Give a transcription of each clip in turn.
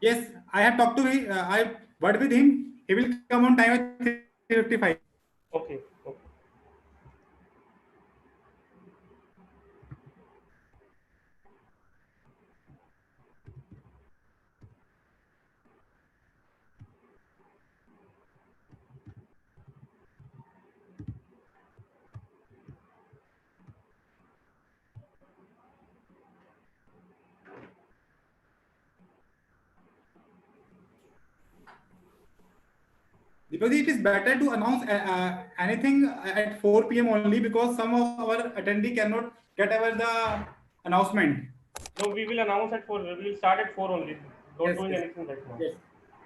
Yes, I have talked to him. I word with him. He will come on time at 3:55. Okay. Okay. Because it is better to announce anything at 4 p.m. only, because some of our attendee cannot get over the announcement. No, we will announce at 4. We will start at 4 only. Don't Yes, doing yes, anything right now. yes.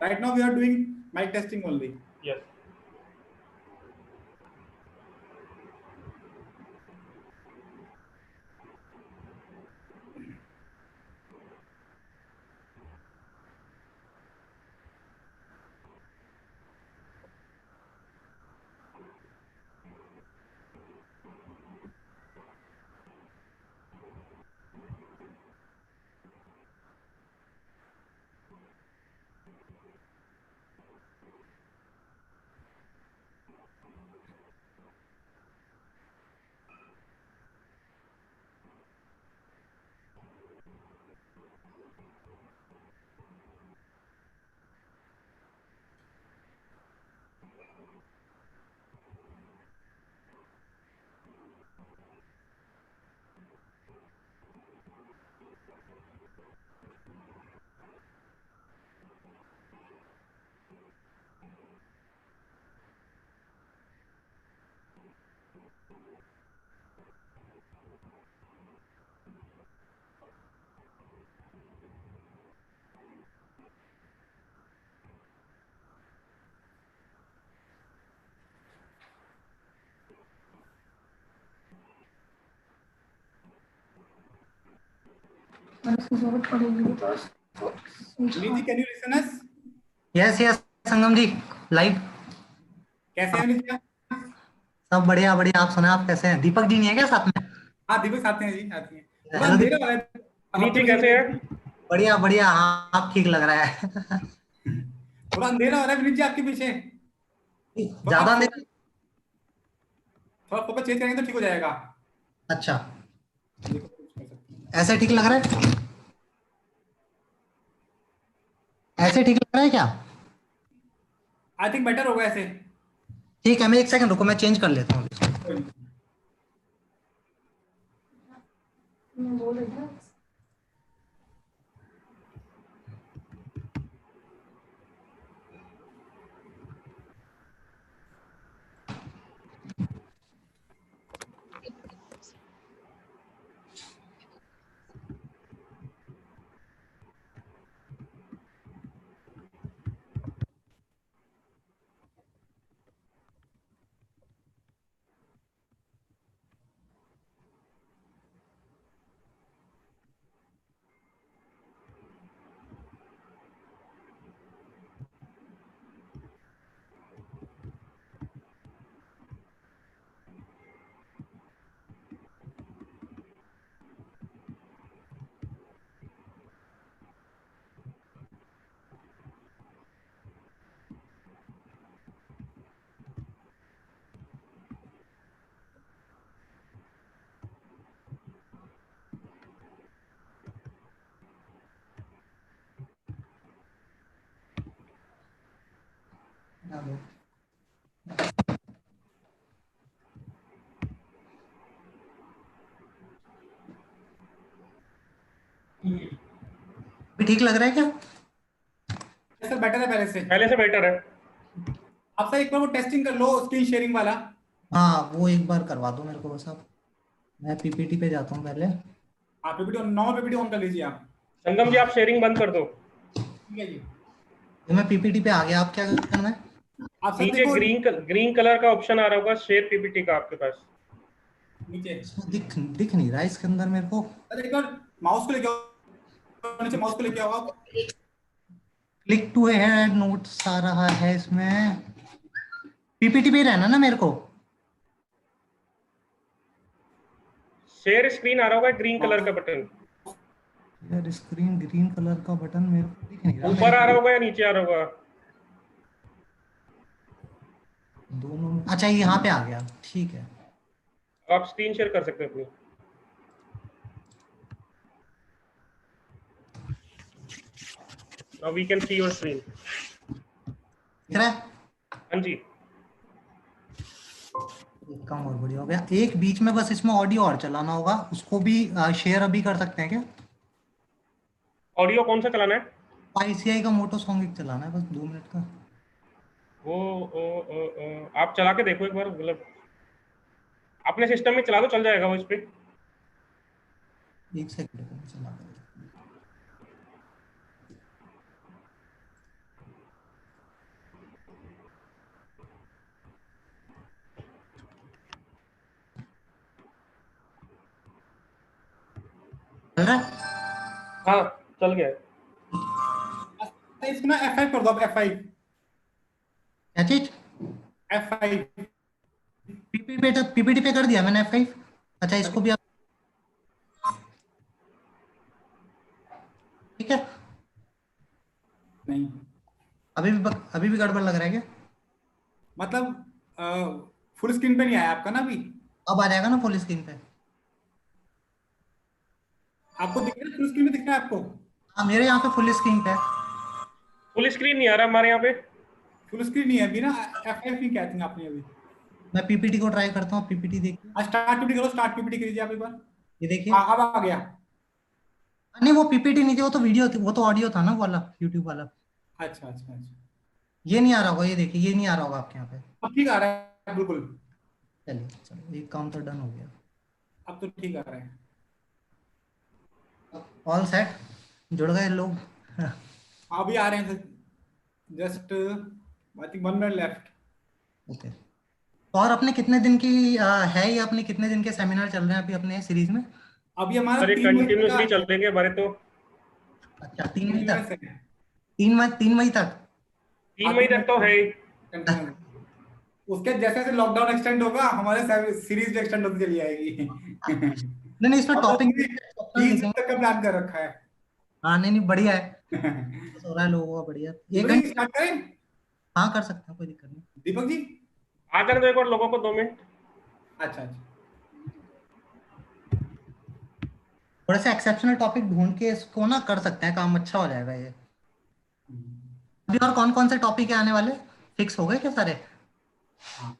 Right now we are doing mic testing only. Yes. Vinny ji, can you listen us? Yes yes Sangam ji live. कैसे हैं विनीत जी? सब बढ़िया बढ़िया, आप सुना, आप कैसे हैं? दीपक जी नहीं है क्या साथ में? हाँ, दीपक साथ हैं जी, साथ हैं। थोड़ा हेलो अंधेरा दीपक। हो रहा है। विनीत आपके जी पीछे कैसे विनीत हैं? जी, बढ़िया बढ़िया, हाँ आप ठीक लग रहा है। थोड़ा अंधेरा हो रहा है विनीत जी आपके पीछे। तो ज्यादा आप नहीं। थोड़ा फोकस चेंज करेंगे तो ठीक हो जाएगा। अच्छा, देखो कुछ कर सकते हैं। ऐसे ठीक लग रहा है? ऐसे ठीक लग रहा है क्या? आई थिंक बेटर होगा ऐसे। ठीक है, मैं एक सेकंड रुको, मैं चेंज कर लेता हूँ। कोई नहीं। अभी ठीक लग रहा है क्या? सर बेटर है पहले से। पहले से बेटर है। आप सर एक बार वो टेस्टिंग कर लो, स्क्रीन शेयरिंग वाला। हाँ वो एक बार करवा दो मेरे को बस आप। मैं पीपीटी पे जाता हूँ पहले। आप पीपीटी नॉर्मल पीपीटी ऑन कर लीजिए आप। संगम जी आप शेयरिंग बंद कर दो। ठीक है जी। तो मैं पीपीटी पे आ गया, आप क्या करना है? आप सर नीचे देखो ग्रीन कलर का ऑप्शन आ रहा होगा शेयर पीपीटी का आपके पास। नीचे। इसमें दिख दिख नहीं रहा है इसके अंदर मेरे को। सर एक बार माउस को लेके आओ, नीचे माउस को लेके आओ आप। क्लिक टू हेड नोट्स आ रहा है इसमें। पीपीटी पे ही रहना ना मेरे को? शेयर स्क्रीन आ रहा होगा ग्रीन कलर का बटन। यार स्क्रीन ग्रीन कलर का बटन मेरे को दिख नहीं रहा। ऊपर आ रहा होगा या नीचे आ रहा होगा? दोनों में। अच्छा ये यहाँ पे आ गया, ठीक है। आप स्क्रीन शेयर कर सकते हैं अपनी। Now we can see your screen. दिख रहा है? हाँ जी। एक काम और बढ़िया हो गया, एक बीच में बस इसमें ऑडियो और चलाना होगा, उसको भी शेयर अभी कर सकते हैं क्या? ऑडियो कौन सा चलाना है? आईसीआई का मोटो सॉन्ग एक चलाना है बस 2 मिनट का। वो आप चला के देखो एक बार, मतलब अपने सिस्टम में चला दो, चल जाएगा वो इस पे। एक सेकंड को चला कर। चल रहा है? हाँ चल गया है। इसको ना F5 कर दो, आप F5 क्या चीज? F5 पीपीटी पे कर दिया मैंने F5। अच्छा इसको भी आप, ठीक है। नहीं, अभी भी गड़बड़ लग रहा है क्या? मतलब फुल स्क्रीन पे नहीं आया आपका ना अभी? अब आ जाएगा ना फुल स्क्रीन पे? आपको दिख रहा है, फुल स्क्रीन पे दिख रहा है आपको? हाँ मेरे यहाँ पे फुल स्क्रीन पे है। फुल स्क्रीन नहीं आ रहा हमारे यहाँ पे। फुल स्क्रीन नहीं है अभी ना, F5 नहीं कहते हैं आपने अभी। मैं पीपीटी को ट्राई करता हूँ, पीपीटी देखिए। स्टार्ट पीपीटी करो, स्टार्ट पीपीटी कीजिए आप एक बार। ये देखिए। हाँ अब आ गया। नहीं वो पीपीटी नहीं थी, वो तो वीडियो थी, वो तो ऑडियो था ना, वो वाला यूट्यूब वाला। अच्छा अच्छा अच्छा, ये नहीं आ रहा होगा, ये देखिए, ये नहीं आ रहा होगा आपके यहाँ पे। अब ठीक आ रहा है बिल्कुल। चलिए चलो, एक काम तो डन हो गया। अब तो ठीक आ रहा है। ऑल सेट, जुड़ गए लोग। अभी आ रहे हैं, just I think 1 minute left. Okay. तो और अपने कितने दिन की है ये, अपने कितने दिन के सेमिनार चल रहे हैं अभी अपने सीरीज में? अभी हमारा अरे 3 मई का कंटिन्यूसली चलेंगे हमारे तो। अच्छा 3 मई तक? कंटिन्यूअस है। 3 मई तक? 3 मई तक तो है ही। कंटिन्यूअस। उसके जैसे जैसे लॉकडाउन एक्सटेंड होगा, हमारे सीरीज भी एक्सटेंड होती चली जाएगी। नहीं नहीं, इसमें अब तो टॉपिक 30 तक का प्लान कर रखा है। हाँ नहीं नहीं बढ़िया है, बस हो रहा है लोगों का, बढ़िया। एक दीपक जी घंटे स्टार्ट करें? हाँ कर सकते हैं, कोई दिक्कत नहीं। दीपक जी, आ जाने दो एक बार लोगों को, 2 मिनट। अच्छा अच्छा। थोड़ा सा एक्सेप्शनल टॉपिक ढूंढ के इसको ना कर सकते हैं, काम अच्छा हो जाएगा ये। अभी और कौन कौन से टॉपिक है आने वाले, फिक्स हो गए क्या सारे? हाँ,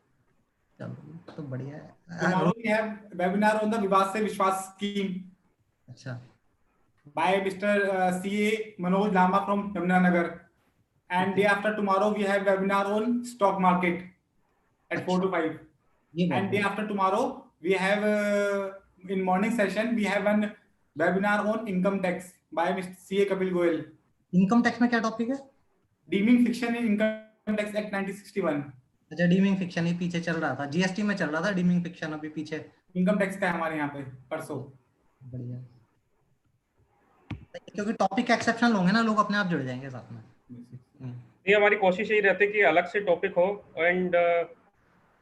चलो तो बढ़िया है। Tomorrow we have webinar on the Vivad se विश्वास स्कीम अच्छा by Mr. CA Manoj Lama from Yamunanagar. And day after tomorrow, we have webinar on stock market at 4 to 5. ये बहुत And day after tomorrow, we have in morning session, we have one webinar on income tax by Mr. CA Kapil Goyal. Income tax में क्या topic है? Deeming fiction in Income Tax Act 1961. अच्छा dimming fiction ही पीछे चल रहा था, GST में चल रहा था डीमिंग फिक्शन, अभी पीछे। इनकम टैक्स का है हमारे यहाँ पे परसों। बढ़िया, क्योंकि टॉपिक एक्सेप्शनल होंगे ना, लोग अपने आप जुड़ जाएंगे साथ में। ये हमारी कोशिश यही रहती है कि अलग से टॉपिक हो, एंड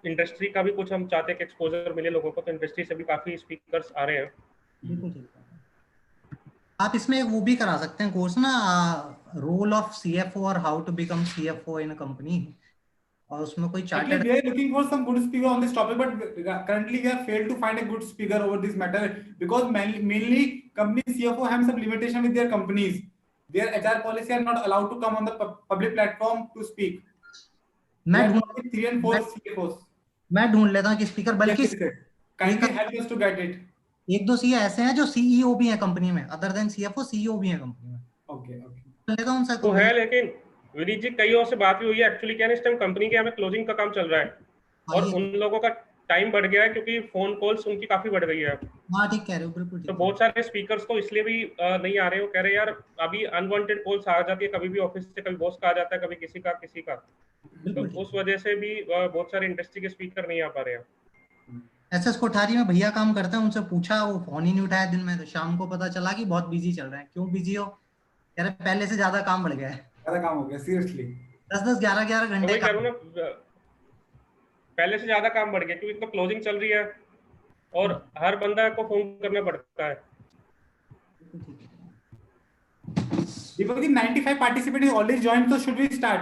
इंडस्ट्री का भी कुछ हम चाहते हैं कि एक्सपोजर मिले लोगों को, तो इंडस्ट्री से भी काफी स्पीकर्स आ रहे हैं। बिल्कुल ठीक है। आप इसमें वो भी करा सकते हैं कोर्स ना, रोल ऑफ सीएफओ और how to become CFO in a company, और उसमें कोई Actually, chartered. we are looking for some good speaker on this topic, but currently we have failed to find a good speaker over this matter because mainly company CFO have some limitation with their companies. Their HR policy are not allowed to come on the public platform to speak. They मैं are ढूंढ only 3 and 4 CFOs. मैं ढूंढ लेता हूँ कि speaker, बल्कि Yes, yes. Kindly help us to get it. एक दो सीए ऐसे हैं जो सीईओ भी हैं कंपनी में, अदर देन सीएफओ सीईओ भी हैं कंपनी में। Okay, okay. लेता हूँ उनसे तो है, लेकिन विनीत जी कई और से बात भी हुई है। एक्चुअली क्या है, इस टाइम कंपनी के हमें क्लोजिंग का काम चल रहा है, और उन लोगों का टाइम बढ़ गया है क्योंकि फोन कॉल्स उनकी काफी बढ़ गई है। हाँ ठीक कह रहे हो, बिल्कुल ठीक। तो बहुत सारे स्पीकर्स तो इसलिए भी नहीं आ रहे हो, कह रहे यार अभी अनवांटेड कॉल्स आ जाती है, कभी भी ऑफिस से, कभी बॉस का आ जाता है, कभी किसी का। तो उस वजह से भी बहुत सारे इंडस्ट्री के स्पीकर नहीं आ पा रहे हैं। एसएस कोठारी में भैया काम करते हैं, उनसे पूछा, वो फोन ही नहीं उठाया दिन में, तो शाम को पता चला कि बहुत बिजी चल रहे हैं। क्यों बिजी हो? कह रहे पहले से ज्यादा काम बढ़ गया है। ज्यादा काम हो गया, seriously. 10-10 11-11 तो घंटे वही कह काम। रहा हूँ ना, पहले से ज्यादा काम बढ़ गया क्योंकि तो क्लोजिंग चल रही है और हर बंदा को फोन करना पड़ता है। Deepak, 95 participants is already joined, so should we start?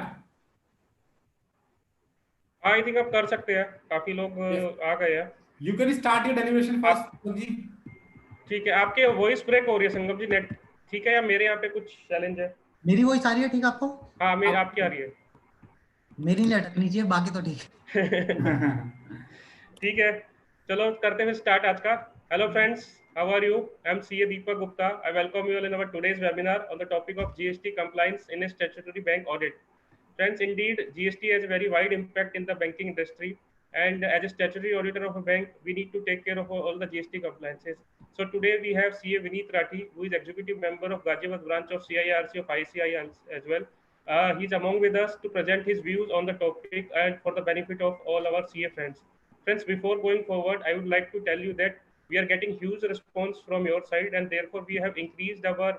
I think आप कर सकते हैं, काफी लोग आ गए हैं। You can start your deliberation first, Deepak ji. ठीक है, आपके वॉइस ब्रेक हो रही है संगम जी, नेट ठीक है या मेरे यहाँ पे कुछ चैलेंज है? मेरी वॉइस आ रही है ठीक आपको? हाँ, मेरी आपकी आ रही है। मेरी नहीं अटकनी चाहिए, बाकी तो ठीक है। ठीक है, चलो करते हैं स्टार्ट आज का। Hello friends, how are you? I am CA Deepak Gupta. I welcome you all in our today's webinar on the topic of GST compliance in a statutory bank audit. Friends, indeed, GST has a very wide impact in the banking industry, and as a statutory auditor of a bank, we need to take care of all the GST compliances. So today we have CA Vineet Rathi, who is executive member of Ghaziabad branch of CIRC of ICI as well. He's among with us to present his views on the topic and for the benefit of all our CA friends. Friends, before going forward, I would like to tell you that we are getting huge response from your side, and therefore we have increased our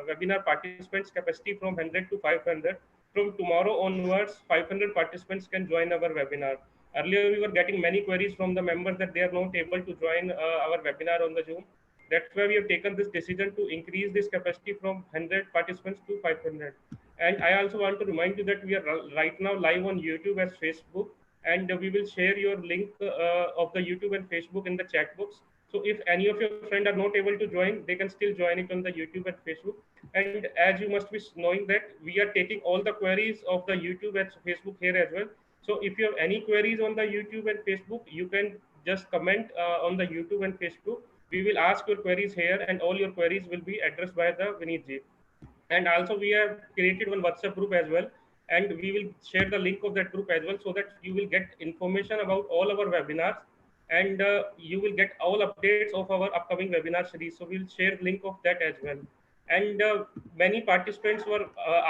webinar participants capacity from 100 to 500. From tomorrow onwards, 500 participants can join our webinar. Earlier, we were getting many queries from the members that they are not able to join our webinar on the Zoom. That's why we have taken this decision to increase this capacity from 100 participants to 500. And I also want to remind you that we are right now live on YouTube as Facebook, and we will share your link of the YouTube and Facebook in the chat box. So if any of your friends are not able to join, they can still join it on the YouTube and Facebook. And as you must be knowing that we are taking all the queries of the YouTube and Facebook here as well. So if you have any queries on the YouTube and Facebook, you can just comment on the YouTube and Facebook. We will ask your queries here, and all your queries will be addressed by the Vineet ji. And also we have created one WhatsApp group as well, and we will share the link of that group as well, so that you will get information about all our webinars, and you will get all updates of our upcoming webinar series. So we'll share link of that as well. And many participants were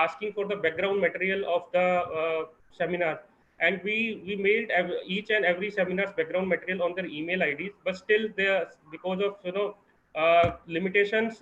asking for the background material of the seminar, and we mailed each and every seminar's background material on their email IDs, but still there, because of limitations,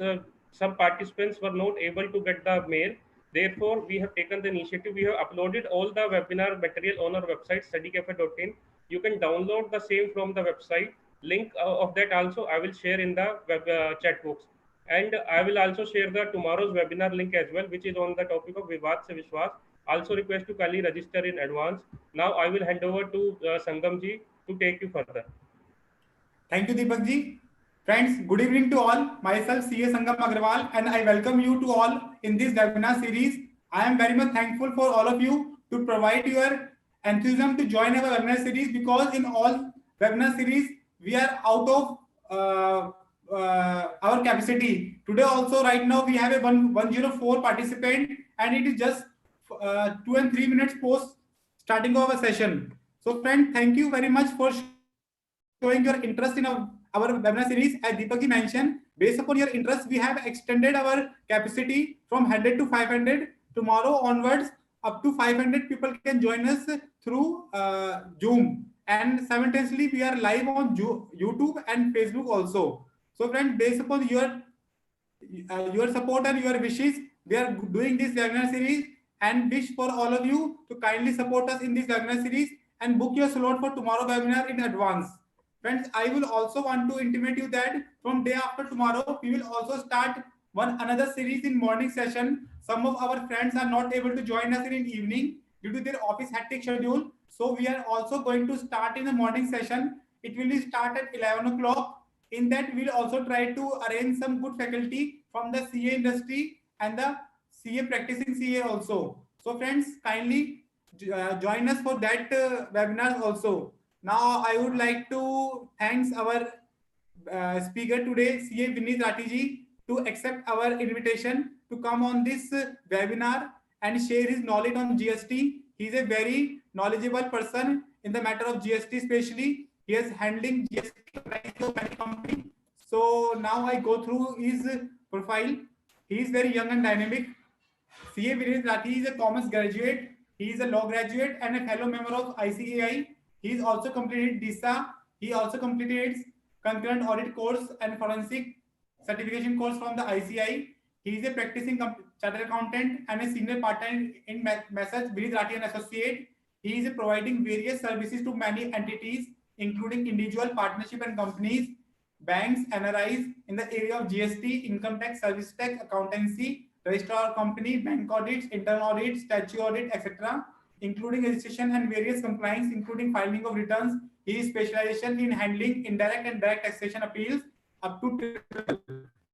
some participants were not able to get the mail. Therefore, we have taken the initiative. We have uploaded all the webinar material on our website, studycafe.in. You can download the same from the website. Link of that also I will share in the web, chat box. And I will also share the tomorrow's webinar link as well, which is on the topic of Vivad Se Vishwas. Also request to kindly register in advance. Now I will hand over to Sangam ji to take you further. Thank you, Deepak ji. Friends, good evening to all. Myself, CA Sangam Agrawal, and I welcome you to all in this webinar series. I am very much thankful for all of you to provide your enthusiasm to join our webinar series, because in all webinar series, we are out of our capacity. Today also, right now, we have a 104 participant, and it is just 2 and 3 minutes post starting of a session. So friends, thank you very much for showing your interest in our webinar series. As Deepak ji mentioned, based upon your interest, we have extended our capacity from 100 to 500. Tomorrow onwards, up to 500 people can join us through Zoom, and simultaneously we are live on YouTube and Facebook also. So friends, based upon your support and your wishes, we are doing this webinar series, and wish for all of you to kindly support us in this webinar series and book your slot for tomorrow webinar in advance. Friends, I will also want to intimate you that from day after tomorrow, we will also start another series in morning session. Some of our friends are not able to join us in evening due to their office hectic schedule. So we are also going to start in the morning session. It will start at 11 o'clock. In that, we'll also try to arrange some good faculty from the CA industry and the CA practicing CA also. So friends, kindly join us for that webinars also. Now I would like to thank our speaker today, CA Vineet Rathi ji, to accept our invitation to come on this webinar and share his knowledge on GST. He is a very knowledgeable person in the matter of GST, especially. He is handling GST of many companies. So now I go through his profile. He is very young and dynamic. CA Vineet Rathi is a commerce graduate. He is a law graduate and a fellow member of ICAI. He is also completed DISA. He also completed concurrent audit course and forensic certification course from the ICAI. He is a practicing chartered accountant and a senior partner in Messrs. Vineet Rathi and Associate. He is providing various services to many entities, including individual, partnership and companies, banks, NRIs in the area of GST, income tax, service tax, accountancy, registrar of company, bank audits, internal audits, statutory audit, etc., including registration and various compliance, including filing of returns. His specialization in handling indirect and direct taxation appeals up to.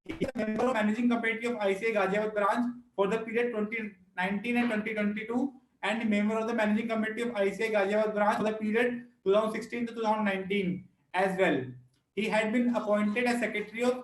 He is a member of managing committee of ICAI Ghaziabad branch for the period 2019 and 2022, and member of the managing committee of ICAI Ghaziabad branch for the period 2016 to 2019 as well. He had been appointed as secretary of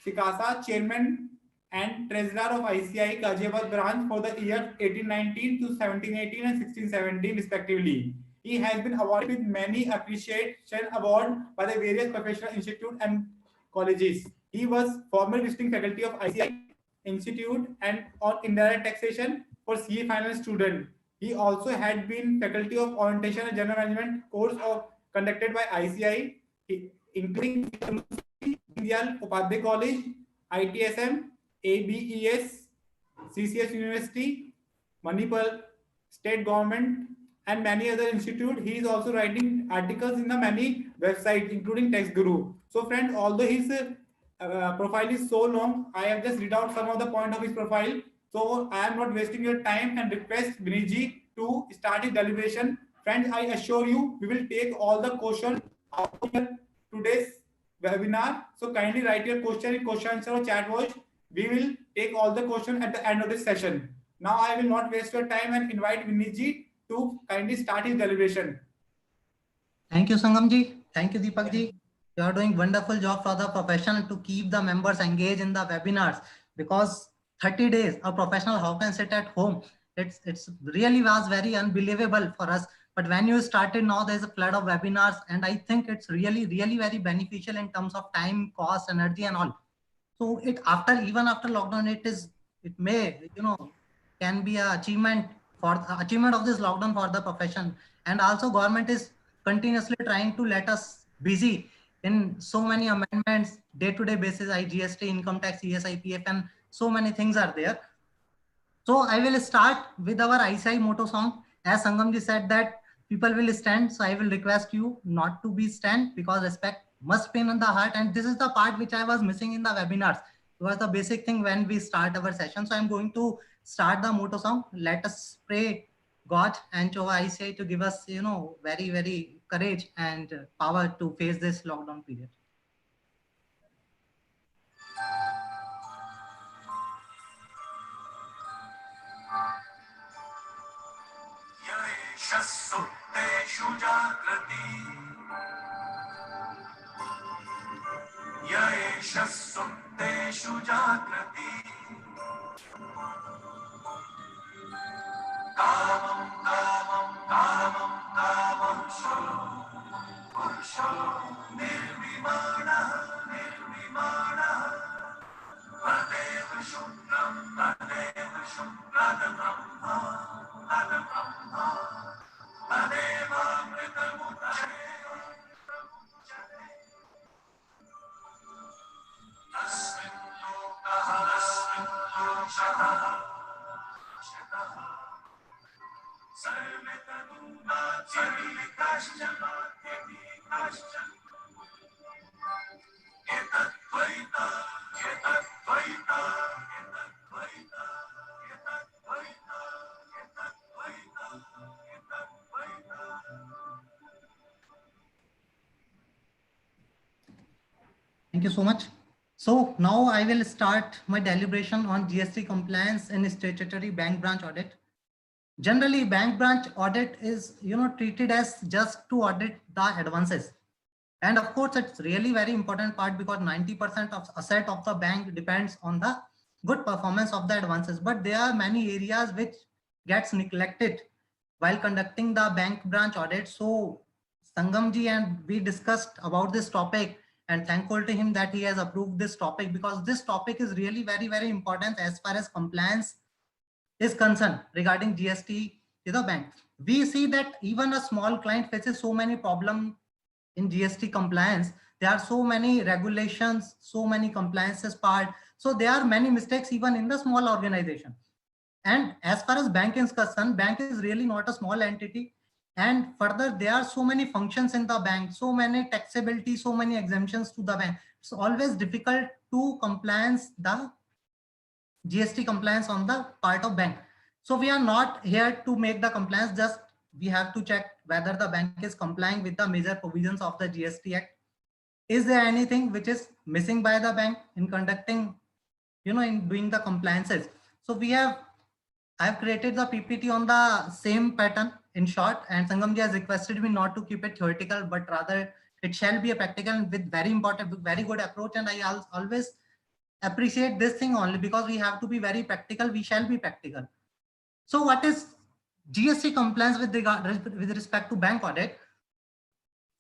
SICASA, chairman and treasurer of ICAI Ghaziabad branch for the year 1819 to 1718 and 1617 respectively. He has been awarded with many appreciation awards by the various professional institutes and colleges. He was former visiting faculty of ICAI Institute and on indirect taxation for CA final student. He also had been faculty of orientation and general management course conducted by ICAI, including Indian Upadhyay College, ITSM, ABES, CCS University, Manipal State Government, and many other institutes. He is also writing articles in the many websites, including TaxGuru. So, friends, although his profile is so long, I have just read out some of the points of his profile. So, I am not wasting your time and request Viniji to start his deliberation. Friends, I assure you, we will take all the questions out of today's webinar. So, kindly write your question in question answer or chat box. We will take all the questions at the end of this session. Now, I will not waste your time and invite Viniji to kindly start his deliberation. Thank you, Sangam ji. Thank you, Deepak ji. You are doing wonderful job for the profession to keep the members engaged in the webinars, because 30 days a professional how can sit at home? It's really was very unbelievable for us. But when you started, now there's a flood of webinars, and I think it's really very beneficial in terms of time, cost, energy, and all. So even after lockdown, it may, can be an achievement of this lockdown for the profession. And also government is continuously trying to let us busy in so many amendments, day-to-day basis, GST, income tax, ESI, PF, and so many things are there. So I will start with our ICAI motto song. As Sangam ji said that people will stand, so I will request you not to be stand, because respect must be in the heart. And this is the part which I was missing in the webinars. It was the basic thing when we start our session. So I'm going to start the motto song. Let us pray God and to ICAI to give us, very courage and power to face this lockdown period. Thank you so much. So now I will start my deliberation on GST compliance in statutory bank branch audit. Generally, bank branch audit is, treated as just to audit the advances. And of course, it's really very important part, because 90% of asset of the bank depends on the good performance of the advances. But there are many areas which gets neglected while conducting the bank branch audit. So Sangam ji and we discussed about this topic, and thankful to him that he has approved this topic, because this topic is really very important as far as compliance is concerned regarding GST to the bank. We see that even a small client faces so many problems in GST compliance. There are so many regulations, so many compliances part. So there are many mistakes even in the small organization. And as far as bank is concerned, bank is really not a small entity. And further, there are so many functions in the bank, so many taxability, so many exemptions to the bank. It's always difficult to compliance the GST compliance on the part of bank. So we are not here to make the compliance, just we have to check whether the bank is complying with the major provisions of the GST Act. Is there anything which is missing by the bank in conducting, in doing the compliances? So I have created the PPT on the same pattern in short, and Sangamji has requested me not to keep it theoretical, but rather it shall be a practical with very important, very good approach. And I always appreciate this thing only because we have to be very practical. We shall be practical. So what is GST compliance with respect to bank audit?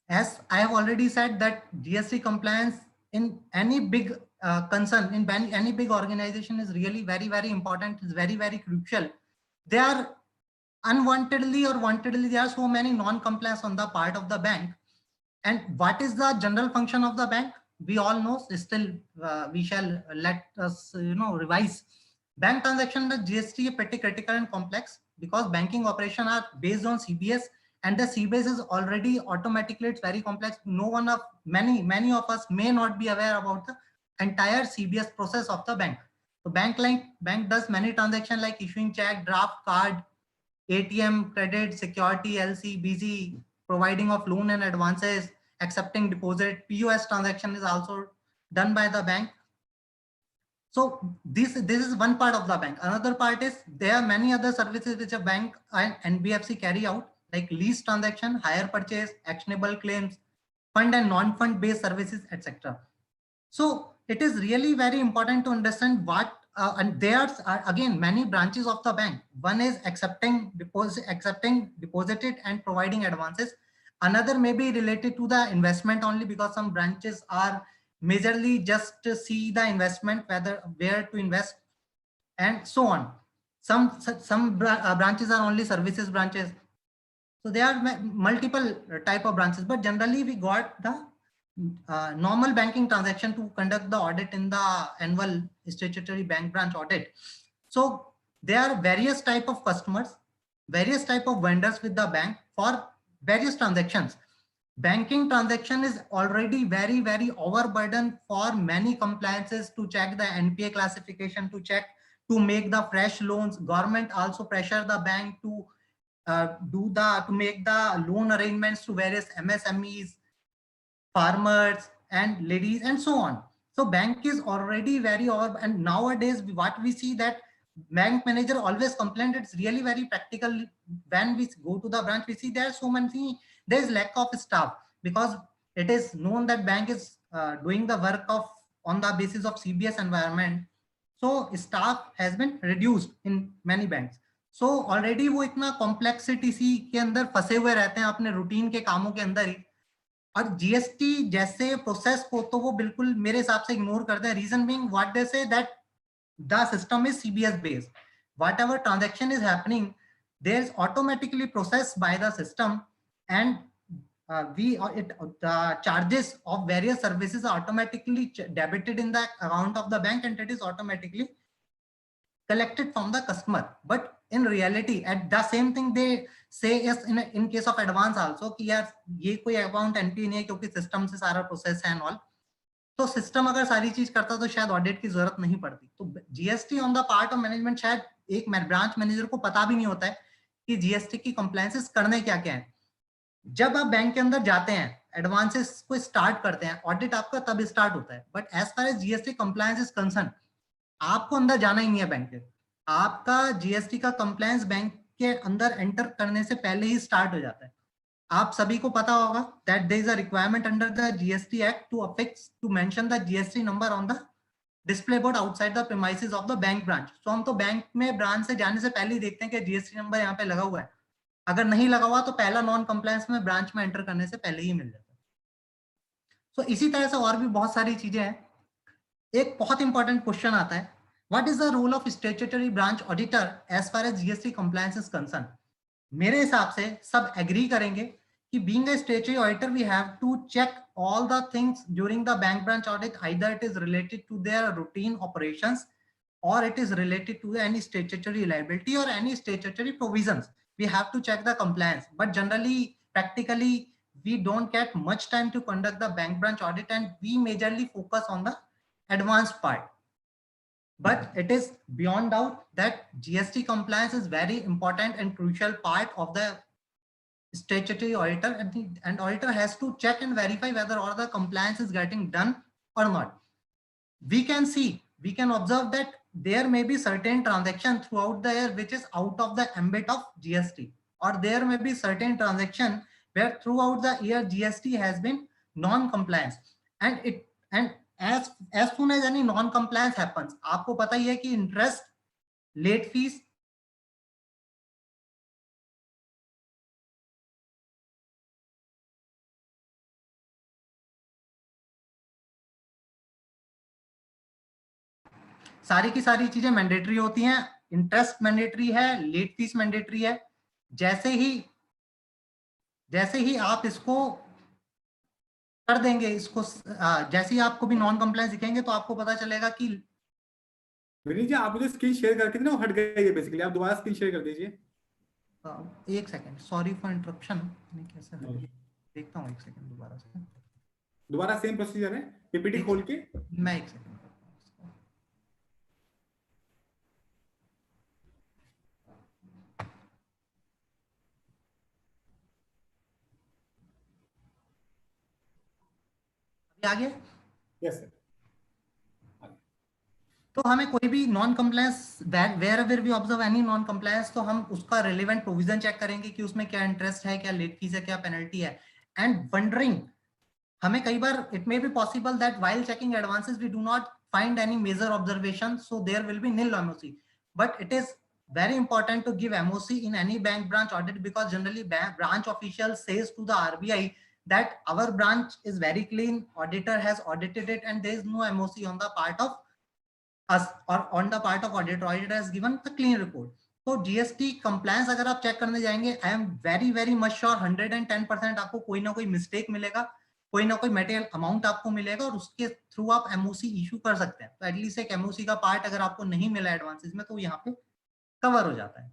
As I have already said that GST compliance in any big concern, in any big organization is really very, very important. It's very, very crucial. They are unwantedly or wantedly, there are so many non-compliance on the part of the bank. And what is the general function of the bank? We all know, still we shall let us revise. Bank transaction, the GST is pretty critical and complex because banking operation are based on CBS, and the CBS is already automatically, it's very complex. Many of us may not be aware about the entire CBS process of the bank. So bank does many transactions like issuing check, draft, card, ATM, credit, security, LC, BG, providing of loan and advances, accepting deposit. POS transaction is also done by the bank. So this is one part of the bank. Another part is there are many other services which a bank and NBFC carry out, like lease transaction, hire purchase, actionable claims, fund and non-fund based services, etc. So it is really very important to understand what and there's again many branches of the bank. One is accepting deposited and providing advances. Another may be related to the investment only, because some branches are majorly just to see the investment, where to invest, and so on. Some branches are only services branches. So there are multiple type of branches, but generally we got the normal banking transaction to conduct the audit in the annual statutory bank branch audit. So there are various type of customers, various type of vendors with the bank for various transactions. Banking transaction is already very, very overburdened for many compliances to check the NPA classification, to make the fresh loans. Government also pressure the bank to make the loan arrangements to various MSMEs, farmers and ladies and so on. So bank is already very over, and nowadays what we see that bank manager always complained it's really very practical. When we go to the branch, we see there is lack of staff, because it is known that bank is doing the work on the basis of CBS environment. So staff has been reduced in many banks. So already वो इतना complexity के अंदर फंसे हुए रहते हैं अपने routine के कामों के अंदर ही, और जीएसटी जैसे प्रोसेस को तो वो बिल्कुल मेरे हिसाब से इग्नोर करते हैं. Reason being what they say that the system is CBS based. Whatever transaction is happening, there is automatically processed by the system, and the charges of various services are automatically debited in the account of the bank, and it is automatically collected from the customer. But in reality, at the same thing they say is in case of advance also कि यार ये कोई account NP नहीं है क्योंकि system से सारा process है एंड ऑल. तो सिस्टम अगर सारी चीज करता तो शायद ऑडिट की जरूरत नहीं पड़ती. तो GST on the part of management शायद एक ब्रांच मैनेजर को पता भी नहीं होता है कि जीएसटी की कंप्लायंसेस करने क्या क्या है. जब आप बैंक के अंदर जाते हैं, एडवांसेस को स्टार्ट करते हैं, ऑडिट आपका तब स्टार्ट होता है. But as far as GST compliance is concern, आपको अंदर जाना ही नहीं है बैंक के. आपका जीएसटी का कंप्लायंस बैंक के अंदर एंटर करने से पहले ही स्टार्ट हो जाता है. आप सभी को पता होगा that there is a requirement under the GST act to mention the GST number on the display board outside the premises of the bank branch. So हम तो बैंक में ब्रांच से जाने से पहले ही देखते हैं कि जीएसटी नंबर यहाँ पे लगा हुआ है. अगर नहीं लगा हुआ तो पहला नॉन कंप्लायंस में ब्रांच में एंटर करने से पहले ही मिल जाता है. सो इसी तरह से और भी बहुत सारी चीजें हैं. एक बहुत इंपॉर्टेंट क्वेश्चन आता है, what is the role of statutory branch auditor as far as GST compliance is concern. मेरे हिसाब से सब एग्री करेंगे कि being a statutory auditor we have to check all the things during the bank branch audit, either it is related to their routine operations or it is related to any statutory liability or any statutory provisions. We have to check the compliance, but generally practically we don't get much time to conduct the bank branch audit, and we majorly focus on the advanced part. But it is beyond doubt that GST compliance is very important and crucial part of the statutory auditor, and auditor has to check and verify whether all the compliance is getting done or not. We can observe that there may be certain transaction throughout the year which is out of the ambit of GST, or there may be certain transaction where throughout the year GST has been non-compliance, and as soon as any non-compliance happens, आपको पता ही है कि interest, late fees, सारी की सारी चीजें mandatory होती हैं, इंटरेस्ट मैंडेटरी है, लेट फीस मैंडेटरी है। जैसे ही आप इसको कर देंगे, इसको जैसे ही आपको भी नॉन कंप्लायंस दिखेंगे तो आपको पता चलेगा कि विनीत जी आप मुझे स्क्रीन शेयर करके ना हट गई है बेसिकली, आप दोबारा स्क्रीन शेयर कर दीजिए। एक सेकंड, सॉरी फॉर इंटरप्शन, कैसे देखता हूँ, एक सेकंड दोबारा सेम प्रोसीजर है, पीपीटी खोल के मैं एक सेकंड आ गया। Yes sir. तो हमें कोई भी non compliance, wherever we observe any non compliance, तो हम उसका रिलेवेंट प्रोविजन चेक करेंगे कि उसमें क्या इंटरेस्ट है, क्या लेट फीस है, क्या पेनल्टी है। एंड वंडरिंग, हमें कई बार it may be possible that while checking advances we do not find any major observation, so there will be nil MOC, but it is very important to give MOC in any bank branch audit, because generally branch official says to the RBI that our branch is very clean, auditor has audited it and there is no MOC on the part of us or on the part of auditor. Auditor has given a clean report. तो GST compliance अगर आप check करने जाएंगे, I am very much sure 110% आपको कोई ना कोई mistake मिलेगा, कोई ना कोई मटेरियल अमाउंट आपको मिलेगा, और उसके थ्रू आप एमओसी इशू कर सकते हैं। तो एटलीस्ट एक एमओसी का पार्ट अगर आपको नहीं मिला एडवांसेस में तो यहाँ पे कवर हो जाता है।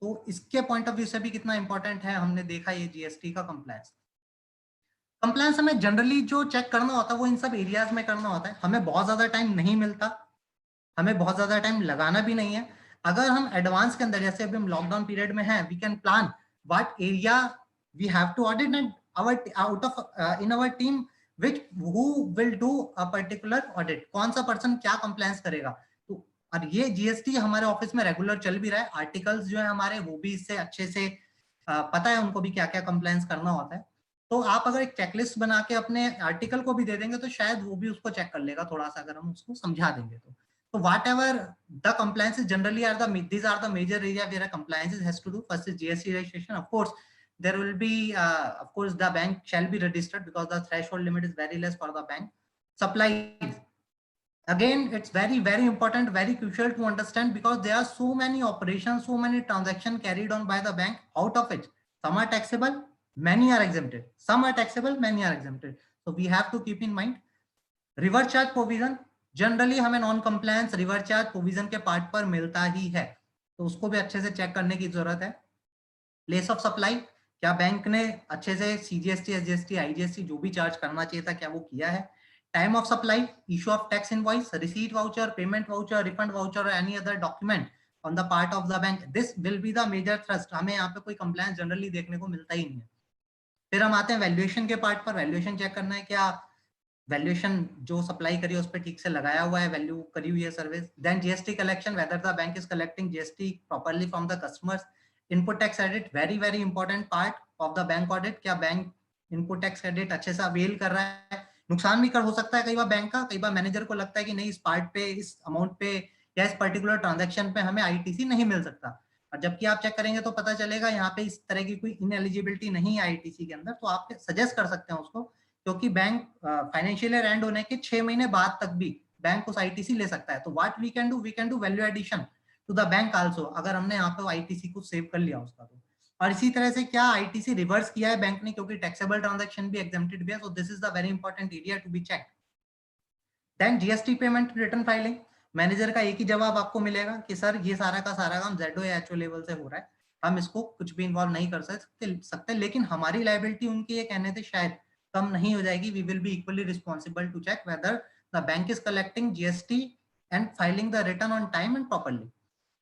तो इसके पॉइंट ऑफ व्यू से भी कितना इंपॉर्टेंट है हमने देखा ये जीएसटी का कंप्लायंस। कंप्लायंस हमें जनरली जो चेक करना होता है वो इन सब एरियाज में करना होता है। हमें बहुत ज्यादा टाइम नहीं मिलता, हमें बहुत ज्यादा टाइम लगाना भी नहीं है। अगर हम एडवांस के अंदर, जैसे अभी हम लॉकडाउन पीरियड में हैं, we can plan what area we have to audit and out of in our team who will do a particular audit, कौन सा पर्सन क्या कंप्लायंस करेगा। तो और ये जीएसटी हमारे ऑफिस में रेगुलर चल भी रहा है। आर्टिकल्स जो है हमारे वो भी इससे अच्छे से पता है उनको भी क्या क्या कंप्लायंस करना होता है। तो आप अगर एक चेकलिस्ट बना के अपने आर्टिकल को भी दे देंगे तो शायद वो भी उसको चेक कर लेगा थोड़ा सा, अगर हम उसको समझा देंगे तो whatever the compliances generally are these are the major area where a compliances has to do. First is GST registration. Of course there will be of course the bank shall be registered because the threshold limit is very less for the bank. Supplies, again it's very important, very crucial to understand, because there are so many operations, so many transactions carried on by the bank, out of which some are taxable, many are exempted, some are taxable, many are exempted. So we have to keep in mind. Reverse charge provision, generally हमें non compliance reverse charge provision के part पर मिलता ही है, तो उसको भी अच्छे से चेक करने की जरूरत है। प्लेस ऑफ सप्लाई, क्या बैंक ने अच्छे से सीजीएसटी, एसजीएसटी, आईजीएसटी जो भी चार्ज करना चाहिए था क्या वो किया है। Time of supply, issue of tax invoice, receipt voucher, payment voucher, refund voucher और any other document on the part of the bank, this will be the major thrust. हमें यहाँ पे कोई कंप्लायंस जनरली देखने को मिलता ही नहीं है। फिर हम आते हैं वैल्यूएशन के पार्ट पर। वैल्यूएशन चेक करना है क्या वैल्यूएशन जो सप्लाई करी है उस पर ठीक से लगाया हुआ है, वैल्यू करी हुई है service. Then GST collection, whether the bank is collecting GST properly from the customers. Input tax credit, very important part of the bank audit, क्या बैंक इनपुट टैक्स क्रेडिट अच्छे से अवेल कर रहा है। नुकसान भी कर हो सकता है कई बार बैंक का, कई बार मैनेजर को लगता है कि नहीं इस पार्ट पे, इस अमाउंट पे या इस पर्टिकुलर ट्रांजेक्शन पे हमें आईटीसी नहीं मिल सकता, और जबकि आप चेक करेंगे तो पता चलेगा यहाँ पे इस तरह की कोई इनएलिजिबिलिटी नहीं है आईटीसी के अंदर, तो आप सजेस्ट कर सकते हैं उसको, क्योंकि बैंक फाइनेंशियल ईयर एंड होने के 6 महीने बाद तक भी बैंक उस आईटीसी ले सकता है। तो what we can do value addition to the bank also, अगर हमने यहाँ पे आईटीसी को सेव कर लिया उसका तो। और इसी तरह से क्या आईटीसी रिवर्स किया है बैंक ने, क्योंकि टैक्सेबल ट्रांजैक्शन भी एग्जेम्प्टेड भी है, so this is the very important area to be checked. Then GST payment return filing, manager का एक ही जवाब आपको मिलेगा कि सर ये सारा का सारा काम जेडओ या एचओ लेवल से हो रहा है, हम इसको कुछ भी इन्वॉल्व नहीं कर सकते, लेकिन हमारी लायबिलिटी उनकी ये कहने से शायद कम नहीं हो जाएगी। We will be equally responsible to check whether the bank is collecting GST and filing the return on time and properly.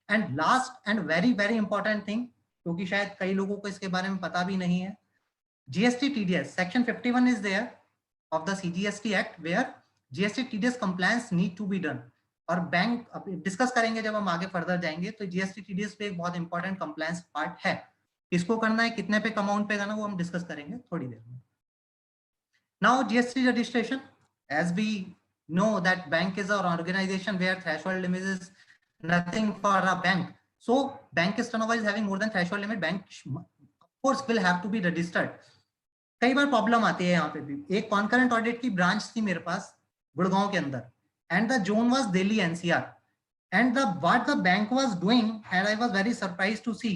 And last and very very important thing, क्योंकि शायद कई लोगों को इसके बारे में पता भी नहीं है, GST TDS section 51 is there of the CGST Act where GST TDS compliance need to be done. और बैंक डिस्कस करेंगे जब हम आगे फर्दर जाएंगे, तो GST TDS पे एक बहुत इंपॉर्टेंट कंप्लायंस पार्ट है. किसको करना है, कितने पे अमाउंट पे करना, वो हम डिस्कस करेंगे थोड़ी देर में. Now GST registration, as we know that bank is an organization where threshold limit is nothing for a bank. So bank is turnover is having more than threshold limit, bank of course will have to be registered. कई बार problem आती है यहाँ पे भी. एक concurrent audit की branch थी मेरे पास गुड़गांव के अंदर, and the zone was Delhi NCR, and what the bank was doing, and I was very surprised to see,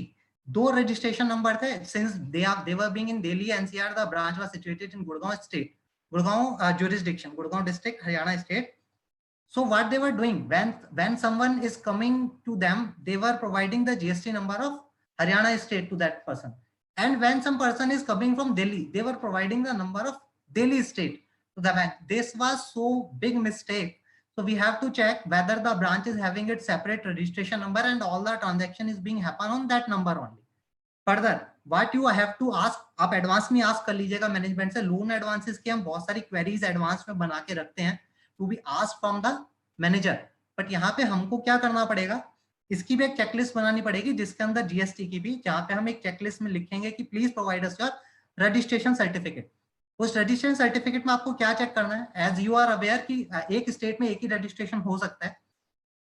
दो registration number थे, since they were being in Delhi NCR, the branch was situated in Gurgaon state, Gurgaon jurisdiction, Gurgaon district, Haryana state. So what they were doing, when someone is coming to them, they were providing the GST number of Haryana state to that person, and when some person is coming from Delhi, they were providing the number of Delhi state to the bank. This was so big mistake. So we have to check whether the branch is having its separate registration number and all the transaction is being happen on that number only. Further, what you have to ask, आप advance में ask कर लीजिएगा management से. Loan advances के हम बहुत सारी queries advance में बना के रखते हैं to be ask from the manager. But यहाँ पे हमको क्या करना पड़ेगा, इसकी भी एक चेकलिस्ट बनानी पड़ेगी जिसके अंदर जीएसटी की भी, जहाँ पे हम एक चेकलिस्ट में लिखेंगे कि please provide us your registration certificate. उस रजिस्ट्रेशन सर्टिफिकेट में आपको क्या चेक करना है, एज यू आर अवेयर कि एक स्टेट में एक ही रजिस्ट्रेशन हो सकता है,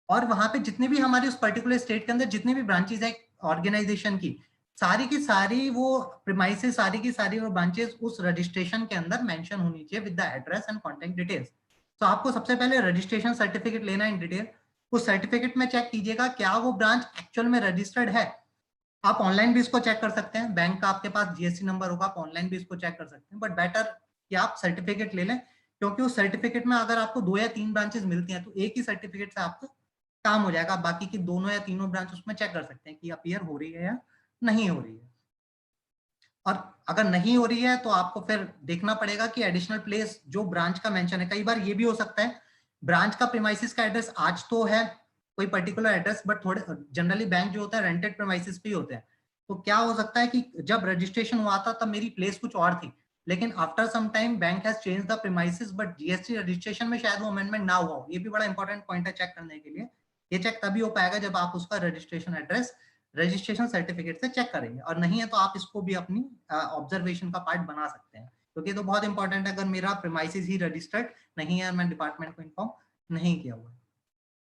और वहां पे जितने भी हमारे उस पर्टिकुलर स्टेट के अंदर जितने भी ब्रांचेस है ऑर्गेनाइजेशन की सारी वो प्रीमाइसेस, सारी की सारी वो ब्रांचेस उस रजिस्ट्रेशन के अंदर मेंशन होनी चाहिए with the address and contact details. तो आपको सबसे पहले रजिस्ट्रेशन सर्टिफिकेट लेना इन डिटेल. उस सर्टिफिकेट में चेक कीजिएगा क्या वो ब्रांच एक्चुअल में रजिस्टर्ड है. आप ऑनलाइन भी इसको चेक कर सकते हैं, बैंक का आपके पास जीएसटी नंबर होगा, आप ऑनलाइन भी इसको चेक कर सकते हैं, बट बेटर कि आप सर्टिफिकेट ले लें, क्योंकि उस सर्टिफिकेट में अगर आपको 2 या 3 ब्रांचेस मिलती हैं तो एक ही सर्टिफिकेट से आपका काम हो जाएगा. बाकी की दोनों या तीनों ब्रांच उसमें चेक कर सकते हैं कि अपीयर हो रही है या नहीं हो रही है. और अगर नहीं हो रही है तो आपको फिर देखना पड़ेगा कि एडिशनल प्लेस जो ब्रांच का मेंशन है, कई बार ये भी हो सकता है ब्रांच का प्रीमाइसिस का एड्रेस आज तो है कोई पर्टिकुलर एड्रेस, बट थोड़े जनरली बैंक जो होता है रेंटेड प्रीमाइसिस पे ही होते हैं. तो क्या हो सकता है कि जब रजिस्ट्रेशन हुआ था तब मेरी प्लेस कुछ और थी, लेकिन after some time bank has change the premises, but GST registration में शायद वो अमेंडमेंट ना हुआ हो. ये भी बड़ा इंपॉर्टेंट पॉइंट है चेक करने के लिए. ये चेक तभी हो पाएगा जब आप उसका रजिस्ट्रेशन एड्रेस रजिस्ट्रेशन सर्टिफिकेट से चेक करेंगे, और नहीं है तो आप इसको भी अपनी ऑब्जर्वेशन का पार्ट बना सकते हैं, क्योंकि तो बहुत इंपॉर्टेंट है. अगर मेरा प्रीमाइसिस ही रजिस्टर्ड नहीं है, मैं डिपार्टमेंट को इन्फॉर्म नहीं किया हुआ.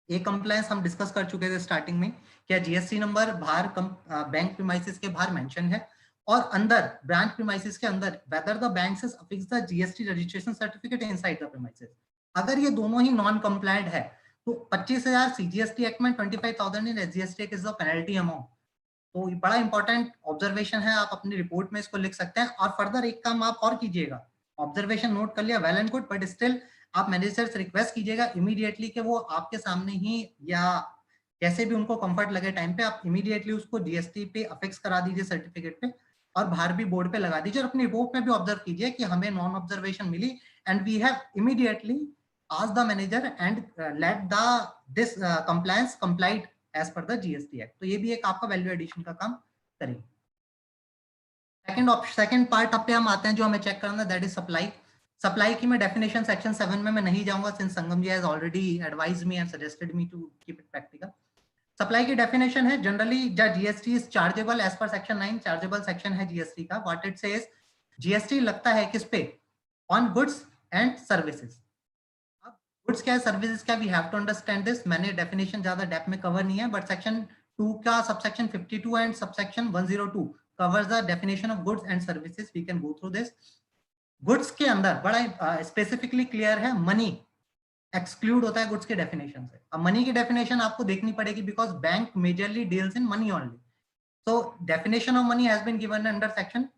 एक कंप्लायंस हम डिस्कस कर चुके थे स्टार्टिंग में, क्या जीएसटी नंबर बाहर बैंक प्रीमाइसिस के बाहर मेंशन है, और अंदर ब्रांच प्रीमाइसिस के अंदर whether the bank has affixed the GST registration certificate inside the premises. अगर ये दोनों ही नॉन कंप्लायंट है तो 25,000 सीजीएसटी एक्ट में 25,000 in SGST is the penalty amount. तो ये बड़ा इंपॉर्टेंट ऑब्जर्वेशन है, आप अपनी रिपोर्ट में इसको लिख सकते हैं. और फर्दर एक काम आप और कीजिएगा, ऑब्जर्वेशन नोट कर लिया, well and good, but still आप मैनेजर से रिक्वेस्ट कीजिएगा इमीडिएटली कि वो आपके सामने ही या कैसे भी उनको कंफर्ट लगे टाइम पे आप इमीडिएटली उसको जीएसटी पे अफिक्स करा दीजिए सर्टिफिकेट पे, और बाहर भी बोर्ड पे लगा दीजिए. और अपनी रिपोर्ट में भी ऑब्जर्व कीजिए कि हमें नॉन ऑब्जर्वेशन मिली and we have immediately ask the manager and let the this compliance complied as per the GST Act. तो ये भी एक आपका वैल्यू एडिशन का काम करेगी. सेकंड पार्ट पे हम आते हैं जो हमें चेक करना है, दैट इज सप्लाई. सप्लाई की मैं डेफिनेशन सेक्शन 7 में मैं नहीं जाऊंगा, since Sangam ji has already advised me and suggested me to keep it practical. Supply की डेफिनेशन है generally the GST is chargeable as per section 9, chargeable section है जीएसटी का. व्हाट इट सेज, जीएसटी लगता है किस पे, on goods and services. Goods क्या है, सर्विसेज क्या, we have to understand this. मैंने डेफिनेशन ज्यादा डेप्थ में कवर नहीं है, बट सेक्शन 2 का subsection 52 and subsection 102 covers the definition of goods and services. We can go through this. Goods के अंदर बड़ा स्पेसिफिकली क्लियर है, मनी एक्सक्लूड होता है गुड्स के डेफिनेशन से. अब मनी की डेफिनेशन आपको देखनी पड़ेगी because bank majorly deals in money only. So definition of money has been given under section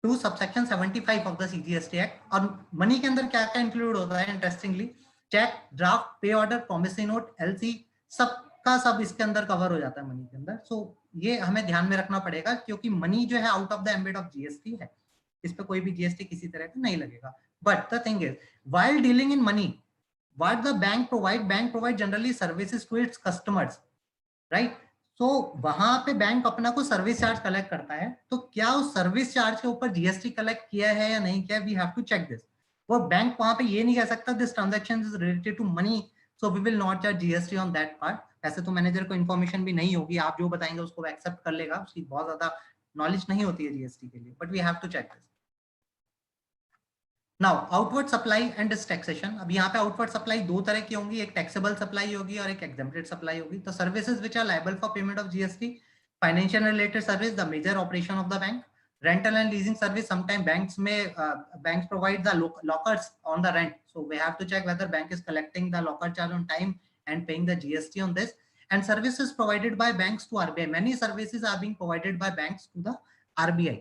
2 subsection 75 of the CGST Act. और मनी के अंदर क्या क्या इंक्लूड होता है इंटरेस्टिंगली, चेक, ड्राफ्ट, पे ऑर्डर, प्रॉमिसरी नोट, एलसी, सबका सब इसके अंदर कवर हो जाता है मनी के अंदर. सो ये हमें ध्यान में रखना पड़ेगा क्योंकि मनी जो है out of the ambit of GST है, इस पे कोई भी जीएसटी किसी तरह का नहीं लगेगा. But the thing is while dealing in money what the bank provide generally services to its customers, right? So वहां पे बैंक अपना को सर्विस चार्ज कलेक्ट करता है, तो क्या उस सर्विस चार्ज के ऊपर जीएसटी कलेक्ट किया है या नहीं किया, we have to check this. वो बैंक वहां पे ये नहीं कह सकता this transaction is related to money so we will not charge GST on that part. ऐसे तो मैनेजर को इन्फॉर्मेशन भी नहीं होगी, आप जो बताएंगे उसको एक्सेप्ट कर लेगा, उसकी बहुत ज्यादा नॉलेज नहीं होती है जीएसटी के लिए, but we have to check this. Now outward supply and taxation. अब यहाँ पे आउटवर्ड सप्लाई दो तरह की होंगी, एक टैक्सेबल सप्लाई होगी और एक एग्जेम्प्टेड सप्लाई होगी। तो services which are liable for payment of GST, financial related service, the major operation of the bank, rental and leasing service. Sometimes banks provide the lockers on the rent, so we have to check whether bank is collecting the locker charge on time and paying the GST on this. And services provided by banks to RBI, many services are being provided by banks to the RBI.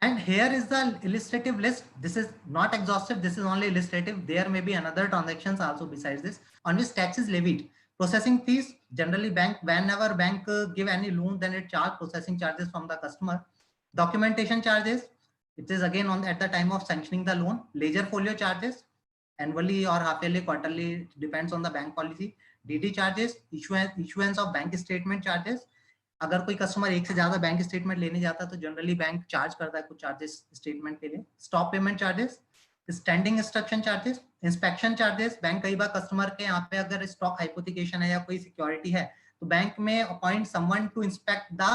And here is the illustrative list. This is not exhaustive, this is only illustrative. There may be another transactions also besides this on which tax is levied. Processing fees, generally whenever bank give any loan, then it charge processing charges from the customer. Documentation charges, it is again on at the time of sanctioning the loan. Ledger folio charges, annually or half yearly, quarterly, depends on the bank policy. DD charges, issuance of bank statement charges. अगर कोई customer एक से ज्यादा bank statement लेने जाता है तो generally bank charge करता है कुछ चार्जेस स्टेटमेंट के लिए। Stop payment charges, standing instruction charges, inspection charges. Bank कई बार कस्टमर के यहाँ पे अगर स्टॉक हाइपोथिकेशन है या कोई सिक्योरिटी है तो बैंक में appoint someone to inspect the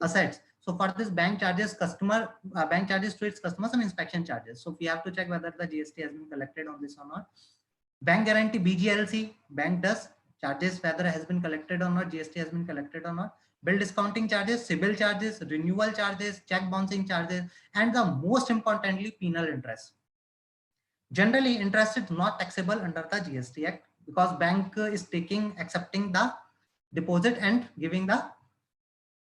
assets, so for this bank charges to its customer some inspection charges, so we have to check whether the GST has been collected on this or not. Bank guarantee BGLC, bank does charges whether has been collected or not, GST has been collected or not. Bill discounting charges, CIBIL charges, renewal charges, check bouncing charges, and the most importantly penal interest. Generally interest is not taxable under the GST Act because bank is accepting the deposit and giving the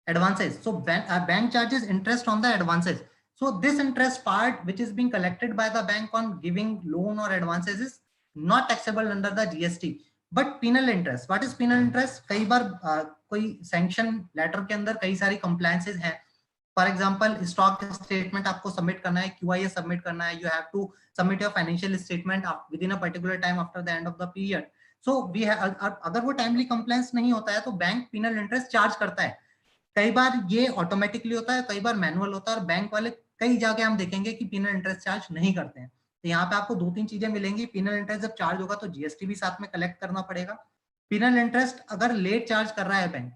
advances. So bank charges interest on the advances. So this interest part which is being collected by the bank on giving loan or advances is not taxable under the GST. But penal interest, what is penal interest? कई बार कोई sanction letter के अंदर कई सारी compliances हैं। For example stock statement आपको submit करना है, QIS सबमिट करना है, you have to submit your financial statement within a particular time after the end of the period. So we अगर वो टाइमली कंप्लायंस नहीं होता है तो बैंक पिनल इंटरेस्ट चार्ज करता है। कई बार ये ऑटोमेटिकली होता है, कई बार मैनुअल होता है, और बैंक वाले कई जगह हम देखेंगे कि पिनल इंटरेस्ट चार्ज नहीं करते हैं। तो यहाँ पे आपको दो तीन चीजें मिलेंगी। पिनल इंटरेस्ट जब चार्ज होगा तो जीएसटी भी साथ में कलेक्ट करना पड़ेगा। पिनल इंटरेस्ट अगर लेट चार्ज कर रहा है बैंक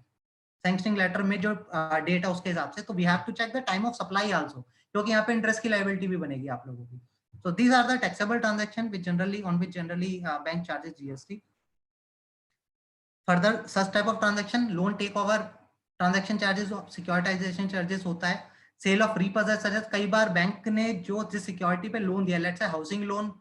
सैंक्शनिंग लेटर में जो डेट है उसके हिसाब से, तो we have to check the time of supply also, क्योंकि यहाँ पे इंटरेस्ट की लायबिलिटी भी बनेगी आप लोगों की। So these are the taxable transaction which generally bank charges GST. Further such type of transaction, loan take over transaction charges, securitisation charges होता है। सेल ऑफ रीपोजेस, कई बार बैंक ने जो जिस सिक्योरिटी पे लोन दिया, लेट्स से हाउसिंग लोन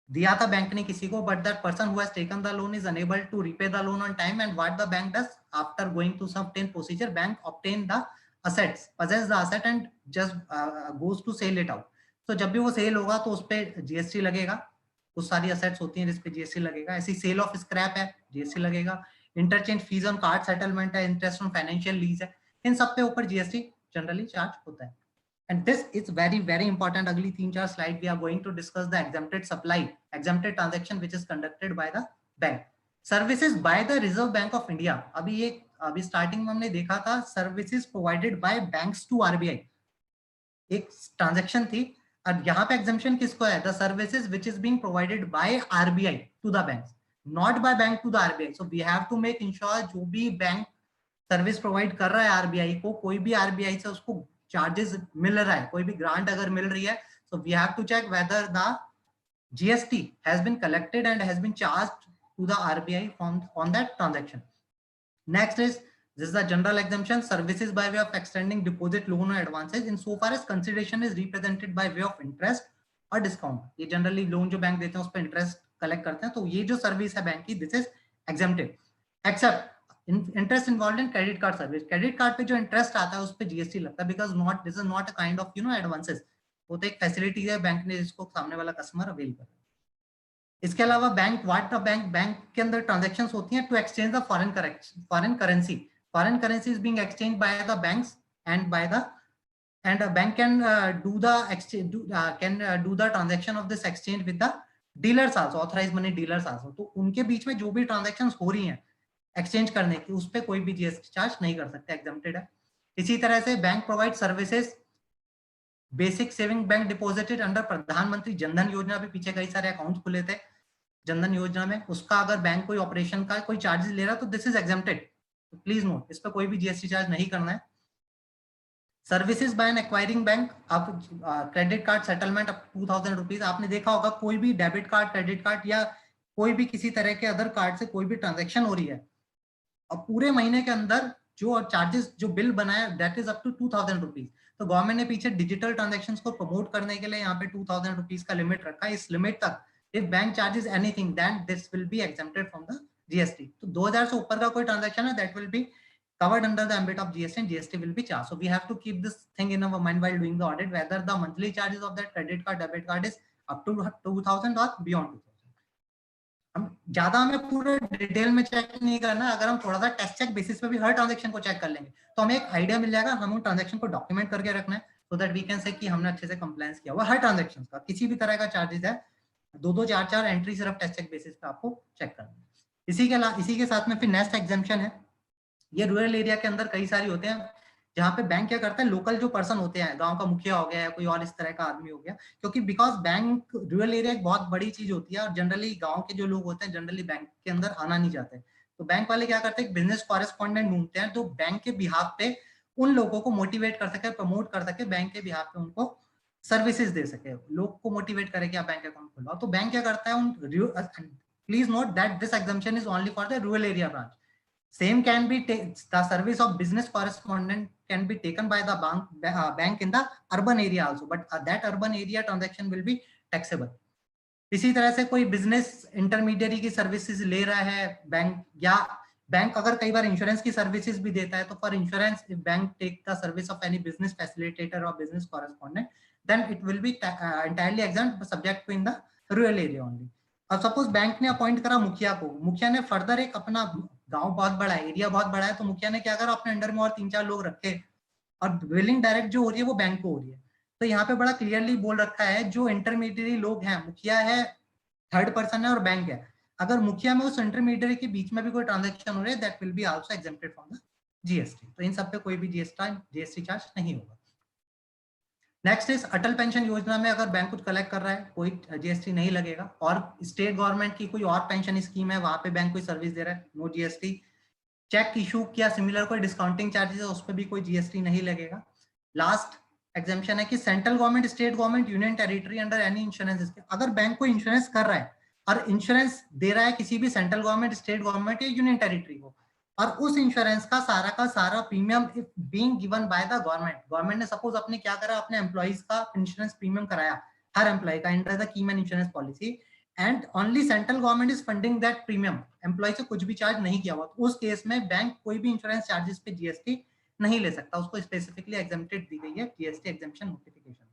दिया था बैंक ने किसी को, but that person who has taken the loan is unable to repay the loan on time, and what the bank does after going to certain procedure, bank obtain the assets, possess the asset and just goes to sell it out. So जब भी वो cell होगा तो उस पे GST लगेगा, कुछ सारी असेट्स होती हैं जिस पे जीएसटी लगेगा। ऐसी सेल ऑफ स्क्रैप है, जीएसटी लगेगा। Interchange fees on card settlement है, इंटरेस्ट ऑन फाइनेंशियल लीज है, इन सब पे ऊपर जीएसटी जनरली चार्ज होता है। And this is very important. अगली 3-4 slide we are going to discuss the exempted supply, exempted transaction which is conducted by the bank. Services by the Reserve Bank of India. अभी starting में हमने देखा था services provided by banks to RBI, एक transaction थी। और यहाँ पे एग्जेम्पशन किसको है? The services which is being provided by RBI to the banks, not by bank to the RBI. So we have to make ensure जो भी bank service provide कर रहा है आरबीआई को, कोई भी आरबीआई से उसको चार्जेस मिल रहा है, कोई भी ग्रांट अगर मिल रही है, so we have to check whether the GST has been collected and has been charged to the RBI on that transaction. Next is this is the general exemption, services by way of extending deposit, loan or advances insofar as consideration is represented by way of interest or discount. ये generally loan जो bank देते हैं उस पर interest collect करते हैं, तो ये जो सर्विस है बैंक की, this is exempted except interest involved in credit card service. credit card पे जो interest आता है उस पे जीएसटी लगता है, because this is not a kind of advances, वो तो एक फैसिलिटी है बैंक ने जिसको सामने वाला कस्टमर अवेल कर। इसके अलावा बैंक बैंक के अंदर ट्रांजैक्शंस होती हैं to exchange the foreign currency is being exchange by the banks and bank can do the transaction of this exchange with the dealers also, authorised money dealers also, तो उनके बीच में जो भी transactions हो रही हैं एक्सचेंज करने की, उस पे कोई भी जीएसटी चार्ज नहीं कर सकते, एग्जम्प्टेड है। इसी तरह से bank provide services basic saving bank deposited under प्रधानमंत्री जनधन योजना, भी पीछे कई सारे अकाउंट खुले थे जनधन योजना में, उसका अगर बैंक कोई ऑपरेशन का कोई चार्जेस ले रहा तो दिस इज एग्जम्प्टेड, तो प्लीज नोट इस पर कोई भी जीएसटी चार्ज नहीं करना है। Services by an acquiring bank, आप credit card settlement up to 2000 rupees, आपने देखा होगा कोई भी डेबिट कार्ड, क्रेडिट कार्ड या कोई भी किसी तरह के अदर कार्ड से कोई भी ट्रांजेक्शन हो रही है और पूरे महीने के अंदर जो चार्जेस जो बिल बनाया that is up to 2000 rupees, तो गवर्नमेंट ने पीछे डिजिटल ट्रांजेक्शंस को प्रमोट करने के लिए यहाँ पे 2000 रुपीज का लिमिट रखा है। इस लिमिट तक if bank charges anything then this will be exempted from the GST. तो 2000 से ऊपर का कोई ट्रांजेक्शन है that will be covered under the ambit of GST and GST will be charged. So we have to keep this thing in our mind while doing the audit, whether the monthly charges of that credit card, debit card is up to 2000 or beyond 2000. हम ज्यादा हमें पूरे detail में check नहीं करना, अगर हम थोड़ा सा टेस्ट चेक बेसिस पे भी हर ट्रांजेक्शन को चेक कर लेंगे तो हमें एक आइडिया मिल जाएगा, हम उन ट्रांजेक्शन को डॉक्यूमेंट करके रखना है so that we can say कि हमने अच्छे से कंप्लायंस किया हुआ हर ट्रांजेक्शन का, किसी भी तरह का चार्जेस है 2-2 4-4 एंट्री सिर्फ टेस्ट चेक बेसिस पे आपको चेक करना है। इसी के साथ में फिर नेक्स्ट एग्जाम्पशन है, ये रूरल एरिया के अंदर कई सारी होते हैं जहाँ पे बैंक क्या करता है, लोकल जो पर्सन होते हैं, गांव का मुखिया हो गया या कोई और इस तरह का आदमी हो गया, क्योंकि बिकॉज बैंक रूरल एरिया एक बहुत बड़ी चीज होती है और जनरली गांव के जो लोग होते हैं जनरली बैंक के अंदर आना नहीं चाहते, तो बैंक वाले क्या करते हैं, बिजनेस कॉरेस्पॉन्डेंट ढूंढते हैं जो बैंक के बिहाफ पे उन लोगों को मोटिवेट कर सके, प्रमोट कर सके, बैंक के बिहाफ पे उनको सर्विसेज दे सके, लोग को मोटिवेट करे कि आप बैंक अकाउंट खुलवाओ। तो बैंक क्या करता है, please note that this exemption is only for the rural area branch. Same can be the service of business correspondent can be taken by the bank in the urban area also, but that urban area transaction will be taxable. इसी तरह से कोई business intermediary की services ले रहा है bank, या bank अगर कई बार इंश्योरेंस की सर्विसेज भी देता है, तो for insurance if bank take the service of any business facilitator or business correspondent then it will be entirely exempt subject to in the rural area only. और suppose bank ने appoint करा मुखिया को, मुखिया ने फर्दर एक अपना गांव बहुत बड़ा है, एरिया बहुत बड़ा है, तो मुखिया ने क्या करा, अपने अंडर में और 3-4 लोग रखे और बिलिंग डायरेक्ट जो हो रही है वो बैंक को हो रही है। तो यहाँ पे बड़ा क्लियरली बोल रखा है जो इंटरमीडियरी लोग हैं, मुखिया है, थर्ड पर्सन है और बैंक है, अगर मुखिया में उस इंटरमीडियरी के बीच में भी कोई ट्रांजेक्शन हो रही है that will be also exempted from the GST. तो इन सब पे कोई भी जीएसटी चार्ज नहीं होगा। नेक्स्ट इज अटल पेंशन योजना में अगर बैंक कुछ कलेक्ट कर रहा है कोई जीएसटी नहीं लगेगा, और स्टेट गवर्नमेंट की कोई और पेंशन स्कीम है वहां पे बैंक कोई सर्विस दे रहा है, नो जीएसटी। चेक इशू किया सिमिलर कोई डिस्काउंटिंग चार्जेस है उस पर भी कोई जीएसटी नहीं लगेगा। लास्ट एग्जाम्पशन है कि central government, state government, union territory under any insurance, अगर बैंक कोई इंश्योरेंस कर रहा है और इंश्योरेंस दे रहा है किसी भी सेंट्रल गवर्नमेंट, स्टेट गवर्नमेंट या यूनियन टेरिटरी को, और उस इंश्योरेंस का सारा premium if being given by the government ने सपोज अपने क्या करा, अपने एम्प्लॉइज का इंश्योरेंस प्रीमियम कराया हर एम्प्लॉय का under the key man insurance policy, and only central government is funding that premium, employee से कुछ भी चार्ज नहीं किया हुआ, तो उस केस में बैंक कोई भी इंश्योरेंस चार्जेस पे जीएसटी नहीं ले सकता, उसको स्पेसिफिकली एग्जेम्प्टेड दी गई है जीएसटी एग्जेम्पशन नोटिफिकेशन में।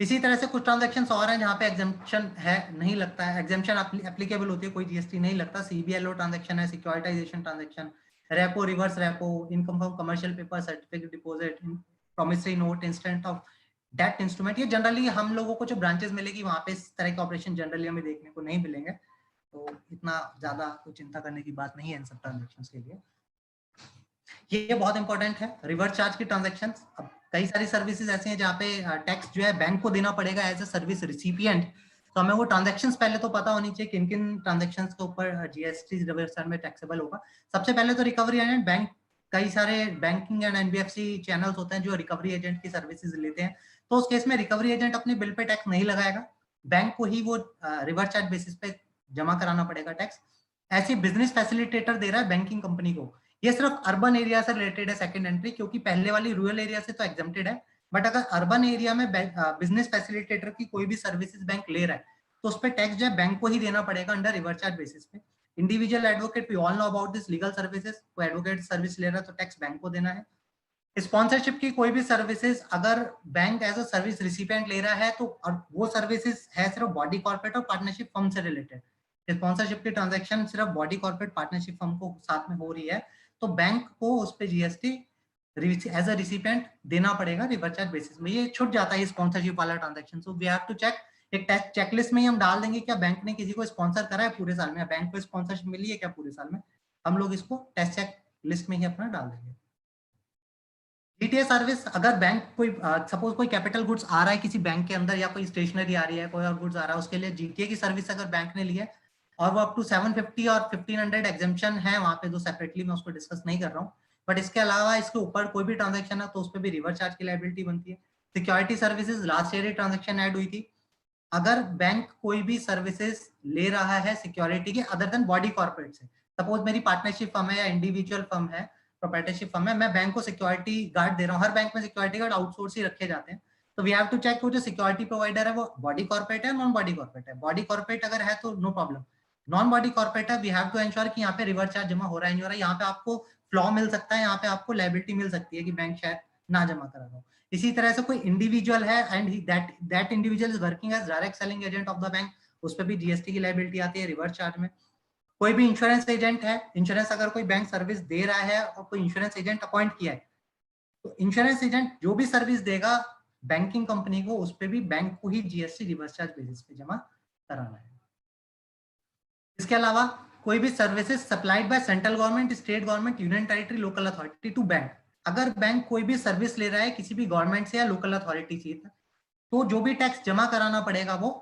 इसी तरह से कुछ ट्रांजैक्शन और हैं जहाँ पे एग्जेम्पशन है, नहीं लगता है, एग्जेम्पशन एप्लीकेबल होती है, कोई जीएसटी नहीं लगता। सीबीएलओ ट्रांजैक्शन है, securitisation transaction, repo, reverse repo, income from commercial paper, certificate deposit, promissory note, instant of debt instrument, ये जनरली हम लोगों को जो ब्रांचेस मिलेगी वहां पे इस तरह के ऑपरेशन जनरली हमें देखने को नहीं मिलेंगे, तो इतना ज्यादा कोई चिंता करने की बात नहीं है इन सब ट्रांजैक्शंस के लिए। ये बहुत इंपॉर्टेंट है, रिवर्स चार्ज की ट्रांजैक्शंस। अब कई सारी सर्विसेज ऐसे हैं जहाँ पे टैक्स जो है बैंक को देना पड़ेगा एज अ सर्विस रिसिपिएंट, तो हमें वो ट्रांजैक्शंस पहले तो पता होनी चाहिए किन किन ट्रांजैक्शंस के ऊपर जीएसटी रिवर्स चार्ज में टैक्सेबल होगा। सबसे पहले तो रिकवरी एजेंट, बैंक कई सारे बैंकिंग एंड एनबीएफसी चैनल्स होते हैं जो रिकवरी एजेंट की सर्विसेज लेते हैं, तो उस केस में रिकवरी एजेंट अपने बिल पे टैक्स नहीं लगाएगा, बैंक को ही वो रिवर्स चार्ज बेसिस पे जमा कराना पड़ेगा टैक्स। ऐसे बिजनेस फैसिलिटेटर दे रहा है बैंकिंग कंपनी को, ये सिर्फ अर्बन एरिया से रिलेटेड है सेकंड एंट्री, क्योंकि पहले वाली रूरल एरिया से तो एग्जेम्प्टेड है, बट अगर अर्बन एरिया में बिजनेस फैसिलिटेटर की कोई भी सर्विसेज बैंक ले रहा है तो उस पर टैक्स जो है बैंक को ही देना पड़ेगा अंडर रिवर्स चार्ज बेसिस पे। Individual advocate, we all know about this legal services, कोई एडवोकेट सर्विस ले रहा है तो टैक्स बैंक को देना है। स्पॉन्सरशिप की कोई भी सर्विसेज अगर bank as a service recipient ले रहा है तो, और वो सर्विसेज है सिर्फ बॉडी कॉर्पोरेट और पार्टनरशिप फर्म से रिलेटेड, स्पॉन्सरशिप की ट्रांजैक्शन सिर्फ बॉडी कॉर्पोरेट पार्टनरशिप फर्म को साथ में हो रही है, तो बैंक को उस पे जीएसटी एज अ रिसिपिएंट देना पड़ेगा रिवर्स चार्ज बेसिस में, ये छूट जाता है स्पॉन्सरशिप वाला transaction. So we have to check एक टेस्ट चेकलिस्ट में ही हम डाल देंगे क्या बैंक ने किसी को स्पॉन्सर करा है पूरे साल में, बैंक को स्पॉन्सरशिप मिली है क्या पूरे साल में, हम लोग इसको टेस्ट चेक लिस्ट में ही अपना डाल देंगे। जीटीए सर्विस, अगर बैंक कोई सपोज कोई कैपिटल गुड्स आ रहा है किसी बैंक के अंदर, या कोई स्टेशनरी आ रही है, कोई और गुड्स आ रहा है, उसके लिए जीटीए की सर्विस अगर बैंक ने ली है और वो अप टू 750 और 1500 एग्जेम्पशन है वहां पे, जो सेपरेटली मैं उसको डिस्कस नहीं कर रहा हूँ, बट इसके अलावा इसके ऊपर कोई भी ट्रांजेक्शन है तो उस पर भी रिवर्स चार्ज की लायबिलिटी बनती है। सिक्योरिटी सर्विसेज, लास्ट ईयर ही ट्रांजेक्शन ऐड हुई थी। अगर बैंक कोई भी सर्विसेज ले रहा है सिक्योरिटी के अदर देन बॉडी कॉर्पोरेट से, सपोज मेरी पार्टनरशिप फर्म है या इंडिविजुअल फर्म है, प्रोप्राइटरशिप फर्म है, मैं बैंक को सिक्योरिटी गार्ड दे रहा हूँ, हर बैंक में सिक्योरिटी गार्ड आउटसोर्स ही रखे जाते हैं, तो वी हैव टू चेक वो जो सिक्योरिटी प्रोवाइडर है वो बॉडी कॉर्पोरेट है, नॉन बॉडी कॉर्पोरेट है। बॉडी कॉर्पोरेट अगर है तो no problem, non body corporate है वी हैव टू एंश्योर कि यहाँ पे रिवर्स चार्ज जमा हो रहा है नहीं हो रहा है, यहाँ पे आपको फ्लॉ मिल सकता है, यहाँ पे आपको लायबिलिटी मिल सकती है कि बैंक शायद ना जमा करा रहा हो। इसी तरह से कोई इंडिविजुअल है and that individual is working as direct selling agent of the bank, उस पर भी जीएसटी की लायबिलिटी आती है रिवर्स चार्ज में। कोई भी इंश्योरेंस एजेंट है, इंश्योरेंस अगर कोई बैंक सर्विस दे रहा है और कोई इंश्योरेंस एजेंट अपॉइंट किया है, तो इंश्योरेंस एजेंट जो भी सर्विस देगा बैंकिंग कंपनी को, उस पर भी बैंक को ही जीएसटी रिवर्स चार्ज बेसिस पे जमा कराना है। इसके अलावा कोई भी services supplied by central government, state government, union territory, local authority to bank, अगर बैंक कोई भी सर्विस ले रहा है किसी भी गवर्नमेंट से या लोकल अथॉरिटी से, तो जो भी टैक्स जमा कराना पड़ेगा वो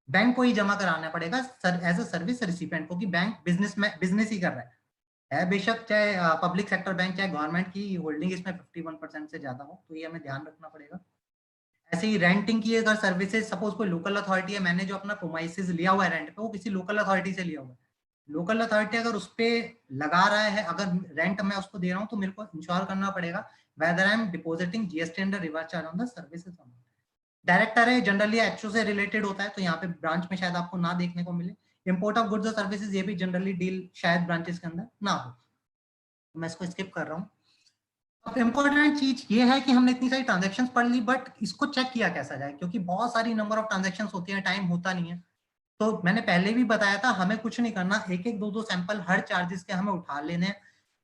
बैंक को ही जमा कराना पड़ेगा एज अ सर्विस रिसिपिएंट को, कि बैंक बिजनेस ही कर रहा है बेशक चाहे पब्लिक सेक्टर बैंक चाहे गवर्नमेंट की होल्डिंग इसमें 51% से ज्यादा हो, तो ये हमें ध्यान रखना पड़ेगा। ऐसे ही रेंटिंग की अगर सर्विसेज, सपोज कोई लोकल अथॉरिटी है, मैंने जो अपना प्रोमाइसेस लिया हुआ है रेंट पे वो किसी लोकल अथॉरिटी से लिया हुआ है, लोकल अथॉरिटी अगर उस पे लगा रहा है, अगर रेंट मैं उसको दे रहा हूँ, तो मेरे को इंश्योर करना पड़ेगा whether I am depositing GST under reverse charge on the services amount. Director है जनरली एचओ से रिलेटेड होता है, तो यहाँ पे ब्रांच में शायद आपको ना देखने को मिले। इंपोर्ट ऑफ गुड्स और सर्विसेज, ये भी जनरली डील शायद ब्रांचेस के अंदर ना हो, तो मैं इसको स्किप कर रहा हूँ। अब इम्पोर्टेंट चीज ये है कि हमने इतनी सारी ट्रांजैक्शंस पढ़ ली, बट इसको चेक किया कैसा जाए, क्योंकि बहुत सारी नंबर ऑफ ट्रांजैक्शंस होती हैं, टाइम होता नहीं है। तो मैंने पहले भी बताया था, हमें कुछ नहीं करना, एक एक दो दो सैंपल हर चार्जेस के हमें उठा लेने हैं।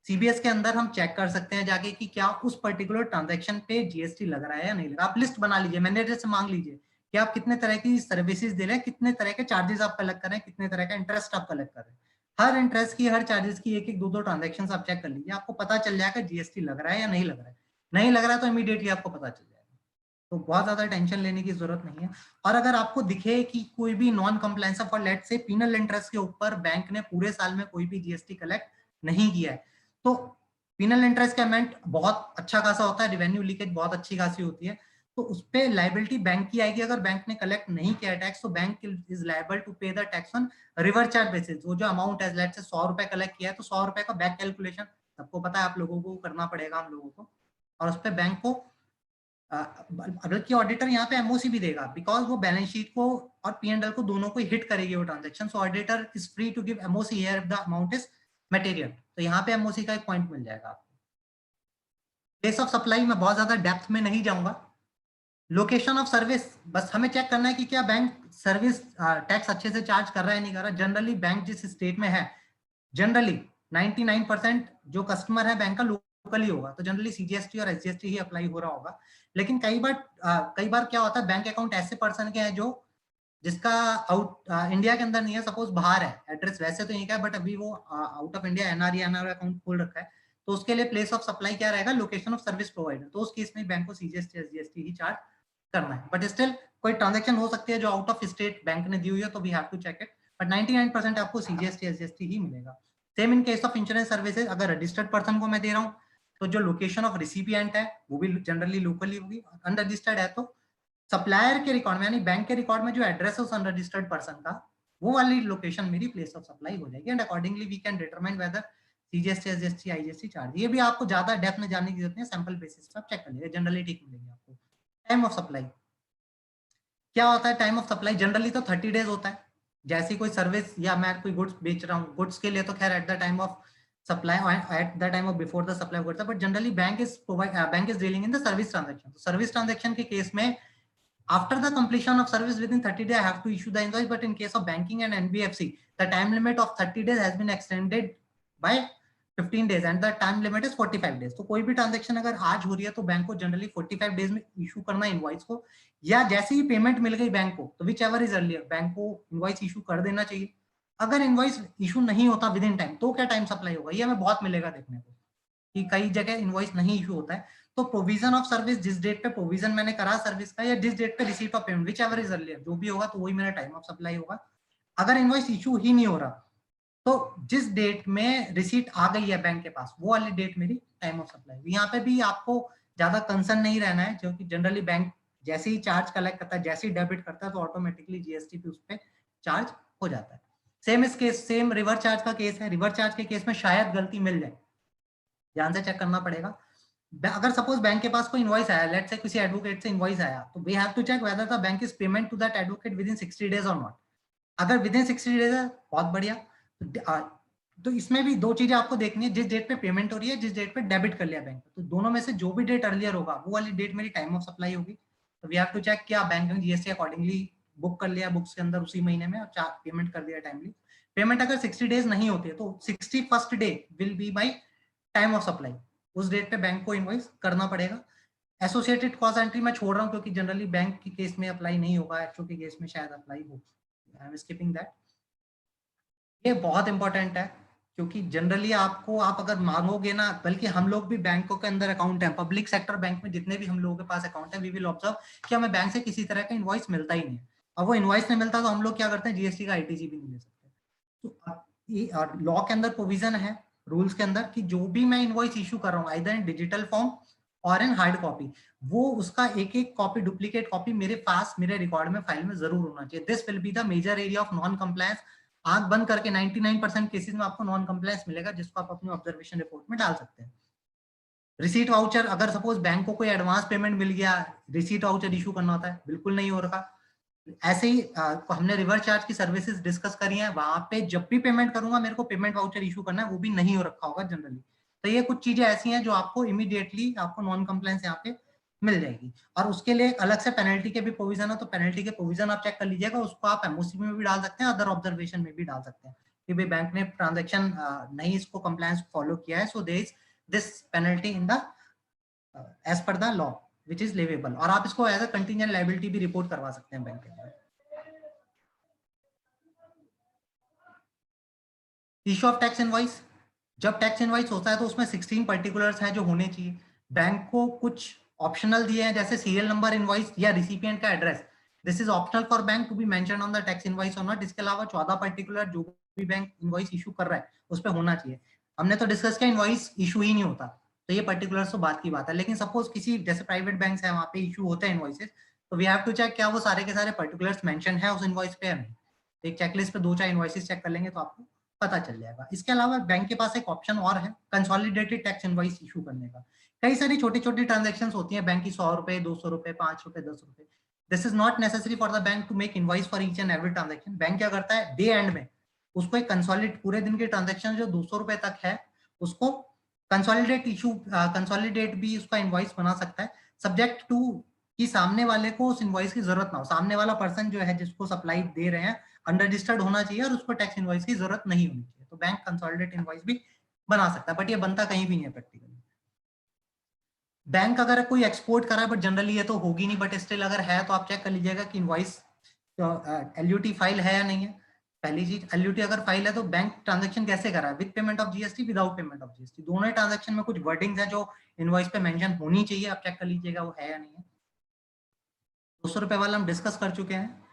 सीबीएस के अंदर हम चेक कर सकते हैं जाके कि क्या उस पर्टिकुलर ट्रांजैक्शन पे जीएसटी लग रहा है या नहीं लग रहा। आप लिस्ट बना लीजिए, मैनेजर से मांग लीजिए कि आप कितने तरह की सर्विसेज दे रहे हैं, कितने तरह के चार्जेस आप कलेक्ट कर रहे हैं, कितने तरह का इंटरेस्ट आप कलेक्ट कर रहे हैं। हर इंटरेस्ट की, हर चार्जेस की एक एक दो दो ट्रांजेक्शन आप चेक कर लीजिए, आपको पता चल जाएगा जीएसटी लग रहा है या नहीं लग रहा है। नहीं लग रहा है तो इमीडिएटली आपको पता चल जाएगा, तो बहुत ज्यादा टेंशन लेने की जरूरत नहीं है। और अगर आपको दिखे कि कोई भी नॉन कंप्लायंस फॉर लेट से पिनल इंटरेस्ट के ऊपर बैंक ने पूरे साल में कोई भी जीएसटी कलेक्ट नहीं किया है, तो पिनल इंटरेस्ट का अमाउंट बहुत अच्छा खासा होता है, रेवेन्यू लीकेज बहुत अच्छी खासी होती है, तो उस पे लायबिलिटी बैंक की आएगी। अगर बैंक ने कलेक्ट नहीं किया टैक्स, तो बैंक इज लायबल टू पे the tax on reverse charge basis. वो जो अमाउंट है, लेट से 100 रुपए कलेक्ट किया है, तो 100 रुपए का बैक कैलकुलेशन सबको पता है, आप लोगों को करना पड़ेगा, हम लोगों को, और उस पे बैंक को बल्कि ऑडिटर यहाँ पे एमओसी भी देगा, बिकॉज वो बैलेंस शीट को और पी&एल को दोनों को हिट करेगी वो transaction. So auditor is free to give MOC here if the amount is material, तो यहाँ पे एमओसी का एक पॉइंट मिल जाएगा आपको। प्लेस ऑफ सप्लाई में बहुत ज्यादा डेप्थ में नहीं जाऊंगा। लोकेशन ऑफ सर्विस, बस हमें चेक करना है कि क्या बैंक सर्विस टैक्स अच्छे से चार्ज कर रहा है नहीं कर रहा। जनरली बैंक जिस स्टेट में है, जनरली 99% जो कस्टमर है बैंक का लोकल ही होगा, तो जनरली सीजीएसटी और एसजीएसटी ही अप्लाई हो रहा होगा। लेकिन कई बार क्या होता है, बैंक अकाउंट ऐसे पर्सन के हैं जो जिसका इंडिया के अंदर नहीं है, सपोज बाहर है, एड्रेस वैसे तो यहीं का है, बट अभी वो out of India NRE account खोल रखा है, तो उसके लिए प्लेस ऑफ सप्लाई क्या रहेगा, लोकेशन ऑफ सर्विस प्रोवाइडर। तो उस केस में बैंक को सीजीएसटी एसजीएसटी ही चार्ज करना है। बट स्टिल कोई ट्रांजैक्शन हो सकती है जो आउट ऑफ स्टेट बैंक ने दी हुई है, तो we have to check it, but 99% आपको सीजीएसटी एसजीएसटी ही मिलेगा। Same in case of insurance services, अगर रजिस्टर्ड पर्सन को मैं दे रहा हूँ, तो जो लोकेशन ऑफ रिसिपिएंट है वो भी जनरली लोकली होगी। अनरजिस्टर्ड है तो सप्लायर के रिकॉर्ड में, यानी बैंक के रिकॉर्ड में जो एड्रेस है उस अनरजिस्टर्ड पर्सन का, वो वाली लोकेशन मेरी प्लेस ऑफ सप्लाई हो जाएगी, and accordingly we can determine whether CGST SGST IGST charge. ये भी आपको ज्यादा डेप्थ में जाने की जरूरत नहीं है, सैंपल बेसिस पे आप चेक कर लीजिए, जनरली ठीक मिलेंगे आपको। टाइम ऑफ सप्लाई क्या होता है? टाइम ऑफ सप्लाई जनरली तो 30 डेज होता है। जैसी कोई सर्विस या मैं कोई गुड्स बेच रहा हूँ, गुड्स के लिए तो खैर at the time of supply, at the time of before the supply करता है, but generally bank is dealing in the service transaction. Service transaction के केस में after the completion of service within 30 days I have to issue the invoice, but in case of banking and NBFC the time limit of 30 days has been extended by 15 days and the time limit is 45 days. तो कोई भी transaction अगर आज हो रही है तो bank को जनरली 45 डेज में इशू करना इनवॉइस को, या जैसे ही पेमेंट मिल गई बैंक को तो which ever is earlier bank को इनवॉइस इशू कर देना चाहिए। अगर इनवॉइस इशू नहीं होता विद इन टाइम तो क्या टाइम सप्लाई होगा, ये हमें बहुत मिलेगा देखने को कि कई जगह इनवॉइस नहीं इशू होता है। तो प्रोविजन ऑफ सर्विस, जिस डेट पे प्रोविजन मैंने करा सर्विस का या जिस डेट पे receipt of payment, which ever is earlier, जो भी होगा तो वही मेरा टाइम ऑफ सप्लाई होगा। अगर इनवॉइस इशू ही नहीं हो रहा तो जिस डेट में रिसीट आ गई है बैंक के पास वो वाली डेट मेरी टाइम ऑफ सप्लाई। यहाँ पे भी आपको ज्यादा कंसर्न नहीं रहना है, क्योंकि जनरली बैंक जैसे ही चार्ज कलेक्ट करता है, जैसे ही डेबिट करता है तो ऑटोमेटिकली जीएसटी पे उस पर चार्ज हो जाता है। सेम इस केस, सेम रिवर चार्ज का केस है। रिवर चार्ज के केस में शायद गलती मिल जाए, ध्यान से चेक करना पड़ेगा। अगर सपोज बैंक के पास कोई इनवॉइस आया, लेट्स से किसी एडवोकेट से इनवॉइस आया, तो we have to check whether the bank is payment to that advocate within 60 days और नॉट। अगर विद इन 60 डेज है बहुत बढ़िया। तो इसमें भी दो चीजें आपको देखनी है, जिस डेट पे पेमेंट हो रही है, जिस डेट पे डेबिट कर लिया बैंक, तो दोनों में से जो भी डेट अर्लियर होगा वो वाली डेट मेरी टाइम ऑफ सप्लाई होगी। तो वी हैव टू चेक क्या बैंक ने जीएसटी अकॉर्डिंगली बुक कर लिया बुक्स के अंदर उसी महीने में और पेमेंट कर दिया टाइमली। पेमेंट अगर 60 डेज नहीं होती है तो 61st day will be by time of supply, उस डेट पे बैंक को इनवॉइस करना पड़ेगा। एसोसिएटेड कॉस्ट एंट्री मैं छोड़ रहा हूँ क्योंकि जनरली बैंक के केस में अप्लाई नहीं होगा, एचओ के केस में शायद अप्लाई हो, आई एम स्किपिंग दैट। ये बहुत इंपॉर्टेंट है क्योंकि जनरली आपको, आप अगर मांगोगे ना, बल्कि हम लोग भी बैंकों के अंदर अकाउंट है, पब्लिक सेक्टर बैंक में जितने भी हम लोगों के पास अकाउंट है, वी विल ऑब्जर्व कि हमें बैंक से किसी तरह का इनवॉइस मिलता ही नहीं है। अब वो इनवॉइस नहीं मिलता तो हम लोग क्या करते हैं, जीएसटी का आईटीसी भी नहीं ले सकते। तो लॉ के अंदर प्रोविजन है, रूल्स के अंदर, कि जो भी मैं इनवॉइस इशू कर रहा हूँ आइदर इन डिजिटल फॉर्म और इन हार्ड कॉपी, वो उसका एक एक कॉपी, डुप्लीकेट कॉपी मेरे पास, मेरे रिकॉर्ड में, फाइल में जरूर होना चाहिए। This will be the major area of non compliance. आंख बंद करके 99% केसेस में आपको नॉन कंप्लायंस मिलेगा, जिसको आप अपनी ऑब्जर्वेशन रिपोर्ट में डाल सकते हैं। रिसीट वाउचर, अगर सपोज बैंक को कोई एडवांस पेमेंट मिल गया, रिसीट वाउचर इशू करना होता है, बिल्कुल नहीं हो रहा। ऐसे ही हमने रिवर्स चार्ज की सर्विसेज डिस्कस करी है, वहां पे जब भी पेमेंट करूंगा मेरे को पेमेंट वाउचर इशू करना है, वो भी नहीं हो रखा होगा जनरली। तो ये कुछ चीजें ऐसी हैं जो आपको इमीडिएटली आपको नॉन कंप्लायंस यहाँ पे मिल जाएगी। और उसके लिए अलग से पेनल्टी के भी प्रोविजन है, तो पेनल्टी के प्रोविजन आप चेक कर लीजिएगा, उसको आप एमओसी में भी डाल सकते हैं, अदर ऑब्जर्वेशन में भी डाल सकते हैं कि भाई बैंक ने ट्रांजेक्शन नहीं इसको कंप्लायंस फॉलो किया है, so there is this penalty in the as per the law which is leviable. और आप इसको एज अ कंटीजेंट लायबिलिटी भी रिपोर्ट करवा सकते हैं बैंक के अंदर। इशू ऑफ टैक्स इनवॉइस, जब टैक्स इनवॉइस होता है तो उसमें 16 पर्टिकुलर्स हैं जो होने चाहिए। बैंक को कुछ ऑप्शनल दिए हैं, जैसे सीरियल नंबर इनवॉइस या रिसिपिएंट का address, this is optional for bank to be mentioned on the tax invoice और नॉट। इसके अलावा 14 पर्टिकुलर जो भी बैंक इनवॉइस इशू कर रहा है उस पर होना चाहिए। हमने तो डिस्कस किया इनवॉइस इशू ही नहीं होता, तो ये पर्टिकुलर्स तो बात की बात है, लेकिन सपोज किसी जैसे प्राइवेट बैंक है वहां पे इशू होते हैं इनवॉइसेस, तो वी हैव टू चेक क्या वो सारे के सारे पर्टिकुलर्स मेंशन है उस इनवॉइस पे या नहीं। तो एक चेकलिस्ट पे 2-4 इनवॉइसेस चेक कर लेंगे तो आपको पता चल जाएगा। इसके अलावा बैंक के पास एक ऑप्शन और है कंसोलिडेटेड टैक्स इनवॉइस इशू करने का। कई सारी छोटी छोटी ट्रांजेक्शन्स होती हैं बैंक की, 100 रुपए, 200 रुपए, 5 रुपए, 10 रुपए। This is not necessary for the bank to make invoice for each and every transaction. Bank क्या करता है, डे एंड में उसको एक कंसोलिडेट, पूरे दिन की ट्रांजेक्शन जो 200 रुपए तक है उसको कंसोलिडेट भी उसका इनवॉइस बना सकता है, सब्जेक्ट टू कि सामने वाले को उस इनवॉइस की जरूरत ना हो। सामने वाला पर्सन जो है जिसको सप्लाई दे रहे हैं अनरजिस्टर्ड होना चाहिए और उसको टैक्स इनवॉइस की जरूरत नहीं होनी चाहिए, तो बैंक कंसोलिडेट इनवॉइस भी बना सकता है, बट ये बनता कहीं भी नहीं है प्रैक्टिकली। बैंक अगर कोई एक्सपोर्ट करा है, बट जनरली ये तो होगी नहीं, बट स्टिल अगर है तो आप चेक कर लीजिएगा कि इनवॉइस एलयूटी फाइल है या नहीं है। पहली चीज, एलयूटी अगर फाइल है तो बैंक ट्रांजैक्शन कैसे करा है, with payment of GST, without payment of GST, दोनों ही ट्रांजैक्शन में कुछ वर्डिंग्स है जो इनवॉइस पे मेंशन होनी चाहिए, आप चेक कर लीजिएगा वो है या नहीं है। 200 रुपए वाला हम डिस्कस कर चुके हैं,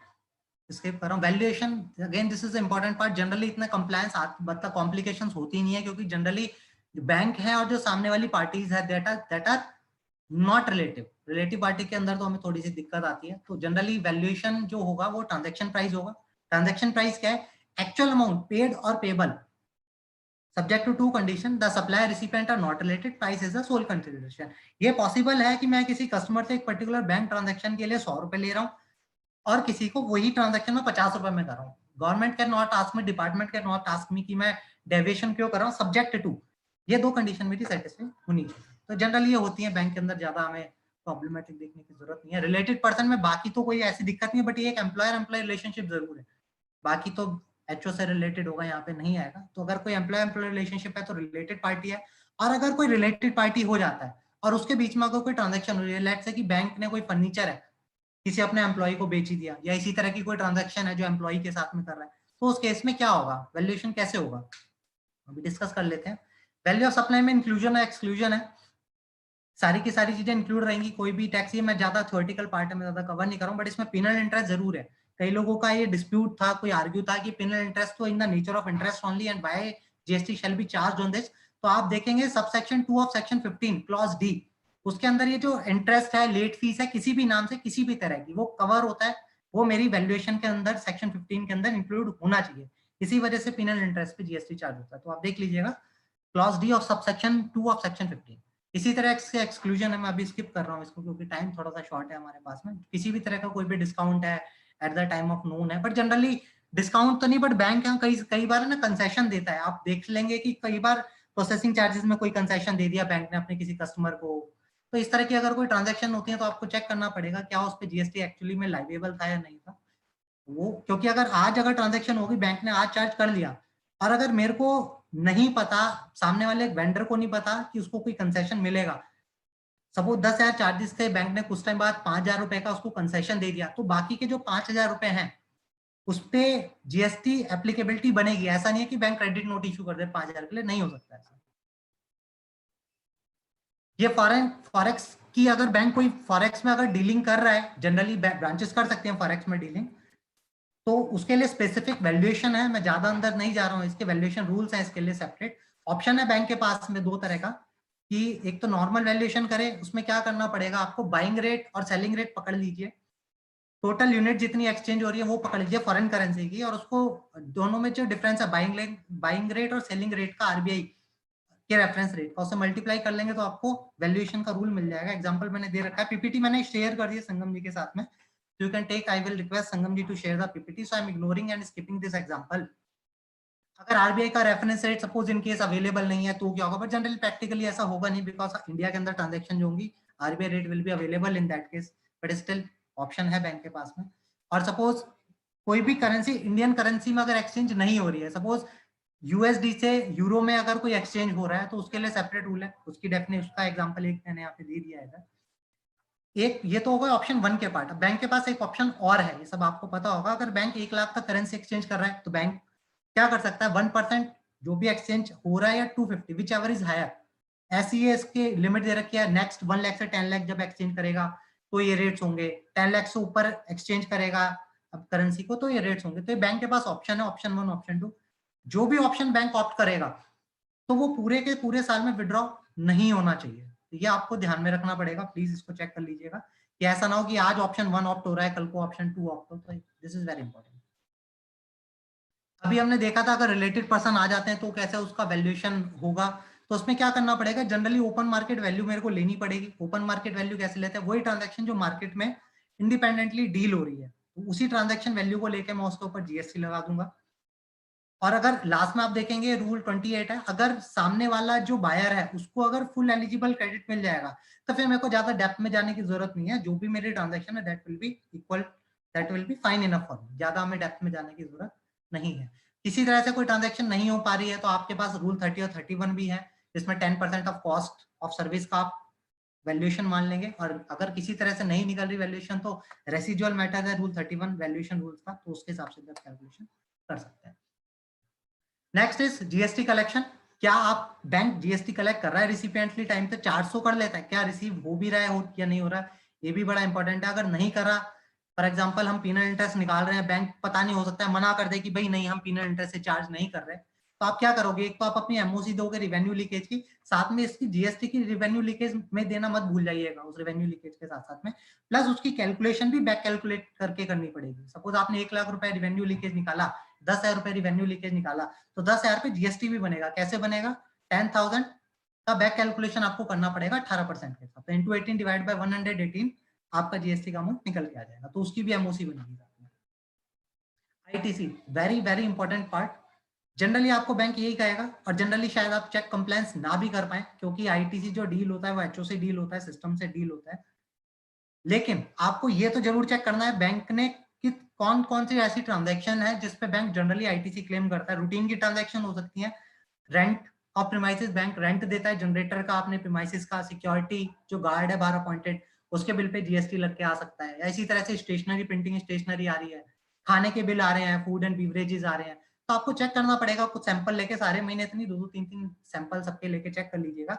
स्किप कर रहा हूं। Valuation, again this is important part. Generally इतना कंप्लायंस मतलब कॉम्प्लिकेशंस होती नहीं है, क्योंकि जनरली बैंक है और जो सामने वाली पार्टीज है that are not relative party के अंदर तो हमें थोड़ी सी दिक्कत आती है। तो जनरली वैल्यूएशन जो होगा वो ट्रांजैक्शन प्राइस होगा। ट्रांजैक्शन प्राइस क्या है, एक्चुअल अमाउंट पेड और payable subject to 2 condition, the supplier recipient are not related, price is the sole consideration. ये पॉसिबल है कि मैं किसी कस्टमर से एक पर्टिकुलर बैंक ट्रांजैक्शन के लिए 100 रुपए ले रहा हूँ और किसी को वही ट्रांजैक्शन में 50 रुपए में कर रहा हूँ। Government can not ask me, department can not ask me कि मैं डेविएशन क्यों कर रहा हूँ, सब्जेक्ट टू ये 2 कंडीशन मेरी सेटिस्फाई होनी चाहिए। तो जनरली ये होती है बैंक के अंदर, ज्यादा हमें प्रॉब्लमेटिक देखने की जरूरत नहीं है। रिलेटेड पर्सन में बाकी तो कोई ऐसी दिक्कत नहीं है, बट ये एक एम्प्लॉयर एम्प्लॉय रिलेशनशिप जरूर है, बाकी तो एचओ से रिलेटेड होगा, यहाँ पे नहीं आएगा। तो अगर कोई एम्प्लॉय एम्प्लॉय रिलेशनशिप है तो रिलेटेड पार्टी है। और अगर कोई रिलेटेड पार्टी हो जाता है और उसके बीच में अगर कोई ट्रांजेक्शन हो रही है, लेट्स से कि बैंक ने कोई फर्नीचर है किसी अपने एम्प्लॉय को बेच दिया, या इसी तरह की कोई ट्रांजेक्शन है जो एम्प्लॉय के साथ में कर रहा है, तो उस केस में क्या होगा, वैल्यूएशन कैसे होगा, अभी डिस्कस कर लेते हैं। वैल्यू ऑफ सप्लाई में इंक्लूजन है एक्सक्लूजन है, सारी की सारी चीजें इंक्लूड रहेंगी, कोई भी टैक्स, ये मैं ज्यादा थ्योरेटिकल पार्ट है, मैं ज्यादा कवर नहीं कर रहा हूं, बट इसमें पिनल इंटरेस्ट जरूर है। कई लोगों का ये डिस्प्यूट था, कोई आर्ग्यू था कि पिनल इंटरेस्ट तो in the nature of interest only and why GST shall be charged on this. तो आप देखेंगे subsection 2 of section 15 clause D, उसके अंदर ये जो इंटरेस्ट है, लेट फीस है, किसी भी नाम से किसी भी तरह की, वो कवर होता है, वो मेरी वैल्यूएशन के अंदर सेक्शन 15 के अंदर इंक्लूड होना चाहिए। इसी वजह से पिनल इंटरेस्ट पे जीएसटी चार्ज होता है। तो आप देख लीजिएगा clause D of subsection 2 of section 15। इसी तरह से एक्सक्लूजन है, मैं अभी स्किप कर रहा हूँ इसको क्योंकि टाइम थोड़ा सा शॉर्ट है हमारे पास में। किसी भी तरह का कोई भी डिस्काउंट है at the time of known है, बट जनरली डिस्काउंट तो नहीं, बट बैंक यहाँ कई बार ना कंसेशन देता है। आप देख लेंगे कि कई बार प्रोसेसिंग चार्जेस में कोई कंसेशन दे दिया बैंक ने अपने किसी कस्टमर को। तो इस तरह की अगर कोई ट्रांजेक्शन होती है तो आपको चेक करना पड़ेगा क्या उस पर जीएसटी एक्चुअली में लाइवेबल था या नहीं था वो, क्योंकि अगर ट्रांजेक्शन होगी, बैंक ने आज चार्ज कर लिया, और अगर मेरे को नहीं पता, सामने वाले वेंडर को नहीं पता कि उसको कोई कंसेशन मिलेगा, सपोज 10,000 चार्जेस थे, बैंक ने कुछ टाइम बाद 5,000 रुपए का उसको कंसेशन दे दिया, तो बाकी के जो 5,000 रुपए हैं उस पे जीएसटी एप्लीकेबिलिटी बनेगी। ऐसा नहीं है कि बैंक क्रेडिट नोट इशू कर दे 5,000 के लिए, नहीं हो सकता ऐसा। ये फॉरेक्स की, अगर बैंक कोई फॉरेक्स में अगर डीलिंग कर रहा है, जनरली ब्रांचेस कर सकते हैं फॉरेक्स में डीलिंग, तो उसके लिए स्पेसिफिक वैल्यूएशन है, मैं ज्यादा अंदर नहीं जा रहा हूँ, इसके वैल्यूएशन रूल्स हैं, इसके लिए सेपरेट ऑप्शन है बैंक के पास में 2 तरह का, कि एक तो नॉर्मल वैल्यूएशन करे, उसमें क्या करना पड़ेगा आपको, बाइंग रेट और सेलिंग रेट पकड़ लीजिए, टोटल यूनिट जितनी एक्सचेंज हो रही है वो पकड़ लीजिए फॉरेन करेंसी की, और उसको दोनों में जो डिफरेंस है बाइंग रेट और सेलिंग रेट का, आरबीआई के रेफरेंस रेट का, उससे मल्टीप्लाई कर लेंगे तो आपको वैल्यूएशन का रूल मिल जाएगा। एग्जांपल मैंने दे रखा है, पीपीटी मैंने शेयर कर दिया संगम जी के साथ में, so you can take, I will request Sangam ji to share the PPT, so I am ignoring and skipping this example. अगर आरबीआई का reference rate suppose in case available नहीं है तो क्या होगा, बट जनरली प्रैक्टिकली ऐसा होगा नहीं, बिकॉज इंडिया के अंदर ट्रांजैक्शन जो होंगी RBI rate will be available in that case, but still option है बैंक के पास में। और सपोज कोई भी करेंसी इंडियन करेंसी में अगर एक्सचेंज नहीं हो रही है, सपोज यूएसडी से यूरो में अगर कोई एक्सचेंज हो रहा है, तो उसके लिए सेपरेट रूल है, उसकी डेफिनेशन, उसका एग्जांपल एक मैंने यहाँ पे दे दिया है। एक ये तो होगा ऑप्शन 1 के पार्ट। बैंक के पास एक ऑप्शन और है, ये सब आपको पता होगा, अगर बैंक 1 लाख का करेंसी एक्सचेंज कर रहा है तो बैंक क्या कर सकता है, 1% जो भी एक्सचेंज हो रहा है, या 250 विच एवर इज हायर, ऐसी ये इसके लिमिट दे रखी है, नेक्स्ट 1 लाख से 10 लाख जब एक्सचेंज करेगा तो ये रेट्स होंगे, 10 लाख से ऊपर एक्सचेंज करेगा अब करेंसी को तो ये रेट्स होंगे। तो ये बैंक के पास ऑप्शन है, ऑप्शन 1 ऑप्शन 2, जो भी ऑप्शन बैंक ऑप्ट करेगा तो वो पूरे के पूरे साल में विड्रॉ नहीं होना चाहिए। तो ये आपको ध्यान में रखना पड़ेगा, प्लीज इसको चेक कर लीजिएगा कि ऐसा ना हो कि आज ऑप्शन 1 ऑप्ट हो रहा है, कल को ऑप्शन 2 ऑप्ट हो, तो दिस इज वेरी इंपॉर्टेंट। अभी हमने देखा था अगर रिलेटेड पर्सन आ जाते हैं तो कैसे उसका वैल्यूएशन होगा, तो उसमें क्या करना पड़ेगा, जनरली ओपन मार्केट वैल्यू मेरे को लेनी पड़ेगी। ओपन मार्केट वैल्यू कैसे लेते हैं, वही ट्रांजैक्शन जो मार्केट में इंडिपेंडेंटली डील हो रही है, तो उसी ट्रांजैक्शन वैल्यू को लेकर मैं उसके ऊपर जीएसटी लगा दूंगा। और अगर लास्ट में आप देखेंगे रूल 28 है, अगर सामने वाला जो बायर है उसको अगर फुल एलिजिबल क्रेडिट मिल जाएगा तो फिर मेरे को ज्यादा डेप्थ में जाने की जरूरत नहीं है, जो भी मेरी ट्रांजैक्शन है that will B equal, that will be fine enough for me, ज्यादा हमें डेप्थ में जाने की जरूरत नहीं है। किसी तरह से कोई ट्रांजैक्शन नहीं हो पा रही है तो आपके पास रूल 30 और 31 भी है, जिसमें 10% ऑफ कॉस्ट ऑफ सर्विस का आप वैल्यूएशन मान लेंगे, और अगर किसी तरह से नहीं निकल रही वैल्यूएशन तो रेसिजुअल मैटर है रूल 31 वैल्यूएशन रूल्स का, तो उसके हिसाब से कैलकुलेशन कर सकते हैं। Next is GST collection. क्या आप बैंक जीएसटी कलेक्ट कर रहा है रिसिपिएंटली टाइम पे, 400 कर लेता है, क्या रिसीव हो भी रहा है या नहीं हो रहा है, ये भी बड़ा इंपॉर्टेंट है। अगर नहीं कर रहा, फॉर एग्जांपल हम पिनल इंटरेस्ट निकाल रहे हैं, बैंक पता नहीं हो सकता है मना कर दे कि भाई नहीं हम पिनल इंटरेस्ट से चार्ज नहीं कर रहे, तो आप क्या करोगे, एक तो आप अपनी एमओसी दोगे रिवेन्यू लीकेज की, साथ में इसकी जीएसटी की रिवेन्यू लीकेज में देना मत भूल जाइएगा उस रिवेन्यू लीकेज के साथ साथ में, प्लस उसकी कैलकुलेशन भी बैक कैलकुलेट करके करनी पड़ेगी। सपोज आपने 1 लाख रुपए रिवेन्यू लीकेज निकाला, 10,000 रुपए रिवेन्यू लीकेज निकाला, तो 10,000 पे जीएसटी भी बनेगा। कैसे बनेगा, 10,000 का बैक कैलकुलेशन आपको करना पड़ेगा 18% के साथ, तो इंटू 18 डिवाइड बाय 118 आपका जीएसटी का अमाउंट निकल के आ जाएगा, तो उसकी भी एमओसी बनेगी। ITC very very important part, generally आपको बैंक यही कहेगा, और जनरली शायद आप चेक कंप्लायंस ना भी कर पाए क्योंकि आईटीसी जो डील होता है वो एचओ से डील होता है, सिस्टम से डील होता है, लेकिन आपको ये तो जरूर चेक करना है बैंक ने कौन कौन सी ऐसी ट्रांजैक्शन है जिसपे बैंक जनरली आईटीसी क्लेम करता है। रूटीन की ट्रांजैक्शन हो सकती है, rent of premises, bank rent देता है जनरेटर का अपने प्रीमाइसेस का, सिक्योरिटी जो गार्ड है 12 अपॉइंटेड उसके बिल पे जीएसटी लग के आ सकता है, या इसी तरह से स्टेशनरी, प्रिंटिंग स्टेशनरी आ रही है, खाने के बिल आ रहे हैं, फूड एंड बीवरेजेस आ रहे हैं। तो आपको चेक करना पड़ेगा, कुछ सैंपल लेके सारे महीने इतनी 2-3 सैंपल सबके लेके चेक कर लीजिएगा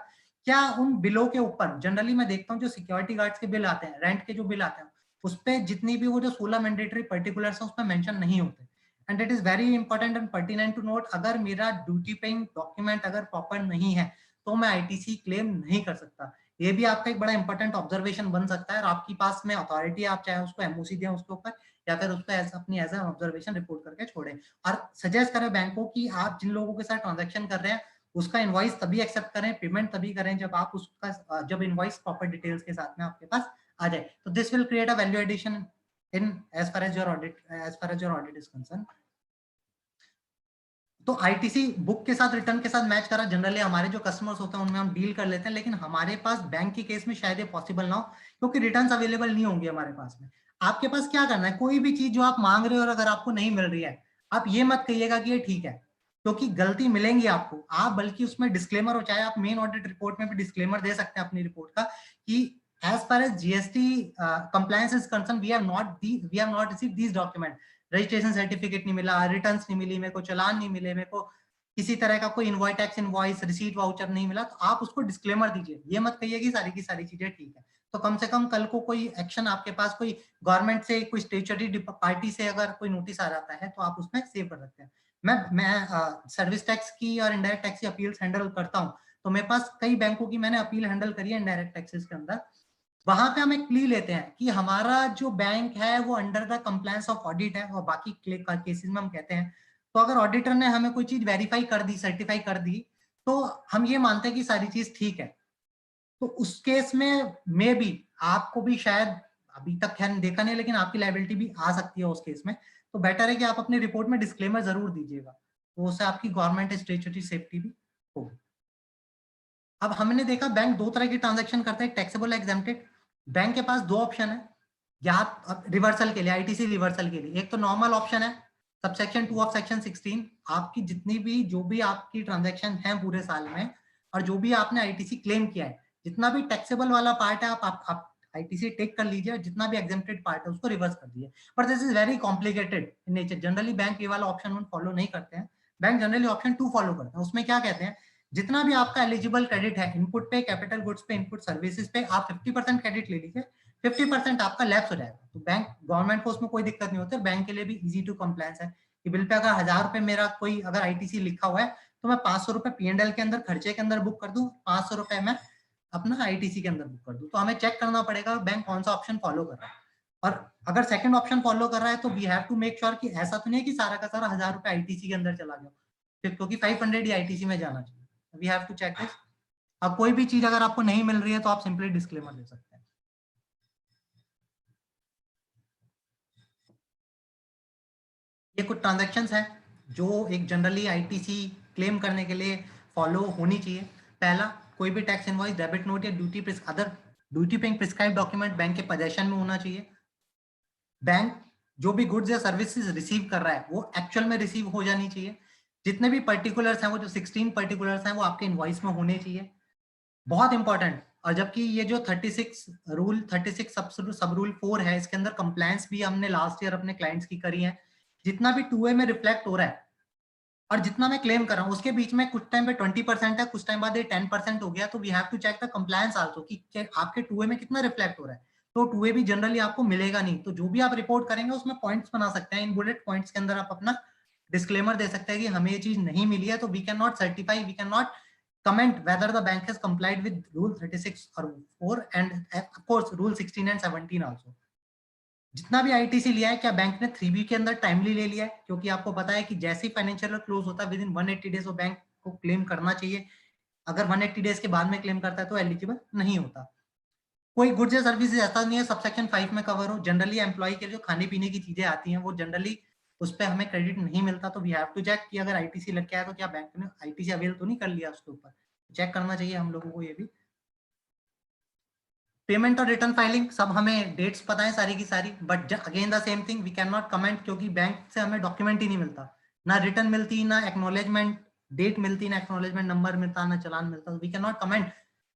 क्या उन बिलों के ऊपर, जनरली मैं देखता हूँ जो सिक्योरिटी गार्ड्स के बिल आते हैं, रेंट के जो बिल आते हैं, उस पे जितनी भी वो जो 16 मैंडेटरी पर्टिकुलर्स हैं उस पे मेंशन नहीं होते। And it is very important and pertinent to note, अगर मेरा ड्यूटी पेइंग डॉक्यूमेंट अगर प्रॉपर नहीं है तो मैं आईटीसी क्लेम नहीं कर सकता। ये भी आपका एक बड़ा इंपॉर्टेंट ऑब्जर्वेशन बन सकता है, और आपके पास में अथॉरिटी, आप चाहे उसको एमओसी दें उसके ऊपर, या फिर उसको अपनी एज एन ऑब्जर्वेशन रिपोर्ट करके छोड़ें। और सजेस्ट करें बैंक को कि आप जिन लोगों के साथ ट्रांजैक्शन कर रहे हैं उसका इनवॉइस तभी एक्सेप्ट करें, पेमेंट तभी करें जब आप उसका जब इनवॉइस प्रॉपर डिटेल्स के साथ में आपके पास आ जाए। तो this will create a value addition in as far as your audit is concern. तो आईटीसी बुक के साथ, रिटर्न के साथ मैच करा जनरली हमारे जो कस्टमर्स होते हैं उनमें हम डील कर लेते हैं, लेकिन हमारे पास बैंक के केस में शायद ये पॉसिबल ना हो क्योंकि रिटर्न्स अवेलेबल नहीं होंगे हमारे पास में। आपके पास क्या करना है, कोई भी चीज जो आप मांग रहे हो और अगर आपको नहीं मिल रही है, आप ये मत कहिएगा कि ये ठीक है, क्योंकि गलती मिलेंगी आपको। आप बल्कि उसमें डिस्क्लेमर हो, चाहे आप मेन ऑडिट रिपोर्ट में भी डिस्क्लेमर दे सकते हैं अपनी रिपोर्ट का कि as far as GST compliance is concerned, we have not received these document, registration certificate नहीं मिला, रिटर्न्स नहीं मिली, मेरे को चालान नहीं मिले, मेरे को किसी तरह का कोई invoice, tax invoice, receipt, voucher नहीं मिला, तो आप उसको डिस्क्लेमर दीजिए। ये मत कहिए कि सारी की सारी चीजें ठीक है। तो कम से कम कल को कोई एक्शन आपके पास, कोई गवर्नमेंट से, कोई स्टेचुटरी पार्टी से अगर कोई नोटिस आ जाता है तो आप उसमें सेव कर सकते हैं। मैं सर्विस टैक्स की और इनडायरेक्ट टैक्स की अपील्स हैंडल करता हूँ, तो मेरे पास कई बैंकों की मैंने अपील हैंडल करी है इनडायरेक्ट टैक्सेस के अंदर। वहां पे हम एक प्ली लेते हैं कि हमारा जो बैंक है वो under the compliance of audit है, और बाकी केसेस में हम कहते हैं तो अगर ऑडिटर ने हमें कोई चीज वेरीफाई कर दी, सर्टिफाई कर दी, तो हम ये मानते हैं कि सारी चीज ठीक है। तो उस केस में मे भी आपको भी शायद, अभी तक खैर देखा नहीं, लेकिन आपकी लायबिलिटी भी आ सकती है उस केस में। तो बेटर है कि आप अपनी रिपोर्ट में डिस्क्लेमर जरूर दीजिएगा, तो उससे आपकी गवर्नमेंट स्टेचुटरी सेफ्टी भी होगी। अब हमने देखा बैंक दो तरह की ट्रांजैक्शन करते हैं, टैक्सेबल, एग्जेम्प्टेड। बैंक के पास दो ऑप्शन है, या रिवर्सल के लिए, आईटीसी रिवर्सल के लिए। एक तो नॉर्मल ऑप्शन है, सबसेक्शन 2 ऑफ सेक्शन 16, आपकी जितनी भी जो भी आपकी ट्रांजैक्शन है पूरे साल में, और जो भी आपने आईटीसी क्लेम किया है, जितना भी टैक्सेबल वाला पार्ट है आप आईटीसी टेक कर लीजिए, और जितना भी एग्जेम्प्टेड पार्ट है उसको रिवर्स कर दीजिए। पर this is very complicated in nature, generally bank ये वाला ऑप्शन फॉलो नहीं करते हैं। बैंक जनरली ऑप्शन 2 फॉलो करते हैं। उसमें क्या कहते हैं, जितना भी आपका एलिजिबल क्रेडिट है, इनपुट पे, कैपिटल गुड्स पे, इनपुट सर्विसेज पे, आप 50% क्रेडिट ले लीजिए, 50% आपका लैप्स हो जाएगा। तो बैंक, गवर्नमेंट को उसमें कोई दिक्कत नहीं होती, बैंक के लिए भी इजी टू कंप्लायंस है कि बिल पे अगर 1000 रुपए मेरा कोई अगर आईटीसी लिखा हुआ है तो मैं 500 रुपए पीएनएल के अंदर खर्चे के अंदर बुक कर दूं, 500 रुपए मैं अपना आईटीसी के अंदर बुक कर दूं। तो हमें चेक करना पड़ेगा बैंक कौन सा ऑप्शन फॉलो कर रहा है, और अगर सेकंड ऑप्शन फॉलो कर रहा है तो we have to make sure कि ऐसा तो नहीं है कि सारा का सारा 1000 रुपए आईटीसी के अंदर चला गया, क्योंकि 500 ही आईटीसी में जाना चाहिए। We have to check this. अब कोई भी चीज अगर आपको नहीं मिल रही है तो आप सिंपली डिस्क्लेमर दे सकते हैं। ये कुछ ट्रांजैक्शंस हैं जो एक जनरली आईटीसी क्लेम करने के लिए फॉलो होनी चाहिए। पहला, कोई भी टैक्स इनवॉइस, डेबिट नोट या other duty paying prescribe document bank के पोजीशन में होना चाहिए। बैंक जो भी गुड्स या सर्विसेज रिसीव कर रहा है वो एक्चुअल में रिसीव हो जानी चाहिए। जितने भी पर्टिकुलर्स हैं, वो जो 16 पर्टिकुलर्स हैं, वो आपके इनवॉइस में होने चाहिए, बहुत इंपॉर्टेंट। और जबकि ये जो 36 सब रूल 4 है, इसके अंदर कंप्लायंस भी हमने लास्ट ईयर अपने क्लाइंट्स की करी है। जितना भी 2A में रिफ्लेक्ट हो रहा है और जितना मैं क्लेम कर रहा हूँ उसके बीच में कुछ टाइम पे 20% है, कुछ टाइम बाद ये 10% हो गया, तो we have to check the compliance also कि आपके 2A में कितना रिफ्लेक्ट हो रहा है। तो 2A भी जनरली आपको मिलेगा नहीं, तो जो भी आप रिपोर्ट करेंगे उसमें पॉइंट्स बना सकते हैं, इन बुलेट पॉइंट्स के अंदर आप अपना डिस्क्लेमर दे सकते हैं कि हमें ये चीज नहीं मिली है, तो we can not certify, we can not comment whether the bank has complied with rule 36 or 4 and of course rule 16 and 17 also। जितना भी आईटीसी लिया है, क्या बैंक ने 3B के अंदर टाइमली ले लिया है, क्योंकि आपको पता है कि जैसे ही फाइनेंशियल ईयर क्लोज होता है विद इन 180 डेज वो बैंक को क्लेम करना चाहिए। अगर 180 डेज के बाद में क्लेम करता है तो एलिजिबल नहीं होता। कोई गुड्स या सर्विसेज ऐसा नहीं है सबसेक्शन 5 में कवर हो, जनरली एम्प्लॉय के जो खाने पीने की चीजें आती हैं वो जनरली उस पर हमें क्रेडिट नहीं मिलता, तो वी हैव टू चेक कि अगर आईटीसी लग गया है तो क्या बैंक ने आईटीसी अवेल तो नहीं कर लिया उसके ऊपर, चेक करना चाहिए हम लोगों को ये भी। पेमेंट और रिटर्न फाइलिंग सब हमें डेट्स पता है सारी की सारी, but again the same thing, we can not comment, क्योंकि बैंक से हमें डॉक्यूमेंट ही नहीं मिलता, ना रिटर्न मिलती, ना एक्नॉलेजमेंट डेट मिलती, ना एक्नॉलेजमेंट नंबर मिलता, ना चालान मिलता, we can not comment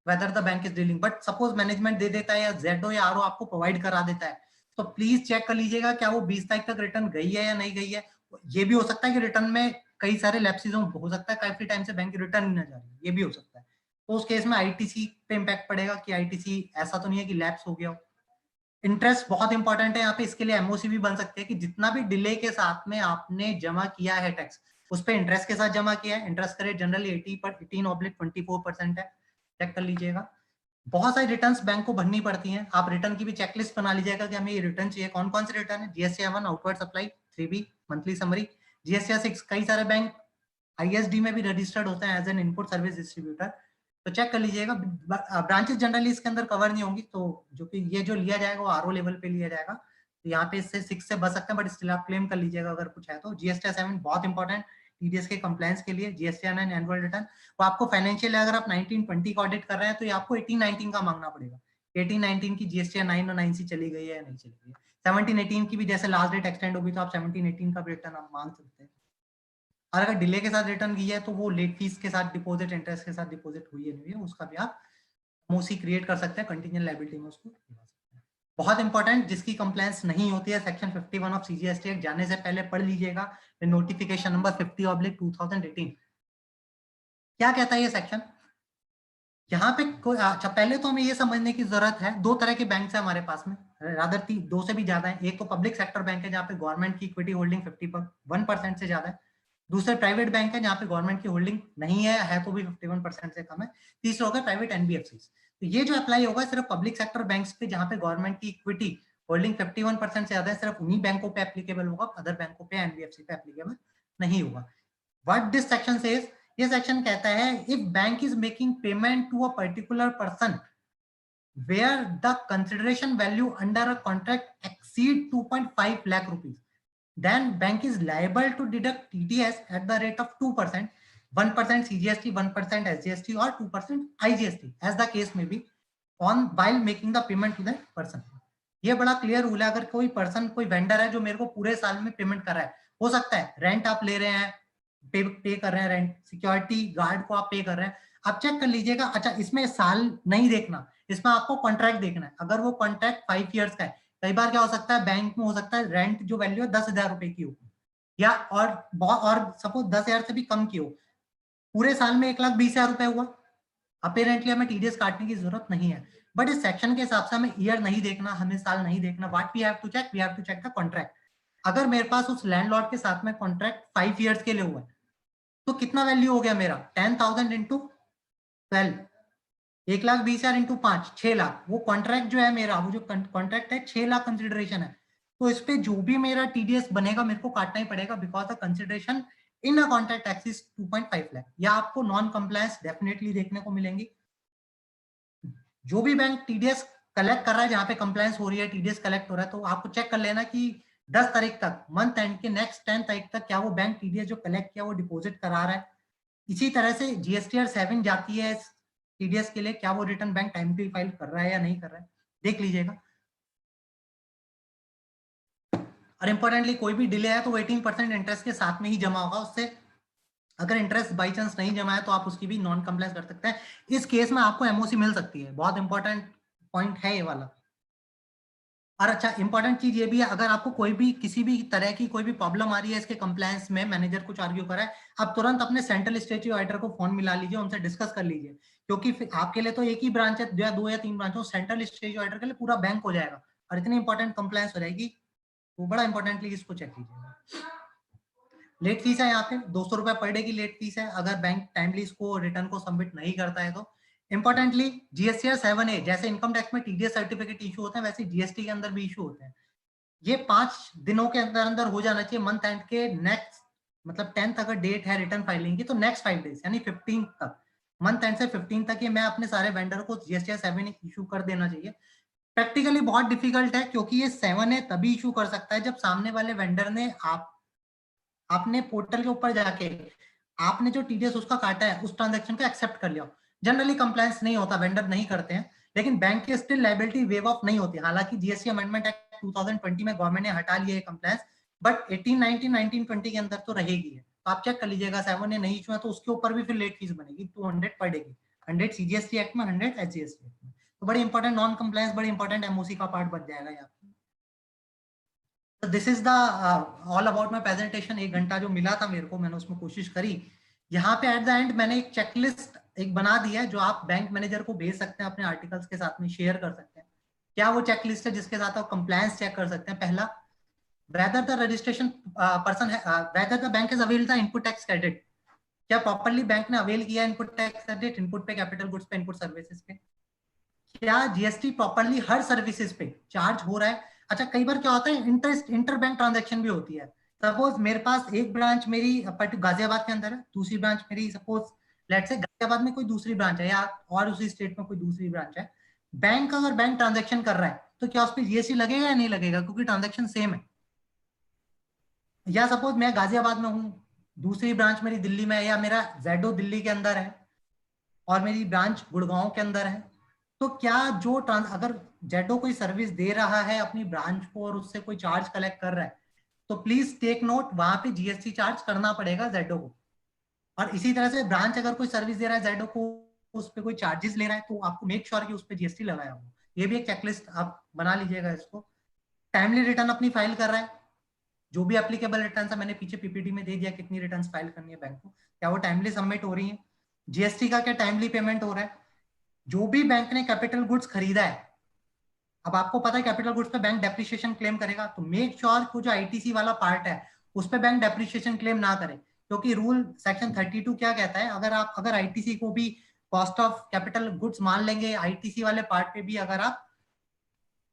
whether the bank is dealing. But suppose management दे देता है या जेडो या आरओ आपको प्रोवाइड करा देता है, तो प्लीज चेक कर लीजिएगा क्या वो 20 तारीख तक रिटर्न गई है या नहीं गई है। ये भी हो सकता है कि रिटर्न में कई सारे लैप्सेस हो सकता है काफी टाइम से बैंक की रिटर्न ही ना जा रही है, ये भी हो सकता है। तो उस केस में आईटीसी पे इम्पैक्ट पड़ेगा कि आईटीसी ऐसा तो नहीं है कि लैप्स हो गया हो। इंटरेस्ट बहुत इंपॉर्टेंट है यहाँ पे, इसके लिए एमओसी भी बन सकते हैं कि जितना भी डिले के साथ में आपने जमा किया है टैक्स, उस पर इंटरेस्ट के साथ जमा किया है। इंटरेस्ट रेट जनरली 18/24% है, चेक कर लीजिएगा। बहुत सारी रिटर्न्स बैंक को भरनी पड़ती हैं, आप रिटर्न की भी चेकलिस्ट बना लीजिएगा कि हमें ये रिटर्न चाहिए। कौन कौन से रिटर्न है? GST 1 outward supply, 3B monthly summary, GST 6 कई सारे बैंक आईएसडी में भी रजिस्टर्ड होते हैं as an input service distributor, तो चेक कर लीजिएगा। ब्रांचेस जनरली इसके अंदर कवर नहीं होंगी, तो जो कि ये जो लिया जाएगा वो आरओ लेवल पे लिया जाएगा, तो यहाँ पे इससे 6 से बच सकते हैं, बट स्टिल आप क्लेम कर लीजिएगा अगर कुछ है तो। जीएसटी 7 बहुत इंपॉर्टेंट टीडीएस के कंप्लायंस के लिए। जीएसटी 9 एनुअल रिटर्न, वो आपको फाइनेंशियल अगर आप 19-20 का ऑडिट कर रहे हैं तो ये आपको 18-19 का मांगना पड़ेगा। 18-19 की जीएसटी 9 और 9C चली गई है या नहीं चली गई है। 17-18 की भी जैसे लास्ट डेट एक्सटेंड होगी तो आप 17-18 का भी रिटर्न आप मांग सकते हैं। और अगर डिले के साथ रिटर्न की है तो वो लेट फीस के साथ डिपॉजिट, इंटरेस्ट के साथ डिपॉजिट हुई है नहीं है, उसका भी आप एमओसी क्रिएट कर सकते हैं, कंटीजेंट लायबिलिटी में उसको दिखा सकते हैं। बहुत इंपॉर्टेंट, जिसकी कंप्लायंस नहीं होती है सेक्शन 51 ऑफ सीजीएसटी एक्ट जाने से पहले पढ़ लीजिएगा, नोटिफिकेशन नंबर 50/2018। क्या कहता है ये सेक्शन? यहाँ पे अच्छा पहले तो हमें ये समझने की जरूरत है, दो तरह के बैंक है हमारे पास में, रादर 2 से भी ज्यादा है। एक तो पब्लिक सेक्टर बैंक है जहाँ पे गवर्नमेंट की इक्विटी होल्डिंग 51% से ज्यादा है। दूसरे प्राइवेट बैंक है जहाँ पे गवर्नमेंट की होल्डिंग नहीं है तो भी 51% से कम है। तीसरा होगा प्राइवेट एनबीएफसी। तो ये जो अप्लाई होगा सिर्फ पब्लिक सेक्टर बैंक्स पे जहाँ पे गवर्नमेंट की इक्विटी होल्डिंग 51% से ज्यादा है, सिर्फ उन्हीं बैंकों पे एप्लीकेबल होगा, अदर बैंकों पे एनबीएफसी पे एप्लीकेबल नहीं होगा। व्हाट दिस सेक्शन सेज, ये सेक्शन कहता है if bank is making payment to a particular person where the consideration value under a contract exceed 2.5 lakh rupees, then bank is liable to deduct TDS at the rate of 2%, 1% CGST, 1% SGST or 2% IGST as the case may be on while making the payment to that person। ये बड़ा clear rule है। अगर कोई person, कोई vendor है जो मेरे को पूरे साल में पेमेंट कर रहा है, हो सकता है रेंट आप ले रहे हैं, पे कर रहे हैं, रेंट सिक्योरिटी गार्ड को आप पे कर रहे हैं, आप चेक कर लीजिएगा। अच्छा इसमें साल नहीं देखना, इसमें आपको कॉन्ट्रैक्ट देखना है। अगर वो कॉन्ट्रैक्ट 5 ईयर्स का है, कई बार क्या हो सकता है बैंक में हो सकता है रेंट जो वैल्यू है 10,000 रुपए की हो, या और सपोज 10,000 से भी कम की हो, पूरे साल में 1,20,000 रुपए हुआ, अपेरेंटली हमें टीडीएस काटने की जरूरत नहीं है। बट इस सेक्शन के हिसाब से हमें ईयर नहीं देखना, हमें साल नहीं देखना। What we have to check, we have to check the contract. अगर मेरे पास उस लैंडलॉर्ड के साथ में कॉन्ट्रैक्ट 5 ईयर्स के लिए हुआ है तो कितना वैल्यू हो गया मेरा? 10,000 इंटू 12, 1,20,000 इंटू 5, 6 लाख। वो कॉन्ट्रैक्ट जो है मेरा, वो जो कॉन्ट्रैक्ट है 6 लाख कंसिडरेशन है, तो इस पे जो भी मेरा टीडीएस बनेगा मेरे को काटना ही पड़ेगा, because the consideration in a contract tax is 2.5 lakh. या आपको नॉन कंप्लायंस डेफिनेटली देखने को मिलेंगी। जो भी बैंक टीडीएस कलेक्ट कर रहा है, जहां पे कंप्लायंस हो रही है, टीडीएस कलेक्ट हो रहा है, तो आपको चेक कर लेना कि 10 तारीख तक, मंथ एंड के नेक्स्ट 10 तारीख तक क्या वो बैंक टीडीएस जो कलेक्ट किया वो डिपॉजिट करा रहा है। इसी तरह से जीएसटीआर 7 जाती है टीडीएस के लिए, क्या वो रिटर्न बैंक टाइमली फाइल कर रहा है या नहीं कर रहा है, देख लीजिएगा। और इंपॉर्टेंटली कोई भी डिले है तो 18% इंटरेस्ट के साथ में ही जमा होगा। उससे अगर इंटरेस्ट बाई चांस नहीं जमा है तो आप उसकी भी नॉन कंप्लायंस कर सकते हैं। इस केस में आपको एमओसी मिल सकती है, बहुत इंपॉर्टेंट पॉइंट है ये वाला। और अच्छा इंपॉर्टेंट चीज ये भी है, अगर आपको कोई भी किसी भी तरह की कोई भी प्रॉब्लम आ रही है इसके कंप्लायंस में, मैनेजर कुछ आर्ग्यू कर रहा है, आप तुरंत अपने सेंट्रल स्टेचुटरी ऑडिटर को फोन मिला लीजिए, उनसे डिस्कस कर लीजिए, क्योंकि फिर आपके लिए तो एक ही ब्रांच है या 2 या 3 ब्रांच हो, सेंट्रल स्टेचुटरी ऑडिटर के लिए पूरा बैंक हो जाएगा और इतनी इंपॉर्टेंट कंप्लायंस हो जाएगी, तो बड़ा इंपॉर्टेंटली इसको चेक कीजिएगा। लेट फीस है यहाँ पे 200 रुपए पर डे की लेट फीस है, अगर बैंक टाइमली इसको रिटर्न को सबमिट नहीं करता है तो। इंपॉर्टेंटली जीएसटीआर 7A, जैसे इनकम टैक्स में टीडीएस सर्टिफिकेट इशू होते हैं वैसे जीएसटी के अंदर भी इशू होते हैं। ये 5 दिनों के अंदर अंदर हो जाना चाहिए, मंथ एंड के नेक्स्ट, मतलब 10th अगर डेट है रिटर्न फाइलिंग की तो नेक्स्ट 5 डेज यानी 15 तक, मंथ एंड से 15 तक ये मैं अपने सारे वेंडर को जीएसटीआर 7A इशू कर देना चाहिए। प्रैक्टिकली बहुत डिफिकल्ट है क्योंकि ये 7A तभी इशू कर सकता है जब सामने वाले वेंडर ने आपने पोर्टल के ऊपर जाके आपने जो टीडीएस उसका काटा है उस ट्रांजैक्शन को एक्सेप्ट कर लिया। जनरली कंप्लायंस नहीं होता, वेंडर नहीं करते हैं, लेकिन बैंक की स्टिल लायबिलिटी वेव ऑफ नहीं होती। हालांकि जीएसटी अमेंडमेंट एक्ट 2020 में गवर्नमेंट ने हटा लिया है कंप्लायंस, बट 18, 19, 1920 के अंदर तो रहेगी है। तो आप चेक कर लीजिएगा, 7 ने नहीं छुआ तो उसके ऊपर भी फिर लेट फीस बनेगी 200 पड़ेगी, 100 सीजीएसटी एक्ट में, 100 एचजीएसटी एक्ट में। तो बड़ी इंपॉर्टेंट नॉन कंप्लायंस, बड़ी इंपॉर्टेंट एमओसी का पार्ट बन जाएगा यहाँ पे। तो this is the all about my presentation. 1 घंटा जो मिला था मेरे को, मैंने उसमें कोशिश करी। यहाँ पे एट द एंड मैंने एक चेकलिस्ट एक बना दिया है जो आप बैंक मैनेजर को भेज सकते हैं, अपने आर्टिकल्स के साथ में शेयर कर सकते हैं। क्या वो चेकलिस्ट है जिसके साथ आप कंप्लायंस चेक कर सकते हैं? पहला, whether the registration person whether the bank has availed the input tax credit, क्या प्रॉपर्ली बैंक ने अवेल किया इनपुट टैक्स क्रेडिट, इनपुट पे, कैपिटल गुड्स पे, इनपुट सर्विसेज पे? क्या जीएसटी प्रॉपर्ली हर सर्विसेज पे चार्ज हो रहा है? अच्छा, कई बार क्या होता है, इंटर बैंक ट्रांजैक्शन भी होती है। सपोज मेरे पास एक ब्रांच मेरी गाजियाबाद के अंदर है, दूसरी ब्रांच मेरी सपोज लेट्स से गाजियाबाद में कोई दूसरी ब्रांच है, या और उसी स्टेट में कोई दूसरी ब्रांच है। बैंक अगर बैंक ट्रांजैक्शन कर रहा है तो क्या उस पर जीएसटी लगेगा या नहीं लगेगा, क्योंकि ट्रांजैक्शन सेम है। या सपोज मैं गाजियाबाद में हूँ, दूसरी ब्रांच मेरी दिल्ली में है, या मेरा जेडो दिल्ली के अंदर है और मेरी ब्रांच गुड़गांव के अंदर है, तो क्या जो अगर जेडो कोई सर्विस दे रहा है अपनी ब्रांच को और उससे कोई चार्ज कलेक्ट कर रहा है, तो प्लीज टेक नोट, वहां पे जीएसटी चार्ज करना पड़ेगा जेडो को। और इसी तरह से ब्रांच अगर कोई सर्विस दे रहा है जेडो को, उस पर कोई चार्जेस ले रहा है, तो आपको मेक श्योर कि उस पर जीएसटी लगाया हो। ये भी एक चेकलिस्ट आप बना लीजिएगा इसको। टाइमली रिटर्न अपनी फाइल कर रहा है, जो भी एप्लीकेबल रिटर्न है मैंने पीछे पीपीटी में दे दिया, कितनी रिटर्न्स फाइल करनी है बैंक को, क्या वो टाइमली सबमिट हो रही है, जीएसटी का क्या टाइमली पेमेंट हो रहा है। जो भी बैंक ने कैपिटल गुड्स खरीदा है, अब आपको पता है कैपिटल गुड्स पे बैंक डेप्रिसिएशन क्लेम करेगा, तो मेक श्योर को जो आईटीसी वाला पार्ट है उस पे बैंक डेप्रिसिएशन क्लेम ना करे, क्योंकि रूल सेक्शन 32 क्या कहता है, अगर आईटीसी को भी कॉस्ट ऑफ कैपिटल गुड्स मान लेंगे, आईटीसी वाले पार्ट पे भी अगर आप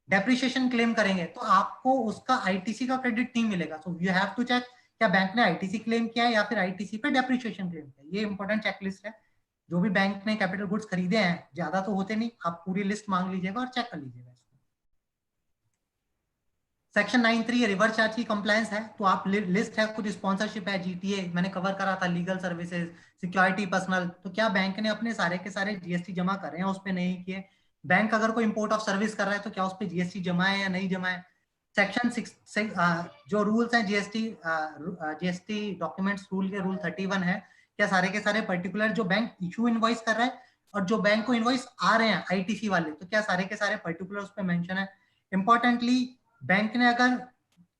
डेप्रिसिएशन क्लेम करेंगे तो आपको उसका आईटीसी का क्रेडिट नहीं मिलेगा। So you have to check क्या बैंक ने आईटीसी क्लेम किया है या फिर आईटीसी पे डेप्रिसिएशन क्लेम किया है। ये इंपॉर्टेंट चेकलिस्ट है। जो भी बैंक ने कैपिटल गुड्स खरीदे हैं, ज्यादा तो होते नहीं, आप पूरी लिस्ट मांग लीजिएगा और चेक कर लीजिएगा इसको। सेक्शन 9(3) रिवर्स चार्ज की कंप्लायंस है, तो आप लिस्ट है, कुछ स्पॉन्सरशिप है, जीटीए मैंने कवर करा था, लीगल सर्विसेज, सिक्योरिटी, पर्सनल, तो क्या बैंक ने अपने सारे के सारे जीएसटी जमा कर रहे हैं, उस पर नहीं किए। बैंक अगर कोई इंपोर्ट ऑफ सर्विस कर रहा है तो क्या उस पर जीएसटी जमा है या नहीं जमा है। सेक्शन 6 जो रूल्स हैं जीएसटी डॉक्यूमेंट्स रूल के, रूल 31 है, क्या सारे के सारे पर्टिकुलर जो बैंक इशू इनवॉइस कर रहा है और जो बैंक को इनवॉइस आ रहे हैं आईटीसी वाले, तो क्या सारे के सारे पर्टिकुलर उस पर मेंशन है। इंपॉर्टेंटली, बैंक ने अगर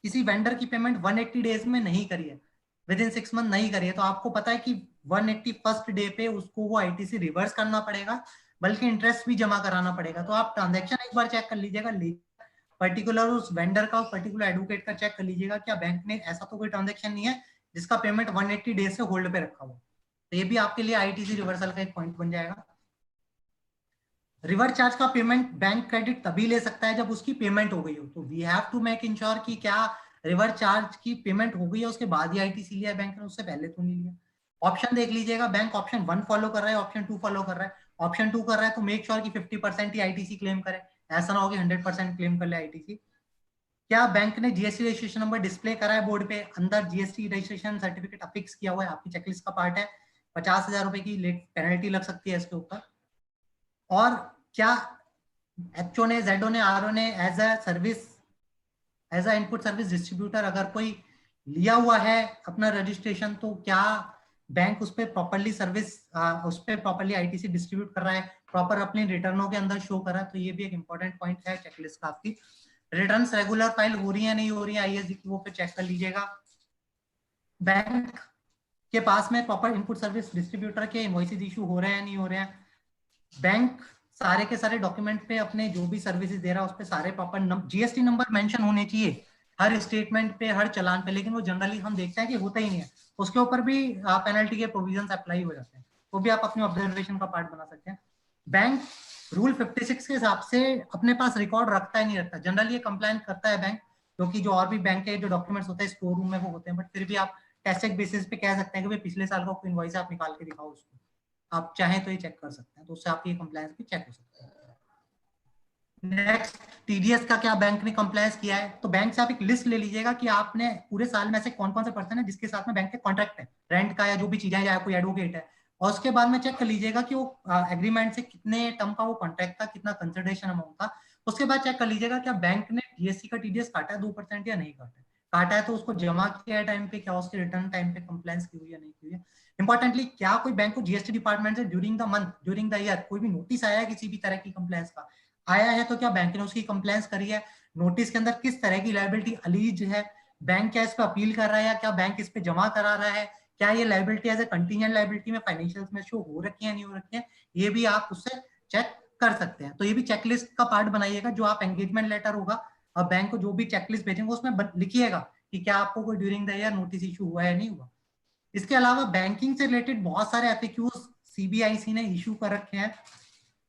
किसी वेंडर की पेमेंट 180 डेज में नहीं करी है, विद इन 6 मंथ नहीं करी है, तो आपको पता है कि 181st डे पे उसको वो आईटीसी रिवर्स करना पड़ेगा, बल्कि इंटरेस्ट भी जमा कराना पड़ेगा। तो आप ट्रांजैक्शन एक बार चेक कर लीजिएगा, पर्टिकुलर उस वेंडर का, पर्टिकुलर एडवोकेट का चेक कर लीजिएगा, क्या बैंक ने ऐसा तो कोई ट्रांजैक्शन नहीं है जिसका पेमेंट 180 डेज से होल्ड पे रखा हुआ। तो ये भी आपके लिए आईटीसी रिवर्सल का एक पॉइंट बन जाएगा। रिवर्स चार्ज का पेमेंट बैंक क्रेडिट तभी ले सकता है जब उसकी पेमेंट हो गई हो, तो we have to make ensure कि क्या रिवर्स चार्ज की पेमेंट हो गई है उसके बाद ही आईटीसी लिया बैंक ने, उससे पहले तो नहीं लिया। ऑप्शन देख लीजिएगा, बैंक ऑप्शन 1 फॉलो कर रहा है, ऑप्शन 2 फॉलो कर रहा है, ऑप्शन 2 कर रहा है तो मेक श्योर कि 50% ही आईटीसी क्लेम करे, ऐसा ना हो कि 100% क्लेम कर ले आईटीसी। क्या बैंक ने जीएसटी रजिस्ट्रेशन नंबर डिस्प्ले करा है बोर्ड पे, अंदर जीएसटी रजिस्ट्रेशन सर्टिफिकेट अफिक्स किया हुआ है, आपकी चेकलिस्ट का पार्ट है, 50,000 रुपए की पेनल्टी लग सकती है इसके ऊपर। और क्या एचओ ने, जेडओ ने, आरओ ने as a service, as a input service distributor अगर कोई लिया हुआ है अपना रजिस्ट्रेशन, तो क्या बैंक उस पर प्रॉपरली सर्विस, उस पर प्रॉपरली आईटीसी डिस्ट्रीब्यूट कर रहा है, प्रॉपर अपने रिटर्नों के अंदर शो कर रहा है। तो ये भी एक इंपॉर्टेंट पॉइंट है चेकलिस्ट का। आपकी रिटर्न्स रेगुलर फाइल हो रही है नहीं हो रही है, आईएसडी वो पे चेक कर लीजिएगा। बैंक के पास में प्रॉपर इनपुट सर्विस डिस्ट्रीब्यूटर के इनवॉइसेस इशू हो रहे हैं नहीं हो रहे हैं। बैंक सारे के सारे डॉक्यूमेंट पे अपने जो भी सर्विसेज दे रहा है उस पे सारे प्रॉपर जीएसटी नंबर मेंशन होने चाहिए हर स्टेटमेंट पे, हर चालान पे, लेकिन वो जनरली हम देखते हैं कि होता ही नहीं है। उसके ऊपर भी पेनल्टी के प्रोविजंस अप्लाई हो जाते हैं, वो भी आप अपनी ऑब्जर्वेशन का पार्ट बना सकते हैं। बैंक रूल 56 के हिसाब से अपने पास रिकॉर्ड रखता है नहीं रखता, जनरली ये कंप्लाइन करता है बैंक, क्योंकि जो और भी बैंक के जो डॉक्यूमेंट्स होते हैं स्टोर रूम में वो होते हैं, बट फिर भी आप टेस्ट चेक बेसिस पे कह सकते हैं कि भाई पिछले साल का कोई इनवॉइस आप निकाल के दिखाओ उसको, आप चाहें तो ये चेक कर सकते हैं, तो उससे आपकी कंप्लायंस भी चेक हो सकता है। नेक्स्ट, टीडीएस का क्या बैंक ने कंप्लायंस किया है, तो बैंक से आप एक लिस्ट ले लीजिएगा कि आपने पूरे साल में से कौन कौन से पर्सन है जिसके साथ में बैंक के कॉन्ट्रैक्ट है, रेंट का या जो भी चीजें, या कोई एडवोकेट है, और उसके बाद में चेक कर लीजिएगा कि वो एग्रीमेंट से कितने टर्म का वो कॉन्ट्रैक्ट था, कितना कंसिडरेशन अमाउंट था। उसके बाद चेक कर लीजिएगा क्या बैंक ने जीएसटी का टीडीएस काटा है 2% या नहीं काटा है। काटा है तो उसको जमा किया है टाइम पे, क्या उसके रिटर्न टाइम पे कंप्लायंस की हुई है नहीं की हुई है। इंपॉर्टेंटली क्या कोई बैंक को जीएसटी डिपार्टमेंट से during the month, during the year कोई भी नोटिस आया है किसी भी तरह की कंप्लायंस का? आया है तो क्या बैंक ने उसकी कंप्लायंस करी है? नोटिस के अंदर किस तरह की लायबिलिटी अलीज है? बैंक क्या इस पर अपील कर रहा है या क्या बैंक इस पे जमा करा रहा है? क्या ये liability as a contingent liability में फाइनेंशियल्स में शो हो रखी है नहीं हो रखी है? ये भी आप उससे चेक कर सकते हैं। तो ये भी चेकलिस्ट का पार्ट बनाइएगा, जो आप एंगेजमेंट लेटर होगा और बैंक को जो भी चेकलिस्ट भेजेंगे उसमें लिखिएगा कि क्या आपको कोई during the year notice issue हुआ है नहीं हुआ। इसके अलावा बैंकिंग से रिलेटेड बहुत सारे एफएक्यूज सीबीआईसी ने इशू कर रखे हैं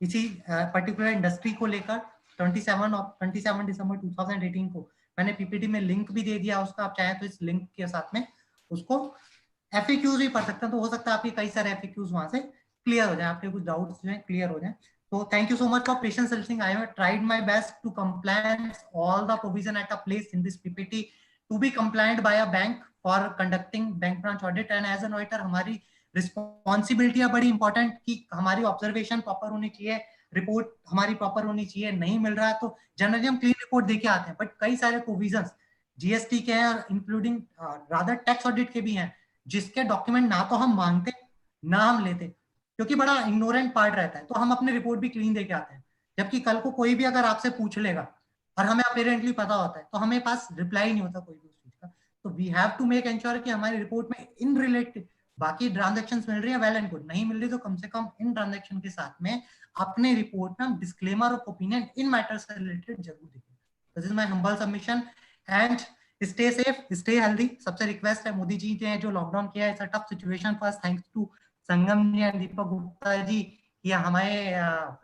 इसी पर्टिकुलर इंडस्ट्री को लेकर। 27 दिसंबर 2018 को मैंने पीपीटी में लिंक भी दे दिया उसका, आप चाहे तो इस लिंक के साथ में उसको एफएक्यूज भी पढ़ सकते हैं। तो हो सकता है आपके कई सारे एफएक्यूज वहां से क्लियर हो जाए, आपके कुछ डाउट्स जो है क्लियर हो जाए। So thank you so much for patience listening. I have tried my best to comply all the provision at a place in this PPT to be compliant by a bank for conducting bank branch audit, and as an auditor हमारी responsibility बड़ी important कि हमारी observation proper होनी चाहिए, report हमारी proper होनी चाहिए। नहीं मिल रहा है तो जनरली हम क्लीन रिपोर्ट देके आते हैं, बट कई सारे प्रोविजंस जीएसटी के हैं इंक्लूडिंग रादर टैक्स ऑडिट के भी हैं जिसके डॉक्यूमेंट ना तो हम मांगते ना हम लेते, क्योंकि बड़ा इग्नोरेंट पार्ट रहता है। तो हम अपने रिपोर्ट भी क्लीन देके आते हैं, जबकि कल को कोई भी अगर आपसे पूछ लेगा और हमें अपेरेंटली पता होता है तो हमें पास रिप्लाई नहीं होता कोई भी उस चीज का। तो we have to make ensure कि हमारी रिपोर्ट में इन रिलेटेड बाकी ट्रांजेक्शंस मिल रही है वेल एंड गुड, नहीं मिल रही तो कम से कम इन ट्रांजेक्शन के साथ में अपने रिपोर्ट में हम disclaimer of opinion in matters से रिलेटेड जरूर देखें। This is my humble submission and stay safe, stay healthy. सबसे रिक्वेस्ट है, मोदी जी ने जो लॉकडाउन किया है, it's a tough situation for us, thanks to Sangam ji and Deepak Gupta ji, ये हमें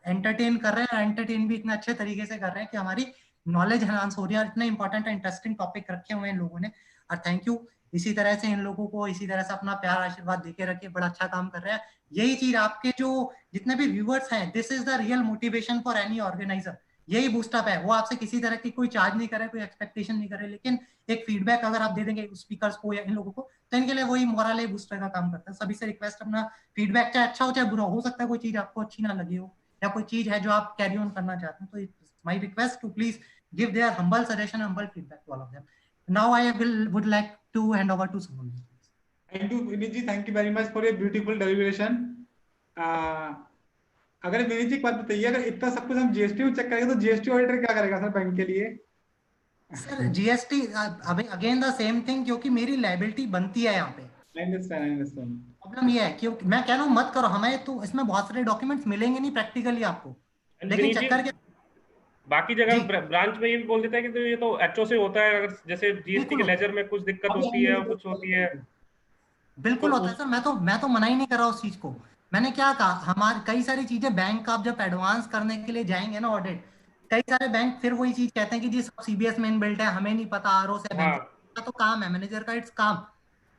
एंटरटेन कर रहे हैं, एंटरटेन भी इतने अच्छे तरीके से कर रहे हैं कि हमारी नॉलेज एनहांस हो रही है और इतने इंपॉर्टेंट इंटरेस्टिंग टॉपिक रखे हुए हैं इन लोगों ने। और थैंक यू, इसी तरह से इन लोगों को इसी तरह से अपना प्यार आशीर्वाद देके रखिए, बड़ा अच्छा काम कर रहे हैं। यही चीज आपके जो जितने भी व्यूअर्स हैं, this is the real motivation for any organiser. यही बूस्टअप है, वो आपसे किसी तरह की कोई चार्ज नहीं करे, कोई एक्सपेक्टेशन नहीं करे, लेकिन एक फीडबैक अगर आप दे देंगे स्पीकर्स को या इन लोगों को तो इनके लिए वही मोरल बूस्टर का काम करता है। सभी से रिक्वेस्ट, अपना फीडबैक चाहे अच्छा हो चाहे बुरा हो सकता है कोई चीज आपको अच्छी ना लगी हो या कोई चीज है जो आप कैरी ऑन करना चाहते हैं, तो my request to please give their humble suggestion, humble feedback to all of them. Now I would like to hand over to someone. Thank you, Vinit ji. Thank you very much for your beautiful deliberation. अगर विनीत जी एक बात बताइए, अगर इतना सब कुछ हम GST में चेक करेंगे तो जीएसटी ऑडिटर क्या करेगा सर बैंक के लिए? Sir GST again the same thing, क्योंकि मेरी लायबिलिटी बनती है यहाँ पे। प्रॉब्लम ये है कि मैं कह रहा हूँ मत करो, हमें तो इसमें बहुत सारे डॉक्यूमेंट्स मिलेंगे नहीं प्रैक्टिकली आपको, लेकिन चक्कर क्या बाकी जगह ब्रांच में ये भी बोल देता है कि तो ये तो एचओ से होता है, अगर जैसे जीएसटी के लेजर में कुछ दिक्कत होती है और कुछ होती है। बिल्कुल होता है सर, मैं तो मना ही नहीं कर रहा उस चीज को। मैंने क्या कहा, हमारी कई सारी चीजें बैंक का आप जब एडवांस करने के लिए जाएंगे ना ऑडिट, कई सारे बैंक फिर वही चीज कहते हैं कि जी सब सीबीएस में इनबिल्ट है, हमें नहीं पता, आरओ से बैंक का तो काम है, मैनेजर का इट्स काम।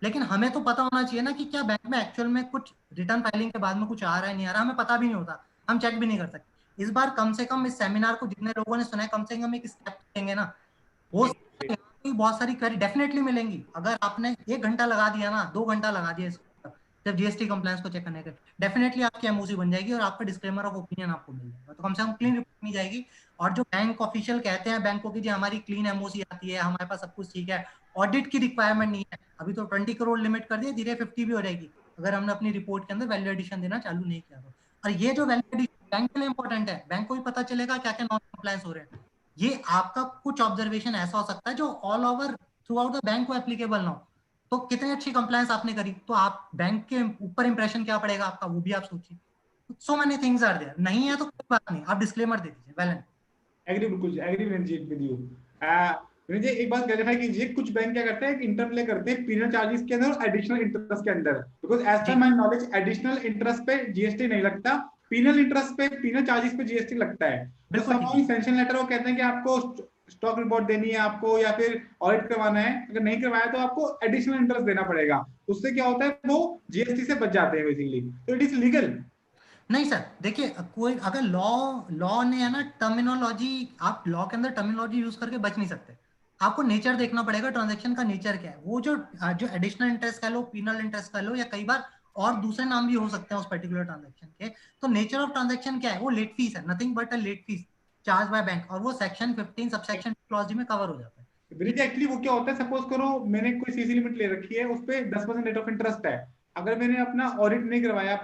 लेकिन हमें तो पता होना चाहिए ना कि क्या बैंक में एक्चुअल में कुछ रिटर्न फाइलिंग के बाद में कुछ आ रहा है नहीं आ रहा, हमें पता भी नहीं होता, हम चेक भी नहीं कर सकते। इस बार कम से कम इस सेमिनार को जितने लोगों ने सुना है, कम से कम एक स्टेप लेंगे ना, वो बहुत सारी क्वेरी डेफिनेटली मिलेंगी। अगर आपने 1 घंटा लगा दिया ना, 2 घंटा लगा दिया जब जीएसटी कंप्लायंस को चेक करने के, डेफिनेटली आपकी एमओसी बन जाएगी और आपका डिस्क्लेमर ऑफ ओपिनियन आपको मिल जाएगा, तो कम से कम क्लीन रिपोर्ट मिल जाएगी। और जो बैंक ऑफिशियल कहते हैं बैंकों की जी हमारी क्लीन एमओसी आती है, हमारे पास सब कुछ ठीक है, ऑडिट की रिक्वायरमेंट नहीं है, अभी तो 20 करोड़ लिमिट कर दिया, धीरे 50 भी हो जाएगी अगर हमने अपनी रिपोर्ट के अंदर वैल्यू एडिशन देना चालू नहीं किया तो। और ये जो वैल्यू एडिशन बैंक के लिए इंपॉर्टेंट है, बैंक को भी पता चलेगा क्या क्या नॉन कंप्लायंस हो रहे हैं। ये आपका कुछ ऑब्जर्वेशन ऐसा हो सकता है जो all over through out the bank को एप्लीकेबल ना हो, तो कितनी अच्छी कंप्लायंस आपने करी तो आप बैंक के ऊपर इंप्रेशन क्या पड़ेगा आपका, वो भी आप सोचिए। So many things are there, नहीं है तो कोई बात नहीं, आप डिस्क्लेमर दे दीजिए। वेल एग्री, बिल्कुल एग्री विद यू। मुझे एक बात क्लैरिफाई कीजिए, कुछ बैंक क्या करते हैं कि इंटरप्ले करते हैं पीनल चार्जेस के अंदर और एडिशनल इंटरेस्ट के अंदर, because as per my knowledge additional interest पे जीएसटी नहीं लगता, पीनल इंटरेस्ट पे, पीनल चार्जेस पे जीएसटी लगता है। तो सपोज सैंक्शन लेटर वो कहते हैं कि आपको स्टॉक रिपोर्ट देनी है आपको या फिर ऑडिट करवाना है, अगर नहीं करवाया तो आपको एडिशनल इंटरेस्ट देना पड़ेगा। उससे क्या होता है, वो जीएसटी से बच जाते हैं बेसिकली, तो इट इज लीगल। नहीं सर, देखिए कोई अगर लॉ ने है ना टर्मिनोलॉजी, आप लॉ के अंदर टर्मिनोलॉजी यूज करके बच नहीं सकते, आपको नेचर देखना पड़ेगा, ट्रांजैक्शन का नेचर क्या है। वो जो एडिशनल इंटरेस्ट कह लो, पीनल इंटरेस्ट कह लो, या कई बार और दूसरे नाम भी हो सकते हैं उस पर्टिकुलर ट्रांजैक्शन के। तो नेचर ऑफ ट्रांजैक्शन क्या है, वो लेट फीस है, nothing but a late fee charge by bank, और वो सेक्शन 15 सबसेक्शन क्लॉज डी में कवर हो जाता है। विनीत एक्चुअली वो क्या होता है, सपोज करो मैंने कोई सीसी लिमिट ले रखी है, उस पे 10% रेट ऑफ इंटरेस्ट है, अगर मैंने अपना ऑडिट नहीं करवाया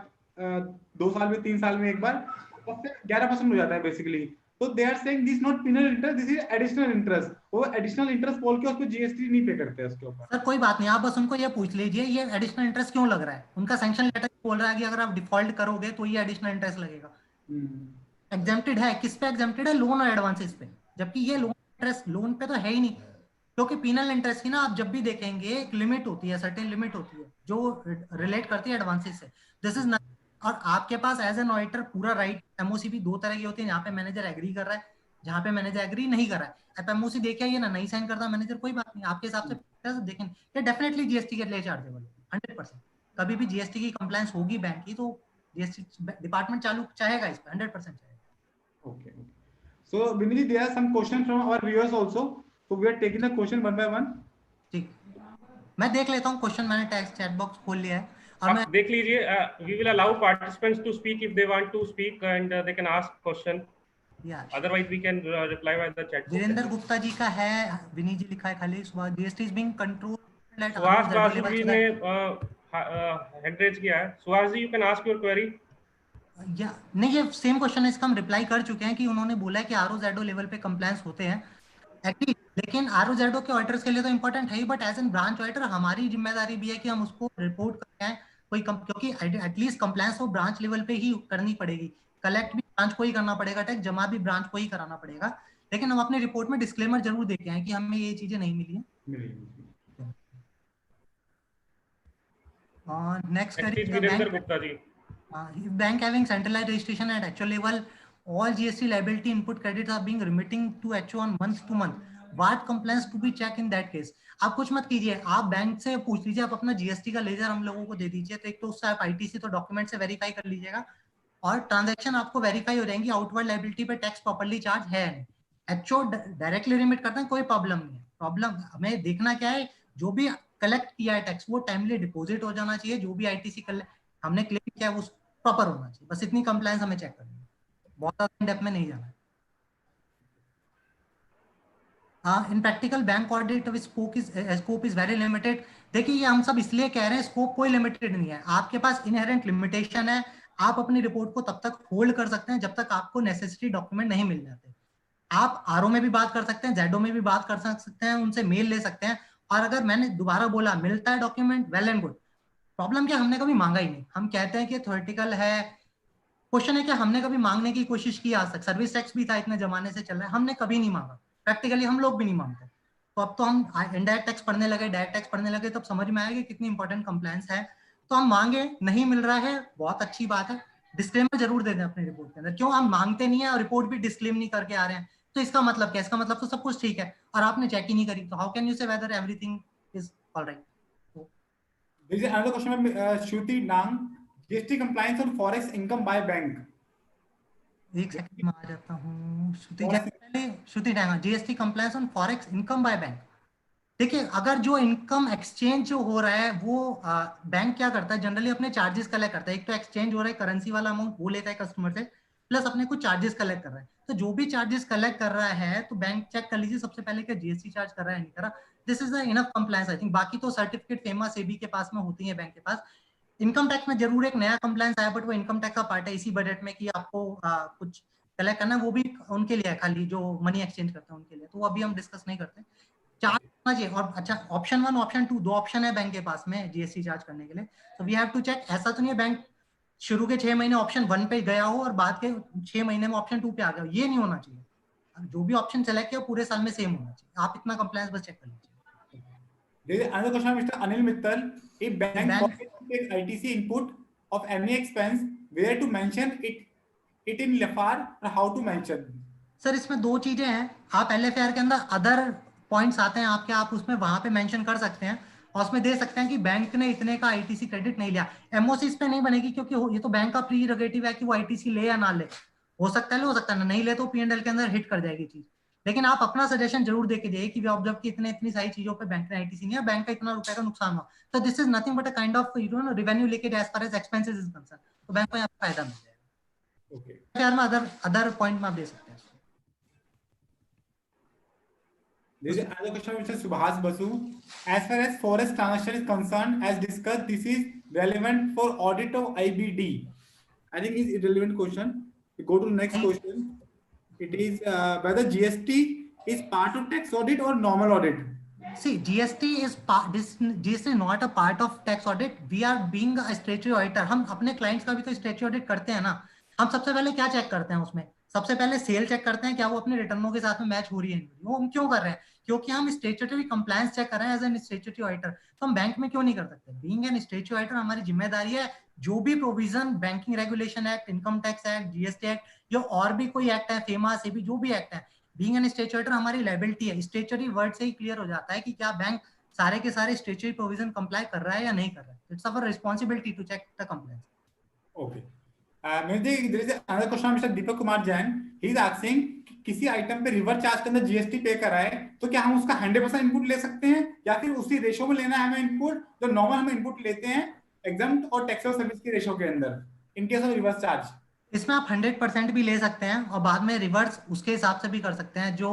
2 साल में 3 साल में एक बार, तो फिर 11% हो जाता है बेसिकली। तो they are saying this not penal interest, this is additional interest. वो एडिशनल इंटरेस्ट बोल के उस पे जीएसटी नहीं पे करते उसके ऊपर। सर कोई बात नहीं, आप बस उनको ये पूछ लीजिए ये एडिशनल इंटरेस्ट क्यों लग रहा है। उनका सैंक्शन लेटर बोल रहा है कि अगर आप डिफॉल्ट करोगे तो ये एडिशनल इंटरेस्ट लगेगा। एग्जेम्प्टेड है, किस पे एग्जेम्प्टेड है, लोन और एडवांसेस पे, जबकि ये लोन इंटरेस्ट लोन पे तो है ही नहीं, क्योंकि पीनल इंटरेस्ट की ना आप जब भी देखेंगे एक लिमिट होती है, सर्टेन लिमिट होती है जो रिलेट करती है एडवांसेस से। दिस इज और आपके पास एज एन ऑडिटर पूरा राइट। एमओसी भी दो तरह की होती है, जहाँ पे मैनेजर एग्री कर रहा है, जहाँ पे मैनेजर एग्री नहीं कर रहा है। आप एमओसी देखे ये ना नहीं साइन करता मैनेजर, कोई बात नहीं, आपके हिसाब से देखें ये डेफिनेटली जीएसटी के लिए चार्जेबल है 100%। कभी भी जीएसटी की कंप्लायंस होगी बैंक की तो जीएसटी डिपार्टमेंट चालू चाहेगा इस पे, 100% चाहेगा। Okay. So, Vinny, there are some questions from our viewers also. So, we are taking the question one by one. ठीक, मैं देख लेता हूँ क्वेश्चन, मैंने टेक्स्ट चैट बॉक्स खोल लिया है और आप मैं देख लीजिए। we will allow participants to speak if they want to speak and they can ask question. Otherwise we can reply by the chat. Virendra Gupta ji का है, विनीत जी लिखा है खाली, GST is being controlled at Suhas Basu ji ने हैंड रेज किया है। Suhas ji, you can ask your query. या नहीं, ये सेम क्वेश्चन है, इसका हम रिप्लाई कर चुके हैं कि उन्होंने बोला है कि आरओजेडओ लेवल पे कंप्लायंस होते हैं एग्री, लेकिन आरओजेडओ के ऑडिटर्स के लिए तो इंपॉर्टेंट है ही, but as an branch auditor हमारी जिम्मेदारी भी है कि हम उसको रिपोर्ट करते हैं क्योंकि एटलीस्ट कंप्लायंस तो ब्रांच लेवल पे ही करनी पड़ेगी, कलेक्ट भी ब्रांच को ही करना पड़ेगा, टैक्स जमा भी ब्रांच को ही कराना पड़ेगा, लेकिन हम अपने रिपोर्ट में डिस्क्लेमर जरूर देके हैं कि हमें ये चीजें नहीं मिली हैं। और नेक्स्ट करिए Virendra Gupta ji. Bank having centralized registration at HO level, all GST liability input credits are being remitting to HO on month to month. What compliance to be checked in that case? आप कुछ मत कीजिए, आप बैंक से पूछ लीजिए, आप अपना जीएसटी का लेजर हम लोगों को दे दीजिए, तो एक तो उससे आप आईटीसी तो डॉक्यूमेंट से वेरीफाई कर लीजिएगा और ट्रांजैक्शन आपको वेरीफाई हो जाएंगी, आउटवर्ड लायबिलिटी पे टैक्स प्रॉपर्ली चार्ज है नहीं। एचओ डायरेक्टली रिमिट करते हैं, कोई प्रॉब्लम नहीं है। प्रॉब्लम हमें देखना क्या है, जो भी कलेक्ट किया है टैक्स वो टाइमली डिपॉजिट हो जाना चाहिए, जो भी आईटीसी हमने क्लेम किया है वो प्रॉपर होना चाहिए, बस इतनी कंप्लायंस हमें चेक करनी है, बहुत ज्यादा डेप्थ में नहीं जाना है। इन practical bank audit scope is very limited. देखिए ये हम सब इसलिए कह रहे हैं, स्कोप कोई लिमिटेड नहीं है, आपके पास इनहेरेंट लिमिटेशन है, आप अपनी रिपोर्ट को तब तक होल्ड कर सकते हैं जब तक आपको नेसेसरी डॉक्यूमेंट नहीं मिल जाते। आप आरओ में भी बात कर सकते हैं, जेडओ में भी बात कर सकते हैं, उनसे मेल ले सकते हैं, और अगर मैंने दोबारा बोला मिलता है document, well and good. Problem क्या, हमने कभी मांगा ही नहीं, हम कहते हैं कि थ्योरेटिकल है। क्वेश्चन है कि हमने कभी मांगने की कोशिश की आज तक, सर्विस टैक्स भी था इतने जमाने से चल रहा है, हमने कभी नहीं मांगा, प्रैक्टिकली हम लोग भी नहीं मांगते। तो अब तो हम इनडायरेक्ट टैक्स पढ़ने लगे, डायरेक्ट टैक्स पढ़ने लगे, तब समझ में आएगा कितनी इंपॉर्टेंट कंप्लायंस है। तो हम मांगे, नहीं मिल रहा है, बहुत अच्छी बात है, डिस्क्लेमर जरूर दे दें अपनी रिपोर्ट के अंदर। क्यों हम मांगते नहीं है और रिपोर्ट भी डिस्क्लेम नहीं करके आ रहे हैं, तो इसका मतलब क्या, इसका मतलब तो सब कुछ ठीक है और आपने चेक ही नहीं करी, तो how can you say whether everything is alright. There is another question from Shruti Nang. GST compliance on forex income by bank. एक सेकंड में आ जाता हूँ। Shruti Danga, GST compliance on forex income by bank. देखिए अगर जो इनकम एक्सचेंज जो हो रहा है वो बैंक क्या करता है, जनरली अपने चार्जेस कलेक्ट करता है। एक तो एक्सचेंज हो रहा है, करेंसी वाला अमाउंट वो लेता है कस्टमर से, प्लस अपने कुछ चार्जेस कलेक्ट कर रहा है। तो जो भी चार्जेस कलेक्ट कर रहा है तो बैंक चेक कर लीजिए सबसे पहले कि जीएसटी चार्ज कर रहा है नहीं कर रहा। This is the enough compliance I think. बाकी तो सर्टिफिकेट फेमस सेबी के पास में होती है बैंक के पास। इनकम टैक्स में जरूर एक नया कंप्लायंस आया, बट वो इनकम टैक्स का पार्ट है इसी बजट में कि आपको कुछ कलेक्ट करना, वो भी उनके लिए है खाली जो मनी एक्सचेंज करते हैं उनके लिए, तो वो अभी हम डिस्कस नहीं करते। चार्ज होना चाहिए। और अच्छा, ऑप्शन 1 ऑप्शन 2 दो ऑप्शन है बैंक के पास में जीएसटी चार्ज करने के लिए, तो वी हैव टू चेक। ऐसा तो नहीं है बैंक शुरू के 6 महीने ऑप्शन 1 पे गया हो और बाद के 6 महीने में ऑप्शन 2 पे आ गया हो, ये नहीं होना चाहिए। जो भी ऑप्शन सेलेक्ट किया पूरे साल में सेम होना चाहिए। आप इतना कंप्लायंस बस चेक कर लीजिए। There is another question from Mr. Anil Mittal. If bank forgets to take ITC input of any expense, where to mention it in LFR or how to mention? Sir इसमें दो चीजें हैं। आप LFR के अंदर other points आते हैं आपके, आप उसमें वहां पे मेंशन कर सकते हैं और उसमें दे सकते हैं कि बैंक ने इतने का आईटीसी क्रेडिट नहीं लिया। एमओसी इस पे नहीं बनेगी क्योंकि ये तो बैंक का प्रीरोगेटिव है कि वो आईटीसी ले या ना ले। हो सकता है ले, हो सकता है नहीं ले, तो पीएनएल के अंदर हिट कर जाएगी चीज। लेकिन आप अपना सजेशन जरूर देके जाइए कि ऑब्जर्व की इतनी सारी चीजों पे बैंक ने आईटीसी नहीं है, बैंक का इतना रुपए का नुकसान हुआ, तो this is nothing but a kind of revenue leakage as far as expenses is concern, तो बैंक को यहाँ पे फायदा मिल जाएगा। ओके, यार में अदर पॉइंट में आप दे सकते हैं। there is another question which is Subhas Basu. As far as forex transaction is concerned, as discussed, this is relevant for audit of IBD. I think it's irrelevant question. We go to the next question. It is whether GST is part of tax audit or normal audit. See, GST is GST is not a part of tax audit. We are being a statutory auditor. हम अपने clients का भी तो statutory audit करते हैं ना। हम सबसे पहले क्या चेक करते हैं उसमें? सबसे पहले सेल चेक करते हैं, क्या वो अपने रिटर्नों के साथ में मैच हो रही है। वो हम क्यों कर रहे हैं? क्योंकि हम स्टेचुटरी कंप्लायंस चेक कर रहे हैं एज एन स्टेचुटरी ऑडिटर। तो हम बैंक में क्यों नहीं कर सकते? बीइंग एन स्टेचुटरी ऑडिटर हमारी जिम्मेदारी है, जो भी provision banking regulation act, income tax act, GST act, या और भी कोई एक्ट है, फेमा से भी जो भी एक्ट है, बीइंग एन स्टेचुटरी ऑडिटर हमारी लायबिलिटी है। स्टेचुटरी वर्ड से ही क्लियर हो जाता है कि क्या बैंक सारे के सारे स्टेचुटरी प्रोविजन कंप्लाई कर रहा है या नहीं कर रहा है। It's our responsibility to check the compliance. Okay. There is another question from Mr. Deepak Kumar Jain. He is asking किसी आइटम पे रिवर्स चार्ज के अंदर जीएसटी पे कराए तो क्या हम उसका 100% इनपुट ले सकते हैं या फिर उसी रेशो में लेना है हमें इनपुट जो नॉर्मल हम इनपुट लेते हैं एग्जाम्प्ट और टैक्सेबल सर्विस की रेशो के अंदर इन केस ऑफ रिवर्स चार्ज? इसमें आप 100% भी ले सकते हैं और बाद में रिवर्स उसके हिसाब से भी कर सकते हैं, जो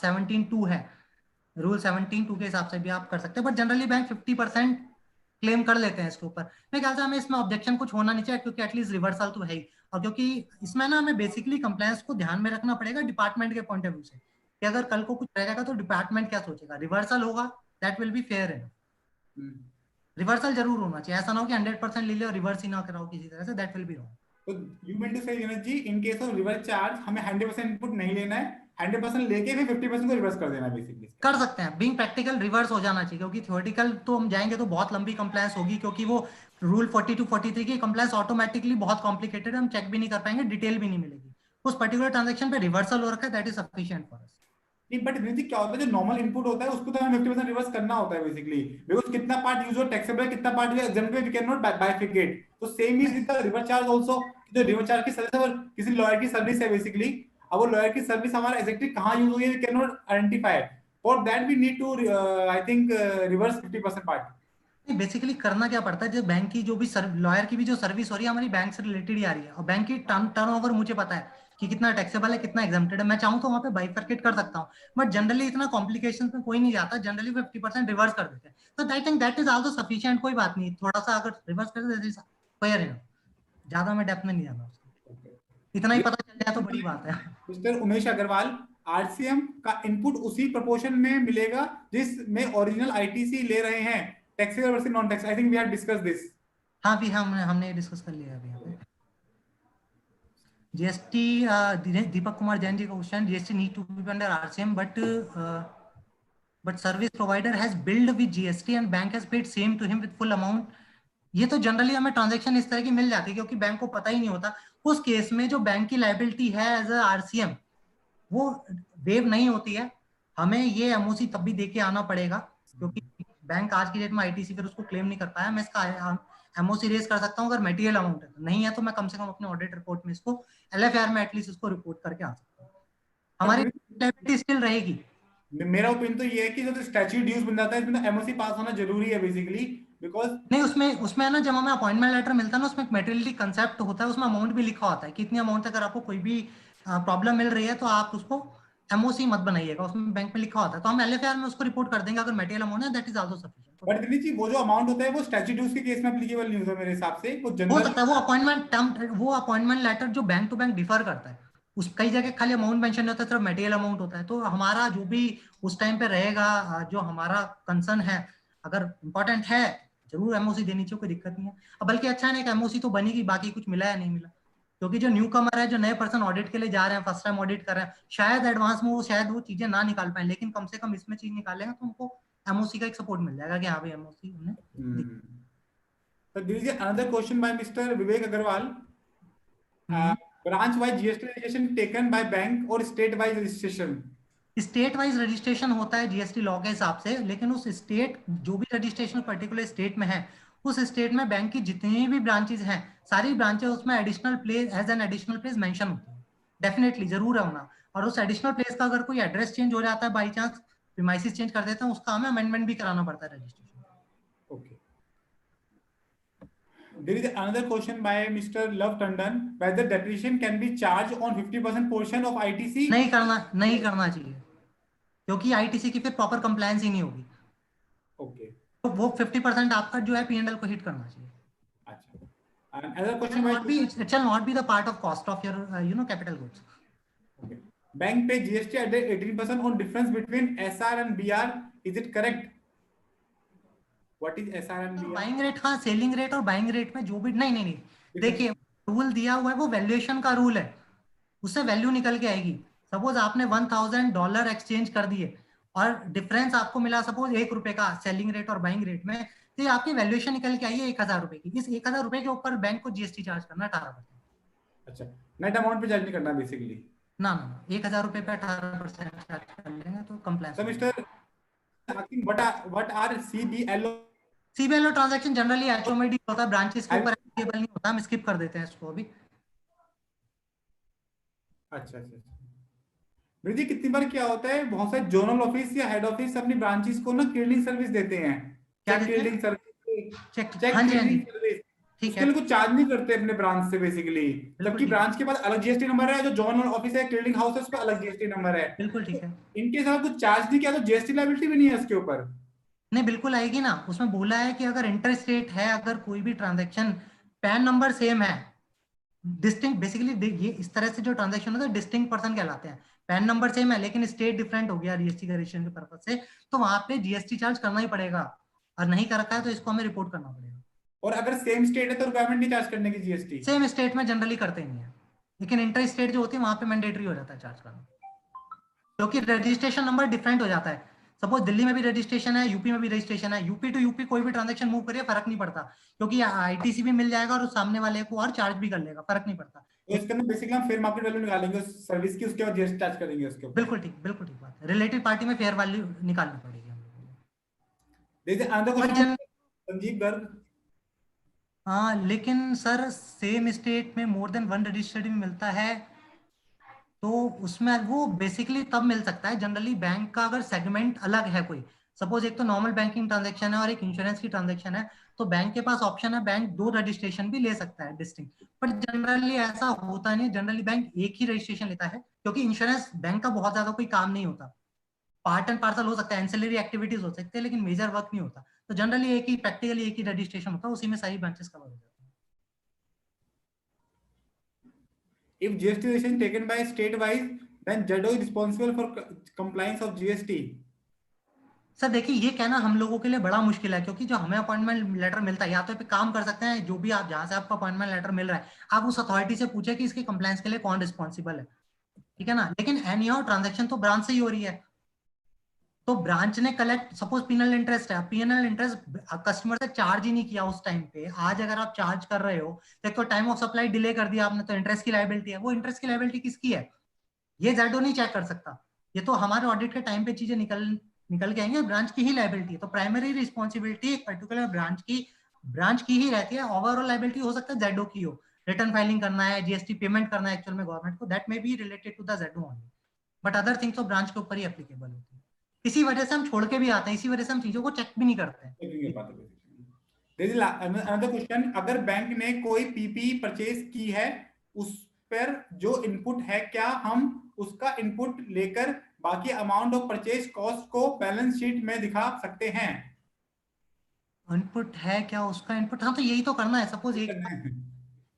17(2) है, रूल 17(2) के हिसाब से भी आप कर सकते हैं। बट जनरली बैंक 50% क्लेम कर लेते हैं इसके ऊपर। मेरे ख्याल से हमें इसमें ऑब्जेक्शन कुछ होना नहीं चाहिए, क्योंकि एटलीस्ट रिवर्सल तो है ही। और क्योंकि इसमें ना हमें बेसिकली कंप्लायंस को ध्यान में रखना पड़ेगा डिपार्टमेंट के पॉइंट ऑफ व्यू से, कि अगर कल को कुछ रहेगा तो डिपार्टमेंट क्या सोचेगा। रिवर्सल होगा, दैट विल बी फेयर है। रिवर्सल जरूर होना चाहिए, ऐसा ना हो कि 100% ले ले और रिवर्स ही ना कराओ किसी तरह से, दैट विल बी रॉन्ग। तो you mean to say Vinod ji, in case of reverse charge हमें 100% इनपुट नहीं लेना है, 100% लेके फिर 50% को रिवर्स कर देना बेसिकली। कर सकते हैं, बीइंग प्रैक्टिकल रिवर्स हो जाना चाहिए, क्योंकि थ्योरेटिकल तो हम जाएंगे तो बहुत लंबी कंप्लायंस होगी, क्योंकि वो रूल 42 43 की कंप्लायंस ऑटोमेटिकली बहुत कॉम्प्लिकेटेड है, हम चेक भी नहीं कर पाएंगे, डिटेल भी नहीं मिलेगी। उस पर्टिकुलर ट्रांजैक्शन पे रिवर्सल हो रखा है, that is sufficient for us. नहीं, बट विनोद जी क्या होता है, जो नॉर्मल इनपुट होता है उसको तो हमें 50% रिवर्स करना होता है बेसिकली, बिकॉज़ कितना पार्ट यूज हो टैक्सेबल है, कितना part example we can not bifurcate. तो same is with the reverse charge also, जो रिवर्स चार्ज की सर्विस और किसी लॉयर की सर्विस है बेसिकली, अब वो लॉयर की सर्विस हमारा एग्जैक्टली कहां यूज हुई है we can not identify, for that we need to I think reverse 50% part. Basically करना क्या पड़ता है, जो बैंक की जो भी लॉयर की भी जो सर्विस हो रही है हमारी बैंक से रिलेटेड ही आ रही है, और बैंक की टर्नओवर मुझे पता है कि कितना टैक्सेबल है, कितना एग्जम्प्टेड है। मैं चाहूँ तो वहाँ पे बाइफरकेट कर सकता हूँ, बट जनरली इतना कॉम्प्लिकेशन में कोई नहीं जाता, जनरली 50% रिवर्स कर देते हैं। तो I think that is also sufficient, कोई बात नहीं, थोड़ा सा अगर रिवर्स कर देते क्लियर है, ज्यादा में डेप्थ में नहीं जाना, इतना ही पता चल जाए तो बड़ी बात है। मिस्टर उमेश अग्रवाल, आरसीएम का इनपुट उसी प्रोपोर्शन में मिलेगा जिसमें ओरिजिनल आईटीसी ले रहे हैं, taxable versus non tax? I think we have discuss this. हाँ भी हमने डिस्कस कर लिया अभी यहाँ पे। जीएसटी, दीपक कुमार जैन जी का question, GST need to be under RCM but service provider has billed with GST and bank has paid same to him with full amount. ये तो जनरली हमें ट्रांजैक्शन इस तरह की मिल जाती है, क्योंकि बैंक को पता ही नहीं होता। उस केस में जो बैंक की लायबिलिटी है एज अ आरसीएम, वो वेव नहीं होती है। हमें ये एमओसी तब भी देके आना पड़ेगा, क्योंकि बैंक आज की डेट में आईटीसी फिर उसको क्लेम नहीं कर पाया। मैं इसका एमओसी रेज कर सकता हूँ अगर मटेरियल अमाउंट है, नहीं है तो मैं कम से कम अपने ऑडिट रिपोर्ट में इसको एलएफआर में एटलीस्ट इसको रिपोर्ट करके आ सकता हूँ, हमारी लायबिलिटी स्टिल रहेगी। मेरा ओपिनियन तो ये है कि जब स्टैट्यूट ड्यूज बन जाता है इसमें तो एमओसी पास होना जरूरी है बेसिकली, बिकॉज नहीं, उसमें है ना, जब हमें अपॉइंटमेंट लेटर मिलता है ना, उसमें एक मटेरियलिटी कंसेप्ट होता है, उसमें अमाउंट भी लिखा होता है कि इतनी अमाउंट अगर आपको कोई भी प्रॉब्लम मिल रही है तो आप उसको एमओसी मत बनाइएगा, उसमें बैंक में लिखा होता है। तो हम एलएफआर में उसको रिपोर्ट कर देंगे अगर मटेरियल अमाउंट है, that is also sufficient. But Dilip ji, वो जो अमाउंट होता है वो स्टैट्यूट ड्यूज के केस में एप्लीकेबल नहीं होता मेरे हिसाब से, वो हो जनरल सकता है वो अपॉइंटमेंट लेटर जो बैंक टू बैंक डिफर करता है, उस कई जगह खाली अमाउंट मेंशन नहीं होता, सिर्फ मटेरियल अमाउंट होता है। तो हमारा जो भी उस टाइम पे रहेगा, जो हमारा कंसर्न है, अगर इंपॉर्टेंट है, जरूर एमओसी देनी चाहिए, कोई दिक्कत नहीं है। अब बल्कि अच्छा है ना कि एमओसी तो बनेगी, बाकी कुछ मिला या नहीं मिला, क्योंकि जो न्यू कमर है, जो नए पर्सन ऑडिट के लिए जा रहे हैं, फर्स्ट टाइम ऑडिट कर रहे हैं, शायद एडवांस में शायद वो चीजें ना निकाल पाए, लेकिन कम से कम इसमें चीज निकालेगा तो उनको एमओसी का एक सपोर्ट मिल जाएगा कि हाँ भाई एमओसी हमने। So there is another question by Mr. Vivek Agarwal. Branch wise GST registration taken by bank or state wise registration? State wise registration होता है जीएसटी लॉ के हिसाब से, लेकिन उस स्टेट जो भी रजिस्ट्रेशन पर्टिकुलर स्टेट में है, उस स्टेट में बैंक की जितनी भी ब्रांचेस हैं, सारी ब्रांचेस उसमें additional place as an additional place mention होती है। डेफिनेटली जरूर है होना। और उस एडिशनल प्लेस का अगर कोई एड्रेस चेंज हो जाता है बाई चांस, प्रीमाइसेस चेंज कर देते हैं, उसका हमें अमेंडमेंट भी कराना पड़ता है registration. Okay. There is another question by Mr. Love Tandon, whether depreciation can be charged on 50% portion of ITC. नहीं करना चाहिए, क्योंकि आईटीसी की फिर प्रॉपर कंप्लायंस ही नहीं होगी। Okay. तो वो 50% आपका जो है पीएनएल को हिट करना चाहिए। अच्छा. And another question by It shall not be the part of cost of your capital goods. Okay. Bank pay GST at 18% on difference between SR and BR. Is it correct? What is SR and BR? Buying rate, हाँ selling rate और buying rate में जो भी नहीं देखिए rule दिया हुआ है वो वैल्यूएशन का रूल है, उससे वैल्यू निकल के आएगी। सपोज आपने $1000 एक्सचेंज कर दिए और डिफरेंस आपको मिला सपोज ₹1 का सेलिंग रेट और बाइंग रेट में, तो ये आपकी वैल्यूएशन निकल के आई है ₹1000 की। इस ₹1000 के ऊपर बैंक को जीएसटी चार्ज करना 18%। अच्छा, नेट अमाउंट पे चार्ज नहीं करना बेसिकली। ना ₹1000 पे 18% चार्ज कर लेंगे तो compliance. So Mr. asking what are CBLO? CBLO transaction generally HO में डील होता है, ब्रांचेस के ऊपर एप्लीकेबल नहीं होता, हम स्किप कर देते हैं इसको अभी। अच्छा। जी कितनी बार क्या होता है, बहुत सारे जोनल ऑफिस या हेड ऑफिस अपनी ब्रांचेस को ना क्लियरिंग सर्विस देते हैं, क्या चेक देते हैं? Clearing service, cheque clearing service. ठीक उसके है, लिए कुछ चार्ज नहीं करते अपने ब्रांच से बेसिकली, जबकि ब्रांच के पास अलग जीएसटी नंबर है, जो जोनल ऑफिस है क्लियरिंग हाउस है, उस पर अलग जीएसटी नंबर है। बिल्कुल ठीक है। इनके साथ कुछ चार्ज नहीं किया तो जीएसटी लायबिलिटी भी नहीं है इसके ऊपर। नहीं बिल्कुल आएगी ना, उसमें बोला है कि अगर इंटर स्टेट है, अगर कोई भी ट्रांजैक्शन पैन नंबर सेम है, डिस्टिंक्ट बेसिकली ये इस तरह से जो ट्रांजैक्शन होता है डिस्टिंक्ट पर्सन कहलाते हैं। पैन नंबर सेम है लेकिन स्टेट डिफरेंट हो गया जीएसटी का रजिस्ट्रेशन के पर्पज से, तो वहां पे जीएसटी चार्ज करना ही पड़ेगा, और नहीं कर रखा है तो इसको हमें रिपोर्ट करना पड़ेगा। और अगर सेम स्टेट है तो रिक्वायरमेंट नहीं चार्ज करने की जीएसटी? सेम स्टेट में जनरली करते नहीं है, लेकिन इंटर स्टेट जो होती है वहां पे मैंडेटरी हो जाता है चार्ज करना, क्योंकि रजिस्ट्रेशन नंबर डिफरेंट हो जाता है। सपोज दिल्ली में भी रजिस्ट्रेशन है, यूपी में भी रजिस्ट्रेशन है, यूपी टू यूपी कोई भी ट्रांजैक्शन मूव करिए फर्क नहीं पड़ता, क्योंकि आईटीसी भी मिल जाएगा और सामने वाले को और चार्ज भी कर लेगा, फर्क नहीं पड़ता। तो इसके अंदर बेसिकली हम फेयर मार्केट वैल्यू निकालेंगे उस सर्विस की, उसके बाद जीएसटी चार्ज करेंगे उसके ऊपर। बिल्कुल ठीक बात है, रिलेटेड पार्टी में फेयर वैल्यू निकालनी पड़ेगी हम लोगों को। देखिए अनदर क्वेश्चन संजीव गर्ग। हाँ लेकिन सर सेम स्टेट में मोर देन वन रजिस्टर्ड भी मिलता है, तो उसमें वो बेसिकली तब मिल सकता है जनरली बैंक का अगर सेगमेंट अलग है कोई, सपोज एक तो नॉर्मल बैंकिंग ट्रांजैक्शन है और एक इंश्योरेंस की ट्रांजैक्शन है, तो बैंक के पास ऑप्शन है, बैंक 2 रजिस्ट्रेशन भी ले सकता है डिस्टिंक्ट, पर जनरली ऐसा होता नहीं, जनरली बैंक एक ही रजिस्ट्रेशन लेता है, क्योंकि इंश्योरेंस बैंक का बहुत ज्यादा कोई काम नहीं होता, पार्ट एंड पार्सल हो सकता है, एंसिलरी एक्टिविटीज हो सकते हैं, लेकिन मेजर वर्क नहीं होता, तो जनरली एक ही प्रैक्टिकली एक ही रजिस्ट्रेशन होता है, उसी में सारी ब्रांचेस कवर हो जाती है। If GST registration taken by state wise, then ZDO is responsible for compliance of GST. Sir देखिए ये कहना हम लोगों के लिए बड़ा मुश्किल है, क्योंकि जो हमें अपॉइंटमेंट लेटर मिलता है, या तो पे काम कर सकते हैं, जो भी आप जहां से आपको अपॉइंटमेंट लेटर मिल रहा है आप उस अथॉरिटी से पूछे कि इसके कंप्लायंस के लिए कौन रिस्पॉन्सिबल है, ठीक है ना। लेकिन एनी हाउ ट्रांजैक्शन तो ब्रांच से ही हो रही है, तो ब्रांच ने कलेक्ट, सपोज पीनल इंटरेस्ट है, पीनल इंटरेस्ट कस्टमर से चार्ज ही नहीं किया उस टाइम पे, आज अगर आप चार्ज कर रहे हो तो टाइम ऑफ सप्लाई डिले कर दिया आपने, तो इंटरेस्ट की लायबिलिटी है, वो इंटरेस्ट की लायबिलिटी किसकी है, ये जेडो नहीं चेक कर सकता, ये तो हमारे ऑडिट के टाइम पे चीजें निकल के आएंगे, ब्रांच की ही लायबिलिटी है, तो प्राइमरी रिस्पॉन्सिबिलिटी एक पर्टिकुलर ब्रांच की ही रहती है, ओवरऑल लायबिलिटी हो सकता है जेडो की हो, रिटर्न फाइलिंग करना है, जीएसटी पेमेंट करना है एक्चुअल में गवर्नमेंट को, that may be related to the ZO only, but other things तो ब्रांच के ऊपर ही एप्लीकेबल होती है, इसी वजह से हम छोड़ के भी आते हैं, इसी वजह से हम चीजों को चेक भी नहीं करते हैं। अनदर क्वेश्चन, अगर बैंक ने कोई पीपी परचेज की है, उस पर जो इनपुट है, क्या हम उसका इनपुट लेकर बाकी अमाउंट ऑफ परचेज कॉस्ट को बैलेंस शीट में दिखा सकते हैं? इनपुट है क्या उसका इनपुट, हाँ तो यही तो करना है। सपोज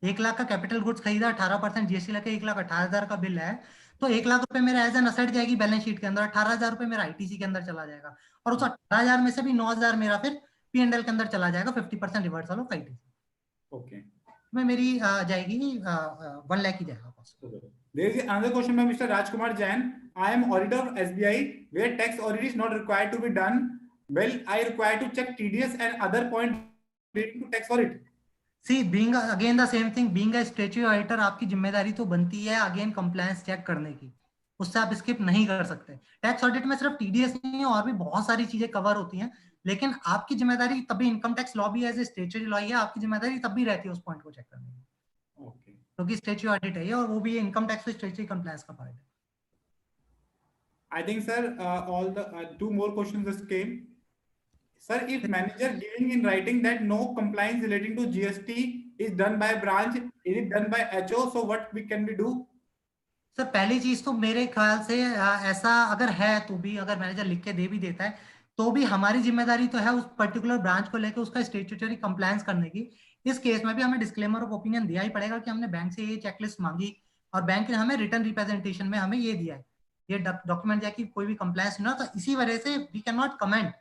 1 लाख का कैपिटल गुड्स खरीदा, 18% जीएसटी लगे, 1,18,000 का बिल है, तो 1 लाख रुपए मेरा एज एन असेट जाएगी बैलेंस शीट के अंदर, 18,000 रुपए मेरा आईटीसी के अंदर चला जाएगा, और उस 18,000 में से भी 9,000 मेरा फिर पीएनएल के अंदर चला जाएगा, 50% रिवर्सल ऑफ आईटीसी। ओके, में मेरी जाएगी 1 लाख ही जाएगा cost. There is another question by Mr. Rajkumar Jain. I am auditor of SBI where tax audit is not required to be done. Well, I require to check TDS and other point relating to tax audit. See, being again the same thing, being a statutory auditor, आपकी जिम्मेदारी तो बनती है again compliance check करने की, उससे आप skip नहीं कर सकते। टैक्स ऑडिट में सिर्फ टीडीएस नहीं है, और भी बहुत सारी चीजें कवर होती हैं, लेकिन आपकी जिम्मेदारी तभी, इनकम टैक्स लॉ भी एज ए स्टेचुटरी लॉ है, आपकी जिम्मेदारी तब भी रहती है उस पॉइंट को चेक करने की, क्योंकि स्टैट्यूटरी ऑडिट है ये, और वो भी इनकम टैक्स और स्टैट्यूटरी कंप्लायंस का पार्ट है। I think, sir, all the two more questions just came. Sir, if manager giving in writing that no compliance relating to GST is done by branch, is it done by HO? So what we can we do? Sir पहली चीज तो मेरे ख्याल से ऐसा अगर है तो भी, अगर मैनेजर लिख के दे भी देता है तो भी हमारी जिम्मेदारी तो है उस पर्टिकुलर ब्रांच को लेकर उसका स्टेट्यूटरी कंप्लायंस करने की। इस केस में भी हमें डिस्क्लेमर ऑफ ओपिनियन दिया ही पड़ेगा कि हमने बैंक से ये चेकलिस्ट मांगी और बैंक ने हमें रिटर्न रिप्रेजेंटेशन में हमें ये दिया है, ये डॉक्यूमेंट दिया कि कोई भी कंप्लायंस ना, तो इसी वजह से we can not comment,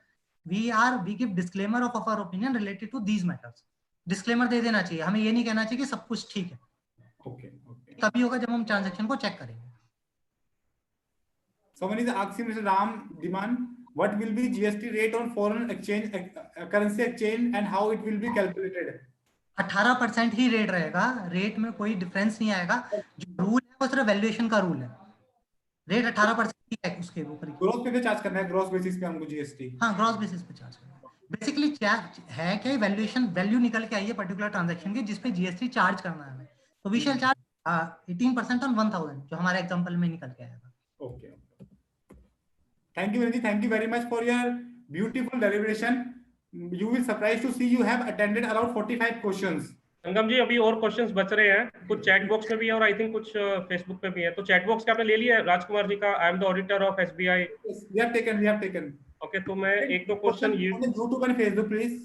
we give disclaimer of our opinion related to these matters. Disclaimer दे देना चाहिए, हमें ये नहीं कहना चाहिए कि सब कुछ ठीक है। Okay. तभी होगा जब हम ट्रांजैक्शन को चेक करेंगे। Someone is asking Mr. Ram Diman, what will be GST rate on foreign exchange, currency exchange, and how it will be calculated? 18% he rate रहेगा, रेट में कोई डिफरेंस नहीं आएगा। जो रूल है वो सिर्फ वैल्यूएशन का रूल है, रेट 18% ही है उसके ऊपर। ग्रॉस पे चार्ज करना है, ग्रॉस बेसिस पे हमको GST। हाँ, ग्रॉस बेसिस पे चार्ज करना है। बेसिकली है क्या, वैल्यूएशन वैल्यू निकल के आई है पर्टिकुलर ट्रांजैक्शन की जिसपे जीएसटी चार्ज करना है हमें, तो वी शैल चार्ज 18% ऑन 1000 जो हमारे एग्जांपल में निकल के आएगा। Okay. Thank you, Vinay. Thank you very much for your beautiful deliberation. You will surprised to see you have attended around 45 questions. संगम जी अभी और क्वेश्चंस बच रहे हैं, कुछ चैट बॉक्स में भी है और आई थिंक कुछ फेसबुक पे भी है। तो चैट बॉक्स का आपने ले लिया है राजकुमार जी का, I am the auditor of SBI. Yes, we have taken. Okay, तो मैं एक दो question YouTube and Facebook, please.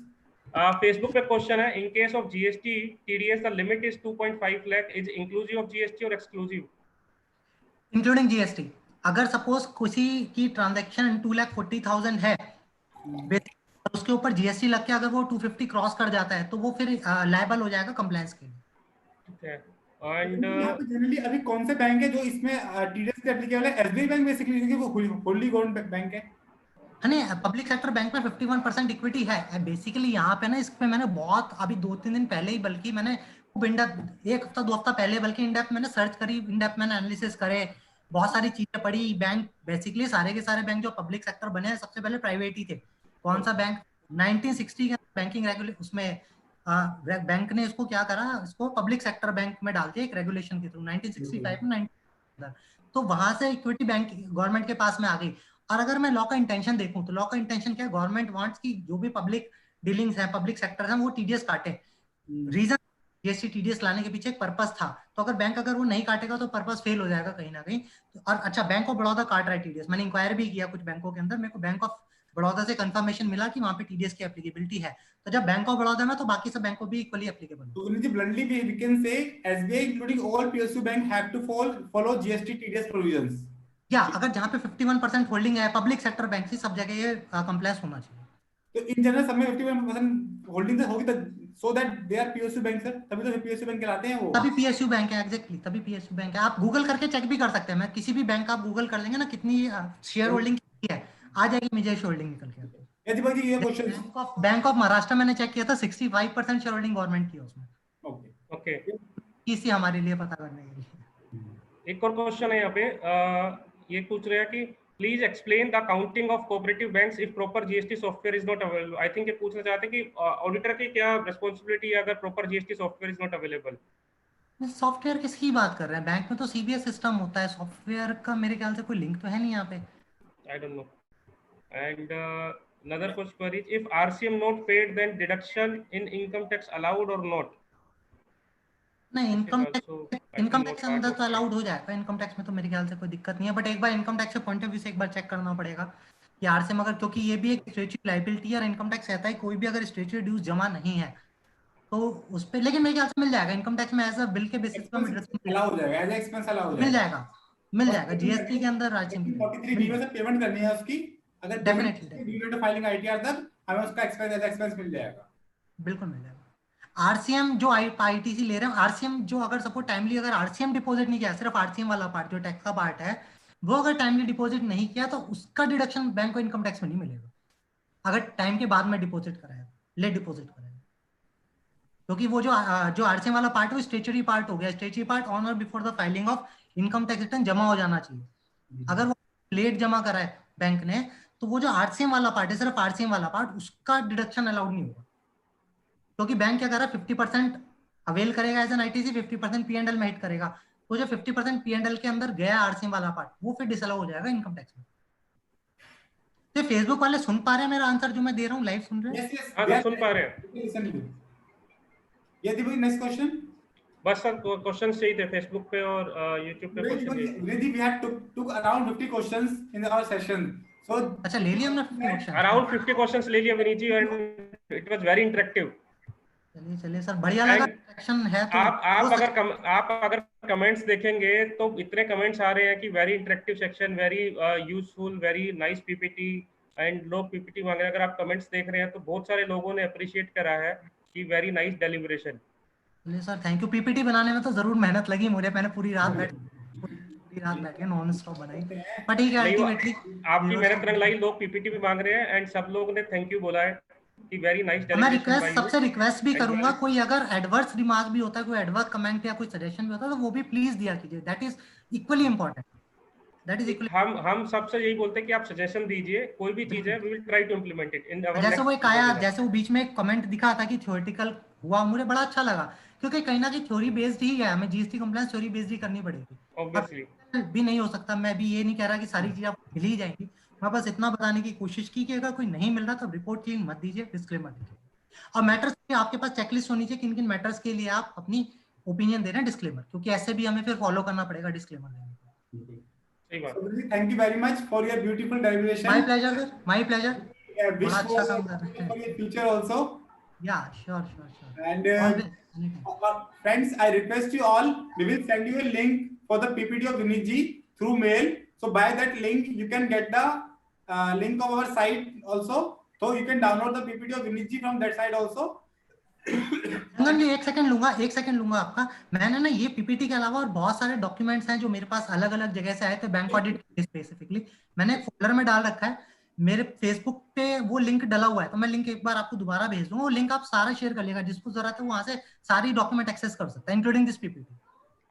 Facebook पे क्वेश्चन है, इन case of GST TDS the limit is 2.5 lakh, is inclusive of GST और एक्सक्लूसिव? Including GST. अगर suppose किसी की ट्रांजैक्शन 2,40,000 है उसके ऊपर जीएसटी लग के अगर वो 250 क्रॉस कर जाता है तो वो फिर लायबल हो जाएगा कंप्लायंस के लिए। ठीक है। एंड जनरली अभी कौन से बैंक है जो इसमें टीडीएस के एप्लीकेबल है? एसबीआई बैंक बेसिकली, क्योंकि वो होल्डी गवर्नमेंट बैंक है। नहीं, पब्लिक सेक्टर बैंक में 51% इक्विटी है बेसिकली। यहाँ पे ना इसमें मैंने बहुत अभी 2-3 दिन पहले ही, बल्कि मैंने खूब इनडेप्थ, एक हफ्ता 2 हफ्ता पहले बल्कि इनडेप्थ मैंने सर्च करी, इनडेप्थ मैंने एनालिसिस करे, बहुत सारी चीजें पढ़ी। बैंक बेसिकली सारे के सारे बैंक जो पब्लिक सेक्टर बने हैं सबसे पहले प्राइवेट ही थे। कौन सा बैंक 1960 के बैंकिंग रेगुलेशन उसमें बैंक ने इसको क्या करा, इसको पब्लिक सेक्टर बैंक में डाल दिया एक रेगुलेशन के थ्रू 1965 में। तो वहां से इक्विटी बैंक गवर्नमेंट के पास में आ गई। और अगर मैं लॉ का इंटेंशन देखूं तो लॉ का इंटेंशन क्या है, गवर्नमेंट वांट्स की जो भी पब्लिक डीलिंग्स है, पब्लिक सेक्टर है, वो टीडीएस काटे। रीजन जीएसटी टीडीएस लाने के पीछे एक पर्पस था, तो अगर बैंक अगर वो नहीं काटेगा तो पर्पस फेल हो जाएगा कहीं ना कहीं। तो और अच्छा, बैंक ऑफ बड़ौदा काट रहा है टीडीएस, मैंने इंक्वायरी भी किया कुछ बैंकों के अंदर, मेरे को बैंक ऑफ बड़ौदा से कंफर्मेशन मिला कि वहां पे टीडीएस की एप्लीकेबिलिटी है। तो जब बैंक ऑफ बड़ौदा में तो बाकी सब बैंकों भी इक्वली एप्लीकेबल है। तो bluntly we can say SBI including all PSU bank have to follow GST TDS provisions. या अगर जहाँ पे 51% होल्डिंग है पब्लिक सेक्टर बैंक से, सब जगह ये कंप्लायंस होना चाहिए। तो इन जनरल सब में 51% होल्डिंग होगी तो so that they are PSU bank sir, तभी तो PSU बैंक कहलाते हैं वो। तभी PSU बैंक है, एग्जैक्टली तभी PSU बैंक है। आप गूगल करके चेक भी कर सकते हैं, मैं किसी भी बैंक आप गूगल कर लेंगे ना कितनी शेयर होल्डिंग है, आ जाएगी मुझे होल्डिंग निकल के। दीपक जी ये क्वेश्चन बैंक ऑफ महाराष्ट्र मैंने चेक किया था 65% शेयर होल्डिंग गवर्नमेंट की है उसमें। ओके, इसी हमारे लिए पता करने के लिए। एक और क्वेश्चन है यहाँ पे, ये पूछ रहे हैं कि please explain the accounting of cooperative banks if proper GST software is not available. I think ये पूछना चाहते हैं कि ऑडिटर की क्या रिस्पांसिबिलिटी है अगर proper GST software is not available. Software किसकी बात कर रहे हैं, बैंक में तो सीबीएस सिस्टम होता है, सॉफ्टवेयर का मेरे ख्याल से कोई लिंक तो है नहीं यहाँ पे। I don't know. And another question is if RCM not paid then deduction in income tax allowed or not? नहीं, इनकम टैक्स अंदर तो अलाउड हो जाएगा, इनकम टैक्स में तो मेरे ख्याल से कोई दिक्कत नहीं है। बट एक बार इनकम टैक्स के पॉइंट ऑफ व्यू से एक बार चेक करना पड़ेगा कि आरसीएम अगर, क्योंकि ये भी एक स्टैट्यूटरी लायबिलिटी है और इनकम टैक्स रहता है, कोई भी अगर स्टैट्यूटरी ड्यूज जमा नहीं है तो उस पे, लेकिन मेरे ख्याल से मिल जाएगा इनकम टैक्स में एज अ बिल के बेसिस पे अलाउ हो जाएगा, एज अ एक्सपेंस अलाउ हो जाएगा, मिल जाएगा जीएसटी के अंदर आरसीएम की 43 में से पेमेंट करनी है उसकी, अगर डेफिनेटली फाइलिंग आईटीआर तक हमें उसका एक्सपेंस एज एक्सपेंस मिल जाएगा, बिल्कुल मिल जाएगा। आरसीएम जो आईटीसी ले रहे हैं, आरसीएम जो अगर सपोज टाइमली अगर आरसीएम डिपॉजिट नहीं किया, सिर्फ आरसीएम वाला पार्ट जो टैक्स का पार्ट है वो अगर टाइमली डिपॉजिट नहीं किया तो उसका डिडक्शन बैंक को इनकम टैक्स में नहीं मिलेगा। अगर टाइम के बाद में डिपॉजिट कराया, लेट डिपॉजिट कराया, क्योंकि वो जो आरसीएम वाला पार्ट है वो स्टैट्यूटरी पार्ट हो गया। स्टैट्यूटरी पार्ट ऑन और before the filing of income tax return जमा हो जाना चाहिए। अगर वो लेट जमा कराए बैंक ने तो वो जो आरसीएम वाला पार्ट है, सिर्फ आरसीएम वाला पार्ट, उसका डिडक्शन अलाउड नहीं होगा, क्योंकि बैंक क्या कर रहा है 50% अवेल करेगा एज एन आईटीसी, 50% P&L में हिट करेगा, तो जो 50% P&L के अंदर गया आरसीएम वाला पार्ट, वो फिर डिसअलाउ हो जाएगा इनकम टैक्स में। तो फेसबुक वाले सुन पा रहे हैं मेरा आंसर जो मैं दे रहा हूँ, लाइव सुन रहे हैं? Yes, हाँ they सर are सुन पा रहे हैं। listen to you. Yeah, Deepak, next question. बस सर क्वेश्चन चाहिए थे फेसबुक पे और यूट्यूब पे क्वेश्चन चाहिए थे। Vinay, we had took around 50 questions in our session. So अच्छा ले लिया हमने 50 क्वेश्चन? अराउंड 50 क्वेश्चंस ले लिया Vineet ji and it was very interactive. चलिए चलिए सर, बढ़िया लगा, इंटरेक्शन है तो आप अगर कमेंट्स देखेंगे तो इतने कमेंट्स आ रहे हैं कि very interactive section, very useful, very nice PPT and लोग पीपीटी मांग रहे हैं। अगर आप कमेंट्स देख रहे हैं तो बहुत सारे लोगों ने अप्रिशिएट करा है कि वेरी नाइस डेलिब्रेशन। चलिए सर थैंक यू। पीपीटी बनाने में तो जरूर मेहनत लगी मुझे, मैंने पूरी रात बैठ के नॉन स्टॉप बनाई, पर ठीक है अल्टीमेटली आपकी मेहनत रंग लाई, लोग पीपीटी भी मांग रहे हैं एंड सब लोगों ने थैंक यू बोला है कि वेरी नाइस डेलिब्रेशन। मैं सबसे रिक्वेस्ट भी करूंगा, कोई अगर एडवर्स रिमार्क भी होता है, कोई एडवर्स कमेंट या कोई सजेशन भी होता है तो वो भी प्लीज दिया कीजिए, दैट इज इक्वली इंपॉर्टेंट। हम सबसे यही बोलते हैं कि आप सजेशन दीजिए, कोई भी चीज है we will try to implement it in our जैसे वो एक आया, जैसे वो बीच में एक कमेंट दिखा था कि थ्योरेटिकल हुआ, मुझे बड़ा अच्छा लगा क्योंकि कहीं ना कहीं थ्योरी बेस्ड ही है, हमें जीएसटी कंप्लायंस थ्योरी बेस्ड ही करनी पड़ेगी, ऑब्वियसली भी नहीं हो सकता। मैं भी ये नहीं कह रहा कि सारी चीजें आपको मिल ही जाएंगी, मैं बस इतना बताने की कोशिश की कि अगर कोई नहीं मिल रहा तो रिपोर्ट क्लीन मत दीजिए, डिस्क्लेमर दीजिए। और मैटर्स आपके पास चेकलिस्ट होनी चाहिए, किन किन मैटर्स के लिए आप अपनी ओपिनियन दे रहे हैं, डिस्क्लेमर, क्योंकि ऐसे भी हमें फिर फॉलो करना पड़ेगा डिस्क्लेमर देने के। Thank you very much for your beautiful derivation. My pleasure, sir. My pleasure. Wish अच्छा काम कर रहे हैं। for your future also. Yeah, sure. And Always. friends, I request you all, we will send you a link for the PPT of Vinit ji through mail. So by that link, you can get the link of our site also. So you can download the PPT of Vinit ji from that side also. संगम जी एक second लूंगा आपका। मैंने ना ये PPT के अलावा और बहुत सारे डॉक्यूमेंट्स हैं जो मेरे पास अलग अलग जगह से आए थे, बैंक ऑडिट स्पेसिफिकली मैंने एक फोल्डर में डाल रखा है, मेरे फेसबुक पे वो लिंक डला हुआ है, तो मैं लिंक एक बार आपको दोबारा भेज दूंगा, वो लिंक आप सारा शेयर कर लेगा, जिसको जरूरत है वहां से सारी डॉक्यूमेंट एक्सेस कर सकता है इंक्लूडिंग दिस पीपीटी।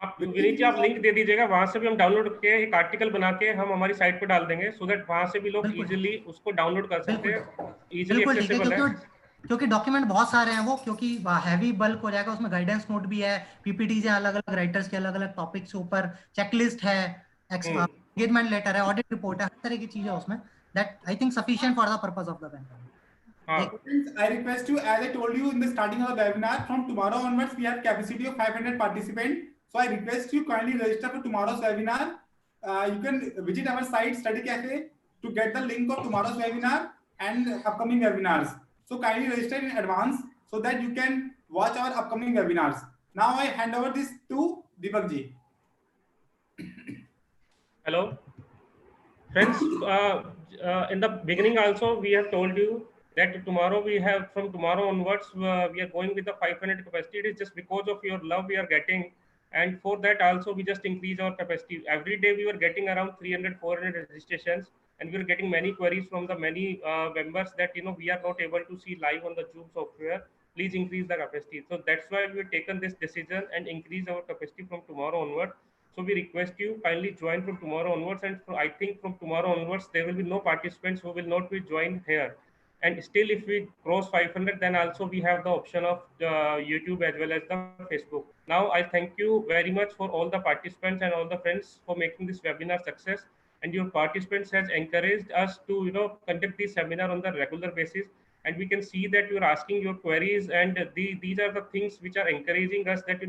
आप विनीत जी आप लिंक दे दीजिएगा, वहां से भी हम डाउनलोड करके एक आर्टिकल बना के हम हमारी साइट पे डाल देंगे, सो दैट वहां से भी लोग इजीली उसको डाउनलोड कर सकते हैं, इजीली एक्सेसिबल है। क्योंकि डॉक्यूमेंट बहुत सारे हैं वो, क्योंकि हैवी बल्क हो जाएगा, उसमें गाइडेंस नोट भी है, पीपीटीज हैं अलग अलग राइटर्स के अलग अलग टॉपिक्स के ऊपर, चेकलिस्ट है, एंगेजमेंट लेटर है, ऑडिट रिपोर्ट है, हर तरह की चीजें उसमें, that I think sufficient for the purpose of the webinar. I request you, as I told you in the starting of the webinar, from tomorrow onwards we have capacity of 500 participants. So I request you kindly register for tomorrow's webinar. You can visit our site Study Cafe to get the link of tomorrow's webinar and upcoming webinars. So kindly register in advance so that you can watch our upcoming webinars. Now I hand over this to Deepak ji. Hello, friends. In the beginning also we have told you that tomorrow from tomorrow onwards we are going with the 500 capacity. It is just because of your love we are getting, and for that also we just increase our capacity. Every day we were getting around 300-400 registrations, and we are getting many queries from the many members that we are not able to see live on the Zoom software. Please increase the capacity. So that's why we have taken this decision and increase our capacity from tomorrow onwards. So we request you kindly join from tomorrow onwards, and I think from tomorrow onwards there will be no participants who will not be joined here. And still if we cross 500, then also we have the option of YouTube as well as the Facebook. Now I thank you very much for all the participants and all the friends for making this webinar success, and your participants has encouraged us to conduct this seminar on the regular basis, and we can see that you are asking your queries, and these are the things which are encouraging us that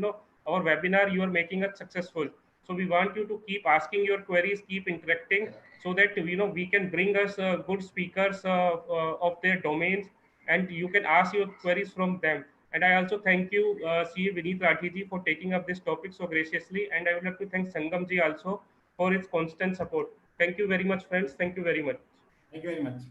our webinar you are making it successful. So we want you to keep asking your queries, keep interacting, so that we can bring us good speakers of their domains, and you can ask your queries from them. And I also thank you CA Vineet Rathi ji for taking up this topic so graciously, and I would like to thank Sangam ji also for his constant support. Thank you very much, friends. Thank you very much. Thank you very much.